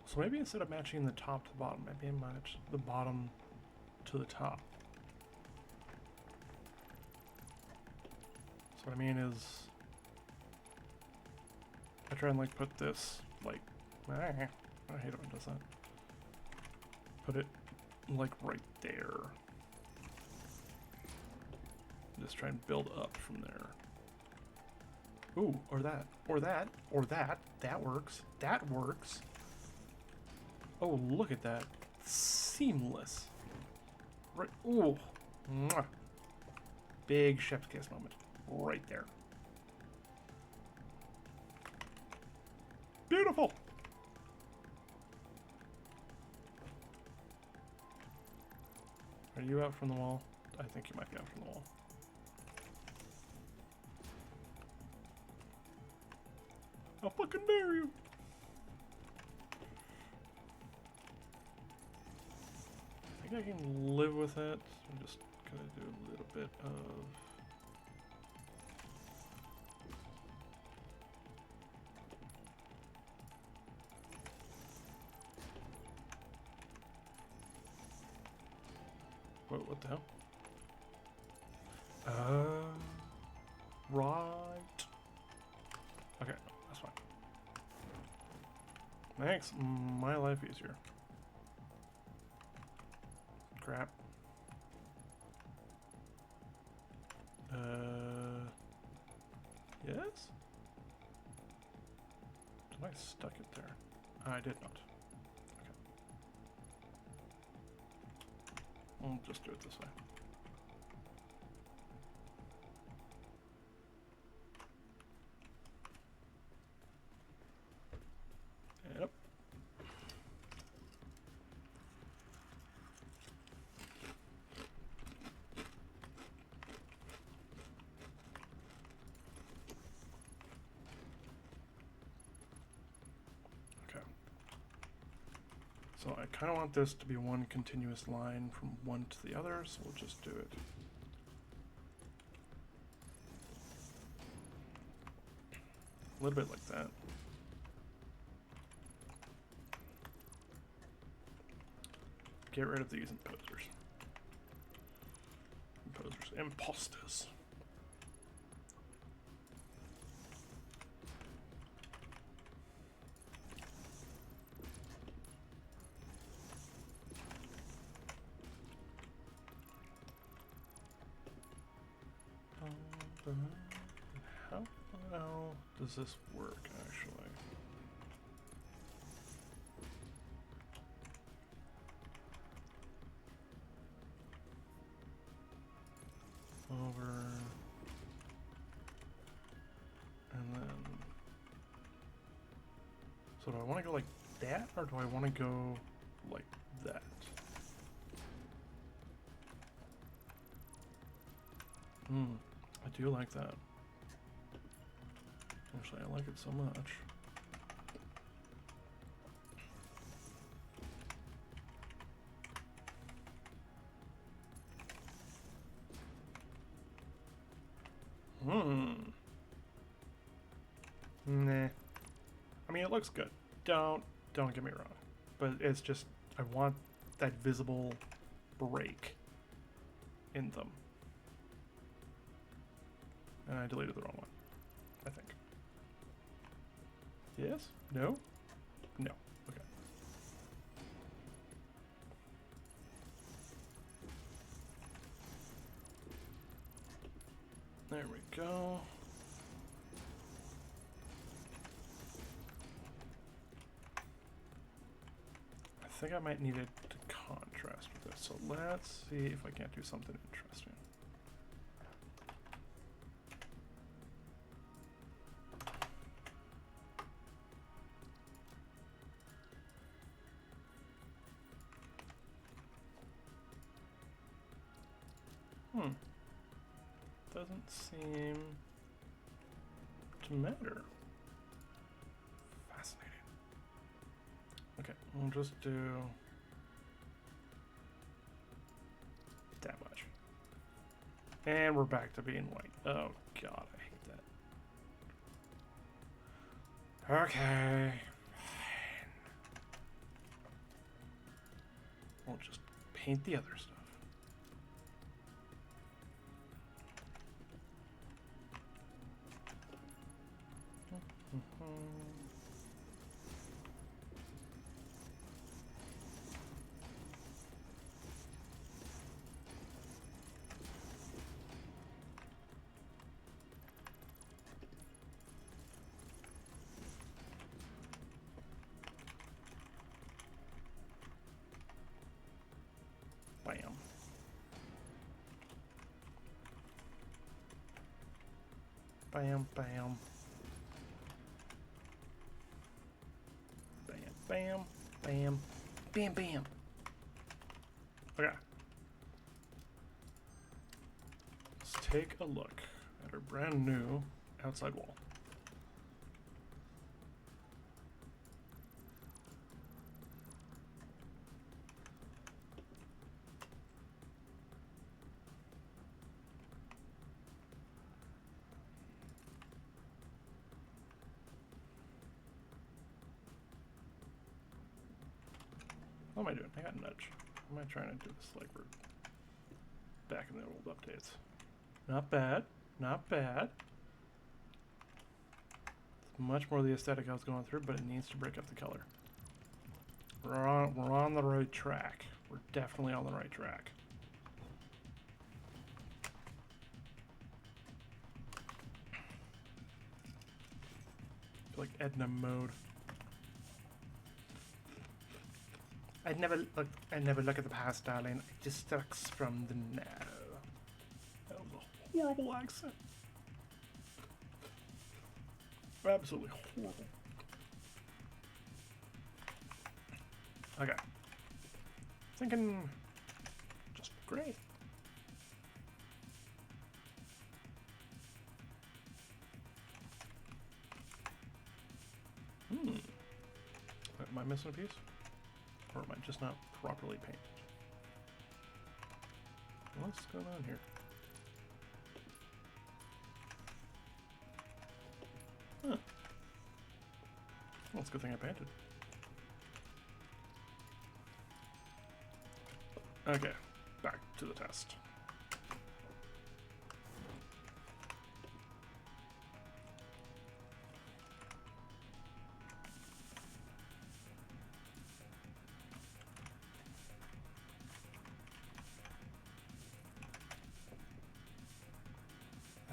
So maybe instead of matching the top to the bottom, maybe I match the bottom to the top. So what I mean is, I try and like put this like, I hate it when it does that. Put it like right there. Just try and build up from there. Ooh, or that, or that, or that. That works. That works. Oh, look at that. Seamless. Right. Ooh. Mwah. Big chef's kiss moment. Right there. Beautiful. Are you out from the wall? I think you might be out from the wall. How fucking dare you! I think I can live with it. I'm just gonna do a little bit of... Whoa, what the hell? Right. Okay, that's fine. Makes my life easier. Crap. Yes? Did I stuck it there? I did not. Okay. We'll just do it this way. Yep. Okay. So I kind of want this to be one continuous line from one to the other, so we'll just do it. A little bit like that. Get rid of these imposers. Imposters. How well does this work, actually? Over. And then. So do I want to go like that, or do I want to go like that? I do like that. Actually, I like it so much. Nah. I mean, it looks good. Don't get me wrong. But it's just, I want that visible break in them. And I deleted the wrong one, I think. Yes? No? No. Okay. There we go. I think I might need it to contrast with this. So let's see if I can't do something interesting. Doesn't seem to matter. Fascinating. Okay, we'll just do that much. And we're back to being white. Oh god, I hate that. Okay. We'll just paint the other stuff. Bam. Bam, bam. Bam, bam, bam, bam, bam. Okay. Let's take a look at our brand new outside wall. What am I doing? I got nudge. Am I trying to do this like we're back in the old updates? Not bad. Not bad. It's much more the aesthetic I was going through, but it needs to break up the color. We're on the right track. We're definitely on the right track. like Edna mode. I never look at the past, darling. It just sucks from the now. That was a horrible accent. Absolutely horrible. Okay. Thinking just great. Am I missing a piece? Or am I just not properly painted? What's going on here? Huh. Well, it's a good thing I painted. Okay, back to the test.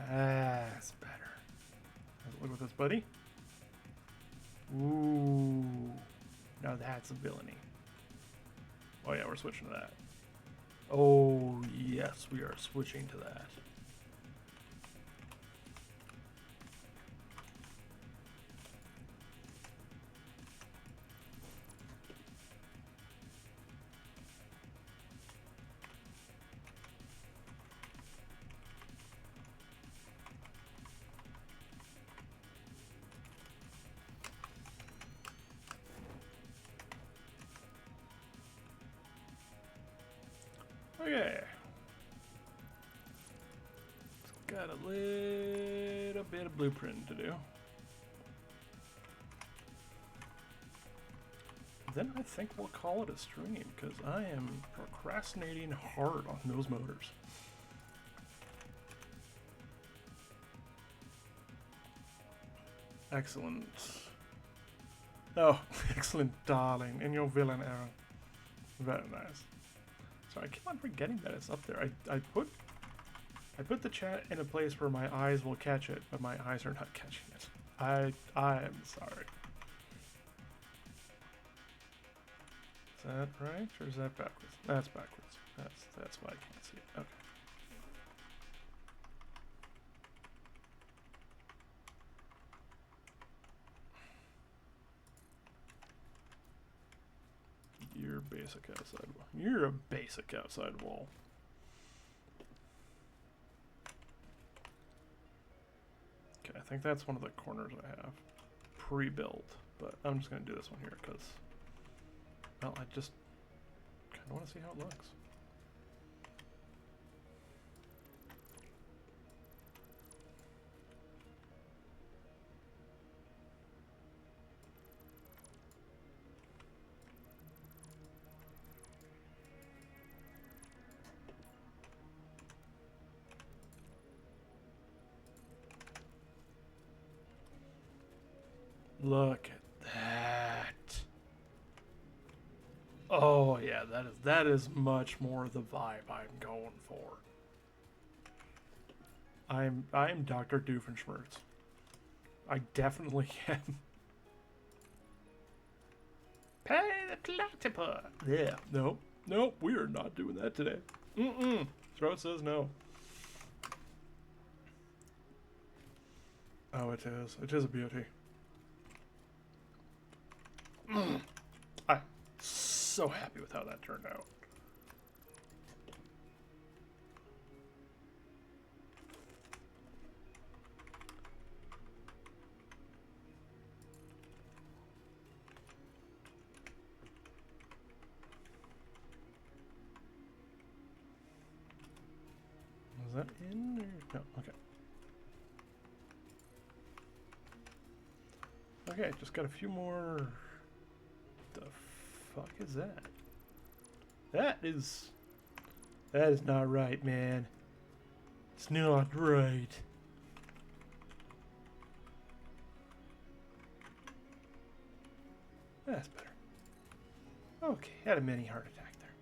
That's better. Let's look at this, buddy. Ooh. Now that's a villainy. Oh yeah, we're switching to that. Oh yes, we are switching to that. Okay. It's got a little bit of blueprint to do. Then I think we'll call it a stream, because I am procrastinating hard on those motors. Excellent. Oh, excellent, darling. And your villain, Aaron. Very nice. So I keep on forgetting that it's up there. I put the chat in a place where my eyes will catch it, but my eyes are not catching it. I am sorry. Is that right, or is that backwards? That's backwards. That's why I can't see it. Okay. You're basic outside wall. You're a basic outside wall. Okay, I think that's one of the corners I have pre-built, but I'm just gonna do this one here because, well, I just kind of want to see how it looks. Look at that. Oh yeah, that is much more the vibe I'm going for. I'm Dr. Doofenshmirtz. I definitely am. Pay the platypus. Yeah, nope, we are not doing that today. Throat says no. Oh, it is. It is a beauty. I'm so happy with how that turned out. Is that in there? No, okay. Okay, just got a few more. The fuck is that? That is not right, man. It's not right. That's better. Okay, had a mini heart attack there.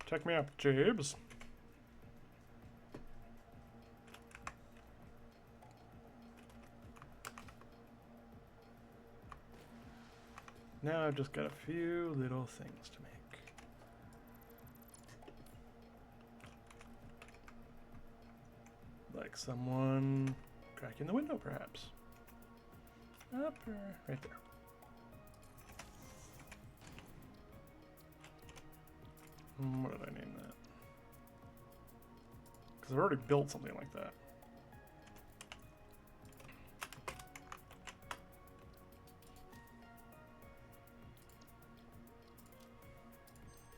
Check me up, Jabes. Now I've just got a few little things to make. Like someone cracking the window, perhaps. Up right there. What did I name that? Because I've already built something like that.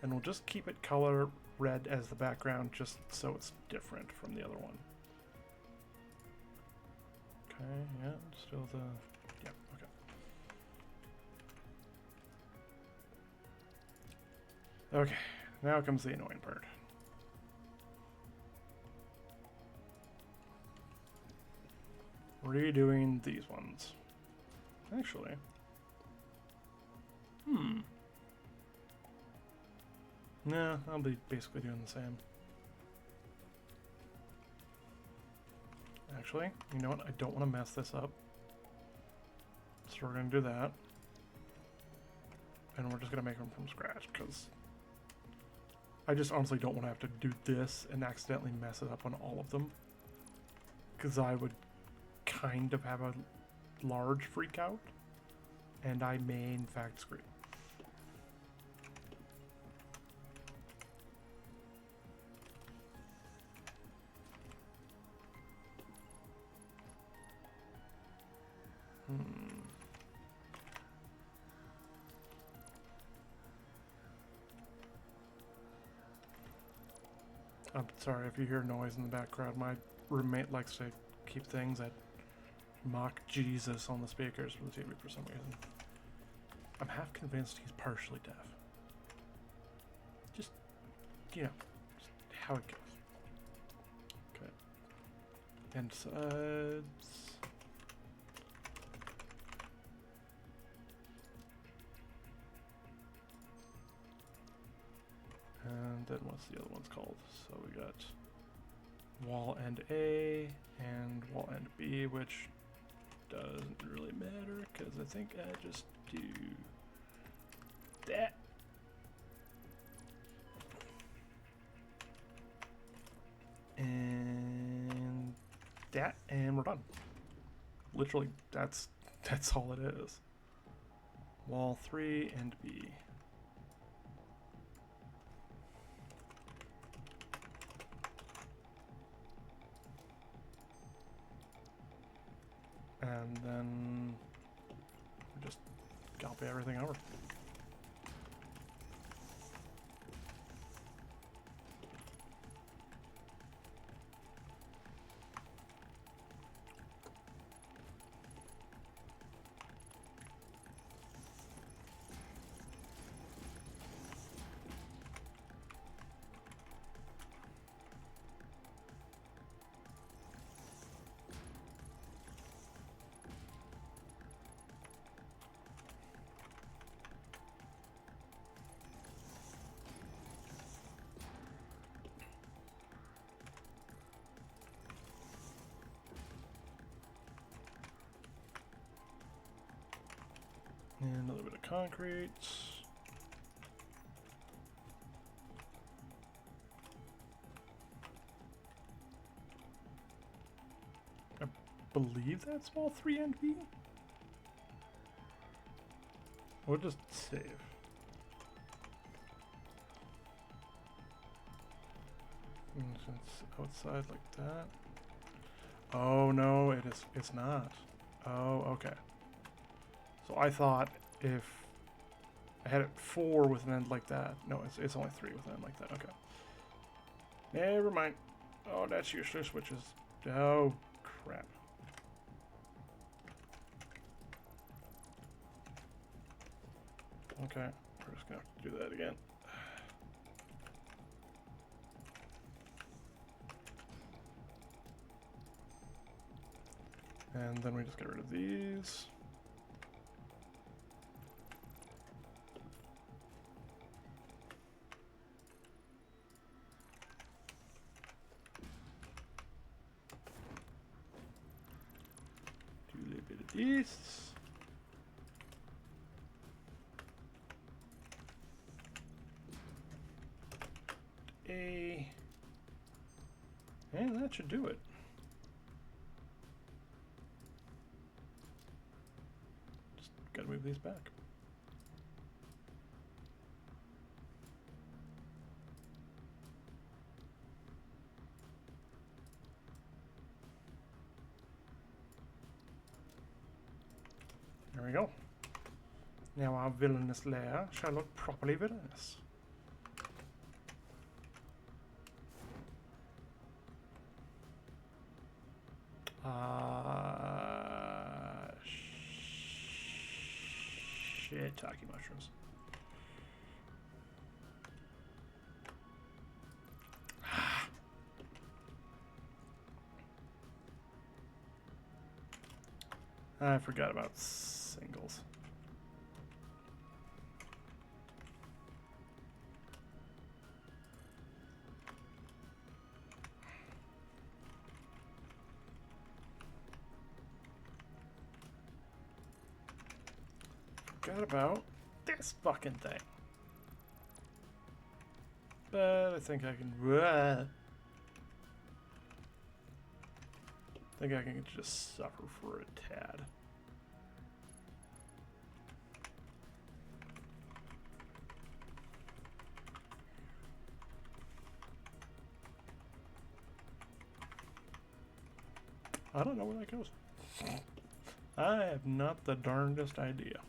And we'll just keep it color red as the background just so it's different from the other one. Okay, yeah, still the... yeah, okay. Okay, now comes the annoying part. Redoing these ones. Actually. Nah, I'll be basically doing the same. Actually, you know what? I don't want to mess this up. So we're going to do that. And we're just going to make them from scratch, because I just honestly don't want to have to do this and accidentally mess it up on all of them. Because I would kind of have a large freak out. And I may, in fact, scream. I'm sorry if you hear noise in the background. My roommate likes to keep things at mock Jesus on the speakers for the TV for some reason. I'm half convinced he's partially deaf. Just, you know, just how it goes. Okay. Insides. And then what's the other one's called? So we got wall end A and wall end B, which doesn't really matter because I think I just do that. And that, and we're done. Literally, that's all it is. Wall 3 and B. And then we just copy everything over. And a little bit of concrete. I believe that's wall 3 and B. We'll just save. And it's outside like that. Oh no, it's not. Oh, okay. So I thought if I had it 4 with an end like that. No, it's only 3 with an end like that. Okay. Never mind. Oh, that's useless, which is... oh, crap. Okay, we're just going to have to do that again. And then we just get rid of these. Jesus. And that should do it. Just gotta move these back. There we go. Now our villainous lair shall look properly villainous. Shiitake mushrooms. I forgot about singles. Forgot about this fucking thing. But I think I can. I think I can just suffer for a tad. I don't know where that goes. I have not the darndest idea.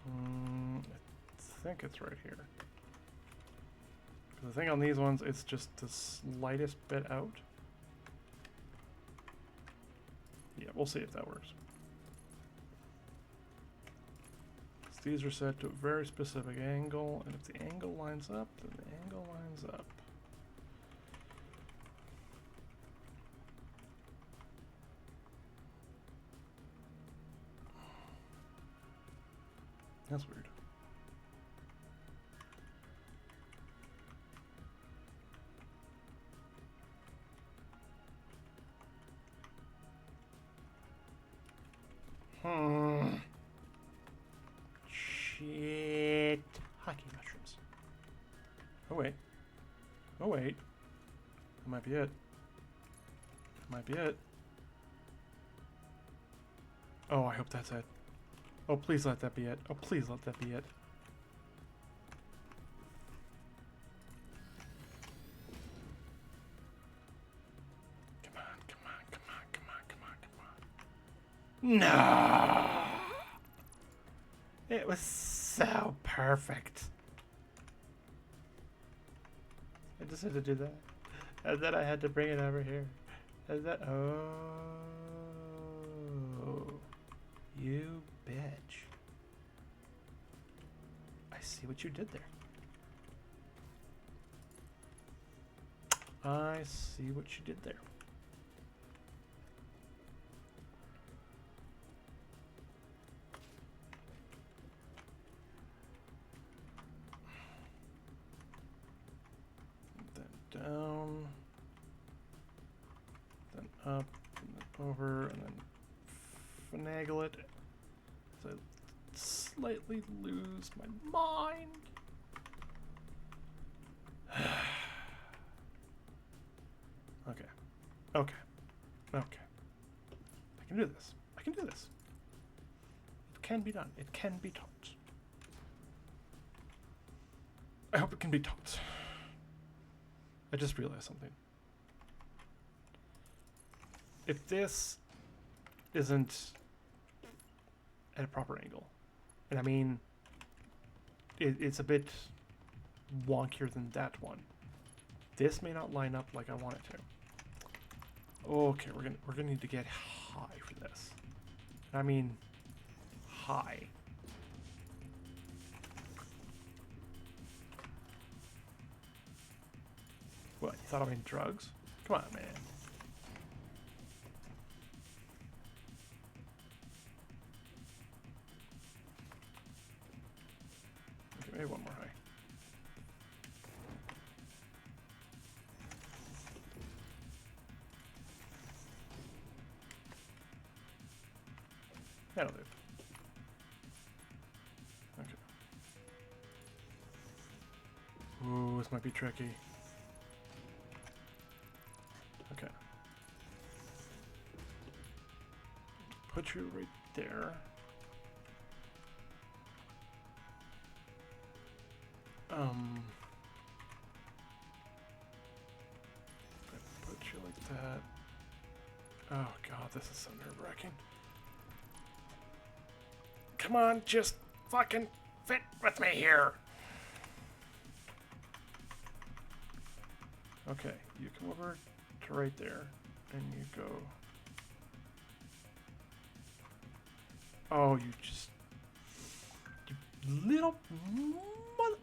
I think it's right here. The thing on these ones, it's just the slightest bit out. Yeah, we'll see if that works. So these are set to a very specific angle, and if the angle lines up, then the angle lines up. That's weird. Shit. Hockey mushrooms. Oh wait. Oh wait. That might be it. That might be it. Oh, I hope that's it. Oh, please let that be it. Oh, please let that be it. Come on, come on, come on, come on, come on, come on. No! It was so perfect. I just had to do that. And then I had to bring it over here. And that. Oh. You bitch. I see what you did there. I see what you did there. Then down. Then up. And then over. And then finagle it. So I slightly lose my mind. Okay. Okay. Okay. I can do this. I can do this. It can be done. It can be taught. I hope it can be taught. I just realized something. If this isn't at a proper angle, and I mean, it's a bit wonkier than that one. This may not line up like I want it to. Okay, we're gonna need to get high for this. I mean, high. What, you thought I mean drugs? Come on, man. Okay, maybe one more high. That'll do. Okay. Ooh, this might be tricky. Okay. Put you right there. Put you like that. Oh god, this is so nerve-wracking. Come on, just fucking fit with me here. Okay, you come over to right there, and you go. Oh, you just. You little mother.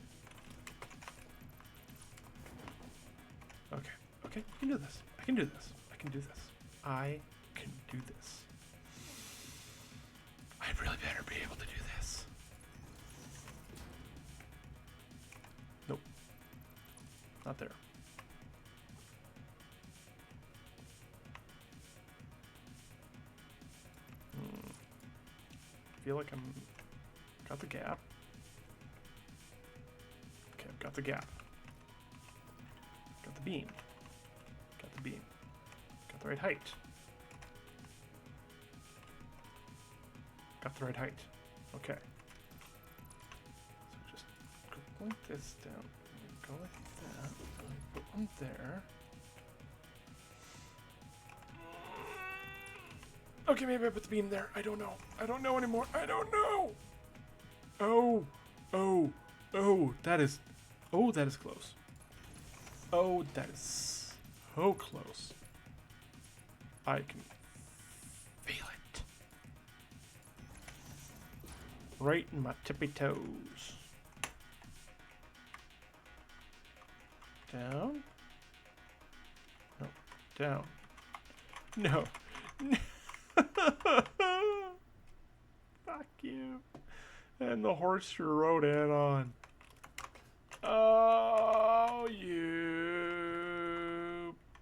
Okay, okay, you can do this. I can do this. I can do this. I can do this. I really better be able to do this. Nope. Not there. Feel like I'm got the gap. Okay, I've got the gap. Got the beam. Got the beam. Got the right height. Got the right height. Okay. So just go like this down. Go like that. Put one there. Okay, maybe I put the beam there. I don't know. I don't know anymore. I don't know. Oh. Oh. Oh. That is. Oh, that is close. Oh, that is so close. I can feel it. Right in my tippy toes. Down. No. Down. No. No. Fuck you. And the horse you rode in on. Oh, you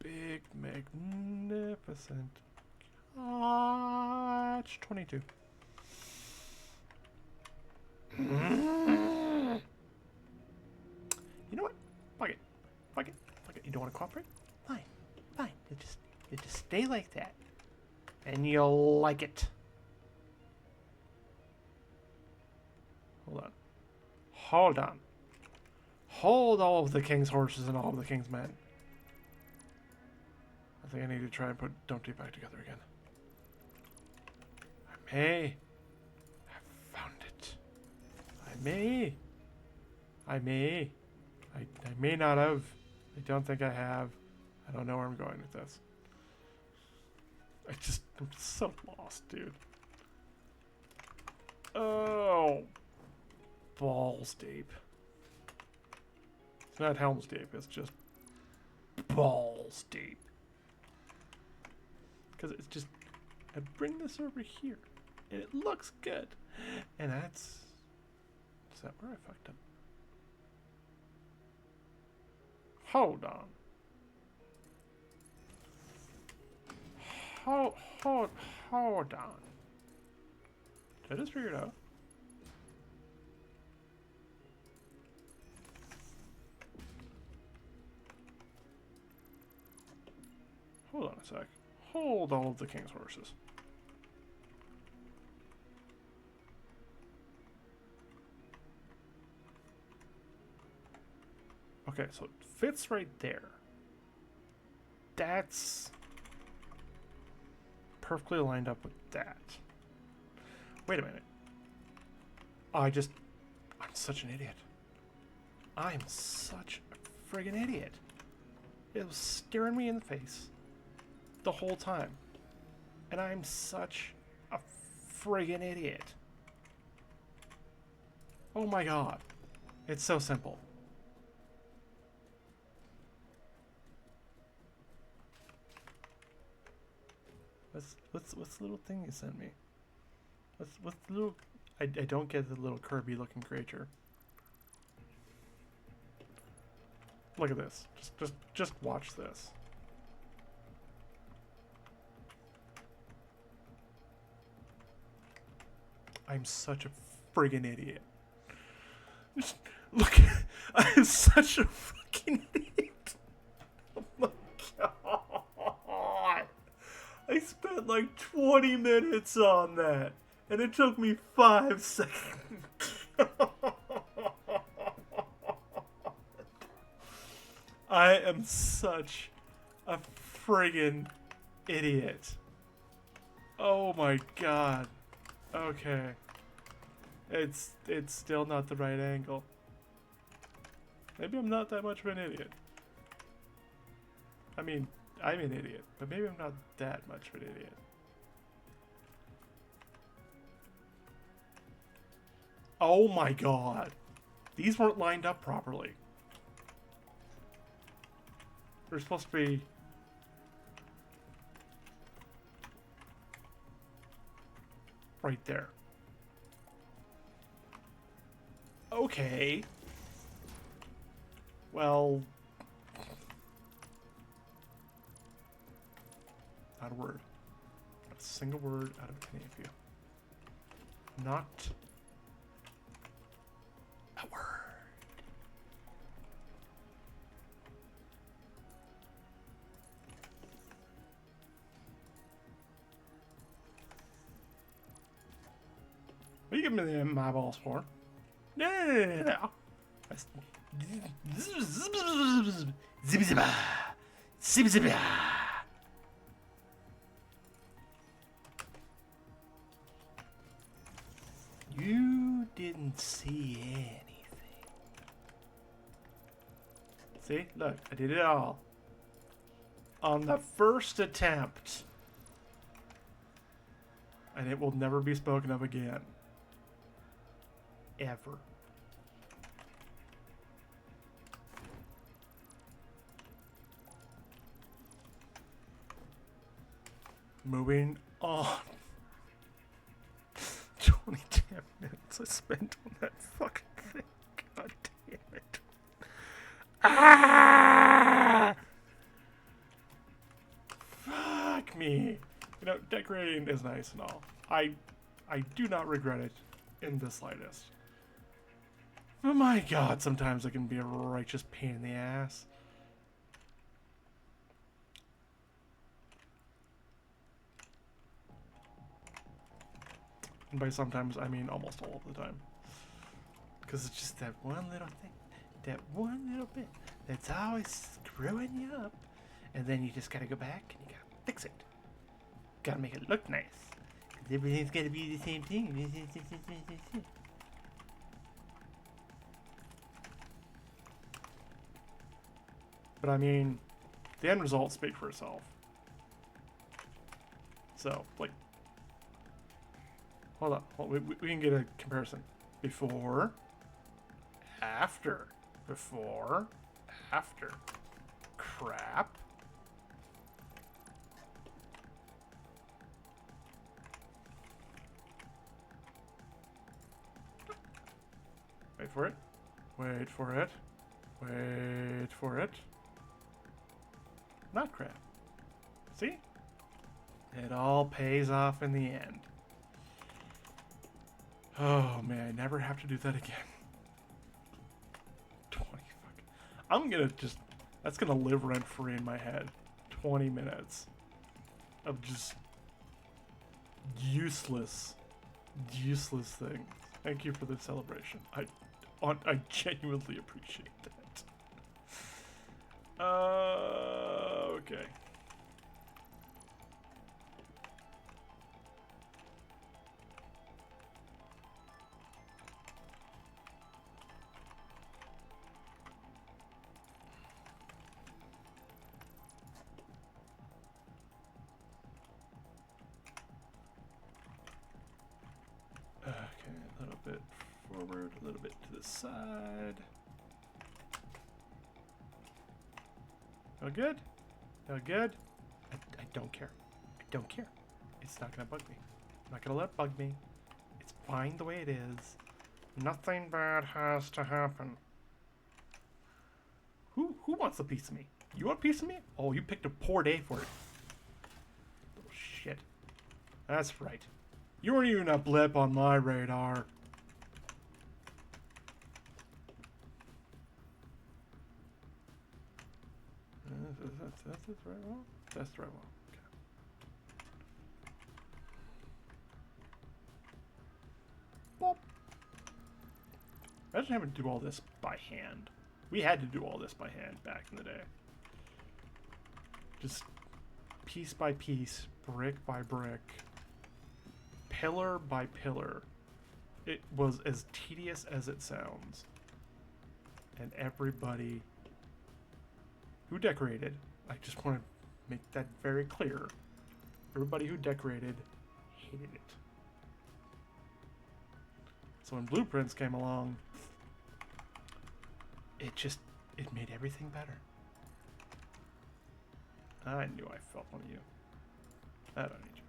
big magnificent. Catch 22. You know what? Fuck it. Fuck it. Fuck it. You don't want to cooperate? Fine. Fine. You just stay like that. And you'll like it. Hold on. Hold on. Hold all of the king's horses and all of the king's men. I think I need to try and put Dumpty back together again. I may have found it. I may. I may not have. I don't think I have. I don't know where I'm going with this. I'm so lost, dude. Oh. Balls deep. It's not Helm's Deep, it's just balls deep. Because it's just, I bring this over here, and it looks good. And that's, is that where I fucked up? Hold on. Hold on. Did I just figure it out? Hold on a sec. Hold all of the king's horses. Okay, so it fits right there. That's perfectly lined up with that. Wait a minute. I'm such an idiot. I'm such a friggin' idiot. It was staring me in the face the whole time. And I'm such a friggin' idiot. Oh my god. It's so simple. What's the little thing you sent me? What's the little... I don't get the little Kirby looking creature. Look at this. Just watch this. I'm such a friggin' idiot. Just look, I'm such a fucking idiot. Oh my god. I spent like 20 minutes on that, and it took me 5 seconds. I am such a friggin' idiot. Oh my god. Okay. It's still not the right angle. Maybe I'm not that much of an idiot. I mean, I'm an idiot, but maybe I'm not that much of an idiot. Oh my god. These weren't lined up properly. They're supposed to be... right there. Okay. Well... not a word. Not a single word out of any of you. Not a word. What are you giving me my balls for? No. You didn't see anything. See? Look, I did it all. On the first attempt. And it will never be spoken of again. Ever. Moving on. 20 damn minutes I spent on that fucking thing. God damn it. Ah! Fuck me. You know, decorating is nice and all. I do not regret it in the slightest. Oh my god, sometimes it can be a righteous pain in the ass. And by sometimes, I mean almost all of the time. Because it's just that one little thing, that one little bit, that's always screwing you up. And then you just gotta go back and you gotta fix it. Gotta make it look nice. Because everything's gotta be the same thing. But I mean, the end results speak for itself. So, like, hold on. We can get a comparison. Before, after. Before, after. Crap. Wait for it. Wait for it. Wait for it. Not crap. See? It all pays off in the end. Oh man, I never have to do that again. 20 fuck. I'm gonna just... that's gonna live rent free in my head. 20 minutes of just useless things. Thank you for the celebration. I genuinely appreciate that. Okay. Okay, a little bit forward, a little bit to the side. Feel good? Feel good? I don't care. I don't care. It's not gonna bug me. I'm not gonna let it bug me. It's fine the way it is. Nothing bad has to happen. Who wants a piece of me? You want a piece of me? Oh, you picked a poor day for it. Little shit. That's right. You weren't even a blip on my radar. That's the right wall? That's the right wall. Okay. Boop. Imagine having to do all this by hand. We had to do all this by hand back in the day. Just piece by piece, brick by brick, pillar by pillar. It was as tedious as it sounds. And everybody who decorated, I just want to make that very clear, everybody who decorated hated it. So when blueprints came along, it made everything better. I knew I felt one of you. I don't need you.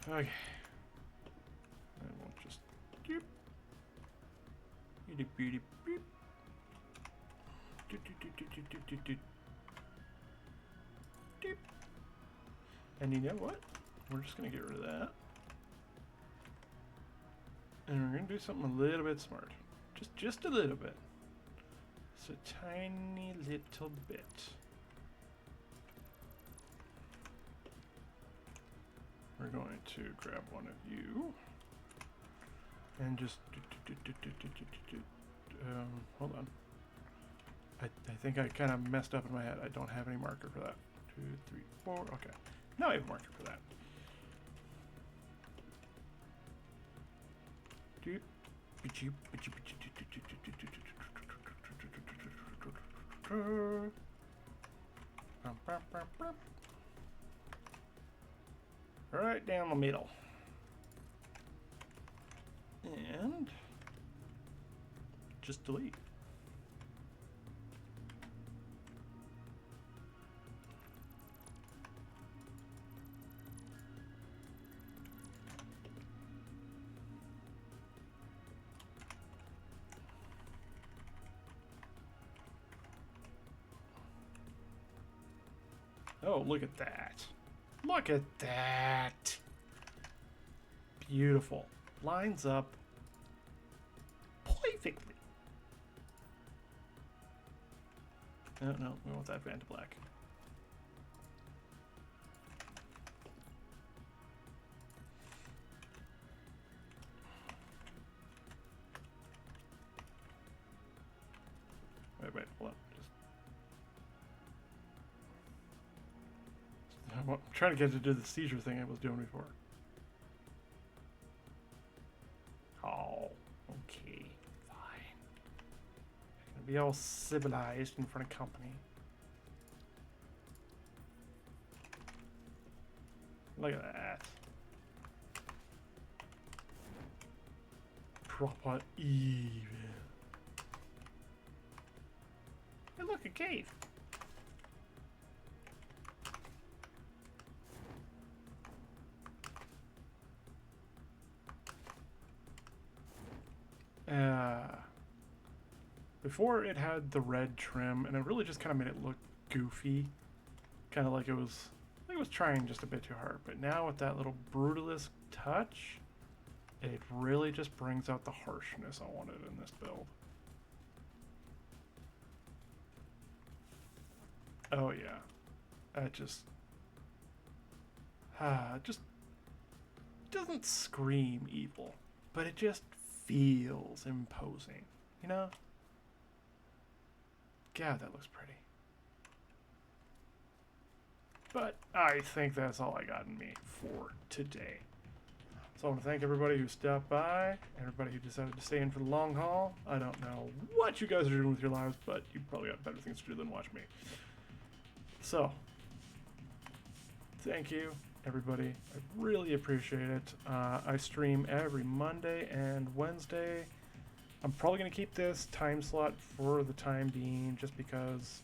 Okay. And we'll just doop. Doop doop doop. Doop doop doop doop doop doop doop. Doop. And you know what? We're just gonna get rid of that. And we're gonna do something a little bit smart. Just a little bit. It's a tiny little bit. We're going to grab one of you and just hold on. I think I kind of messed up in my head. I don't have any marker for that. 2, 3, 4. Okay. Now I have a marker for that. Right down the middle. And just delete. Oh, look at that. Look at that. Beautiful. Lines up perfectly. No, we want that van to black. Wait, hold on. I'm trying to get to do the seizure thing I was doing before. Oh, okay, fine. I'm gonna be all civilized in front of company. Look at that. Proper evil. Hey, look, a cave. Before it had the red trim, and it really just kind of made it look goofy, kind of like it was trying just a bit too hard. But now with that little brutalist touch, it really just brings out the harshness I wanted in this build. Oh yeah, that just doesn't scream evil, but it just feels imposing, you know? God, that looks pretty. But I think that's all I got in me for today. So I want to thank everybody who stopped by, everybody who decided to stay in for the long haul. I don't know what you guys are doing with your lives, but you probably got better things to do than watch me. So, thank you, everybody. I really appreciate it. I stream every Monday and Wednesday. I'm probably going to keep this time slot for the time being just because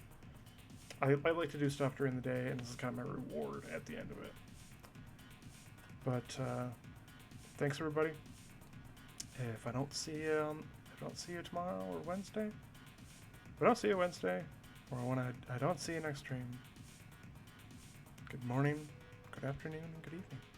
I like to do stuff during the day, and this is kind of my reward at the end of it. But thanks, everybody. If I don't see you don't see you tomorrow or Wednesday, if I don't see you Wednesday, or when I don't see you next stream, good morning, good afternoon, and good evening.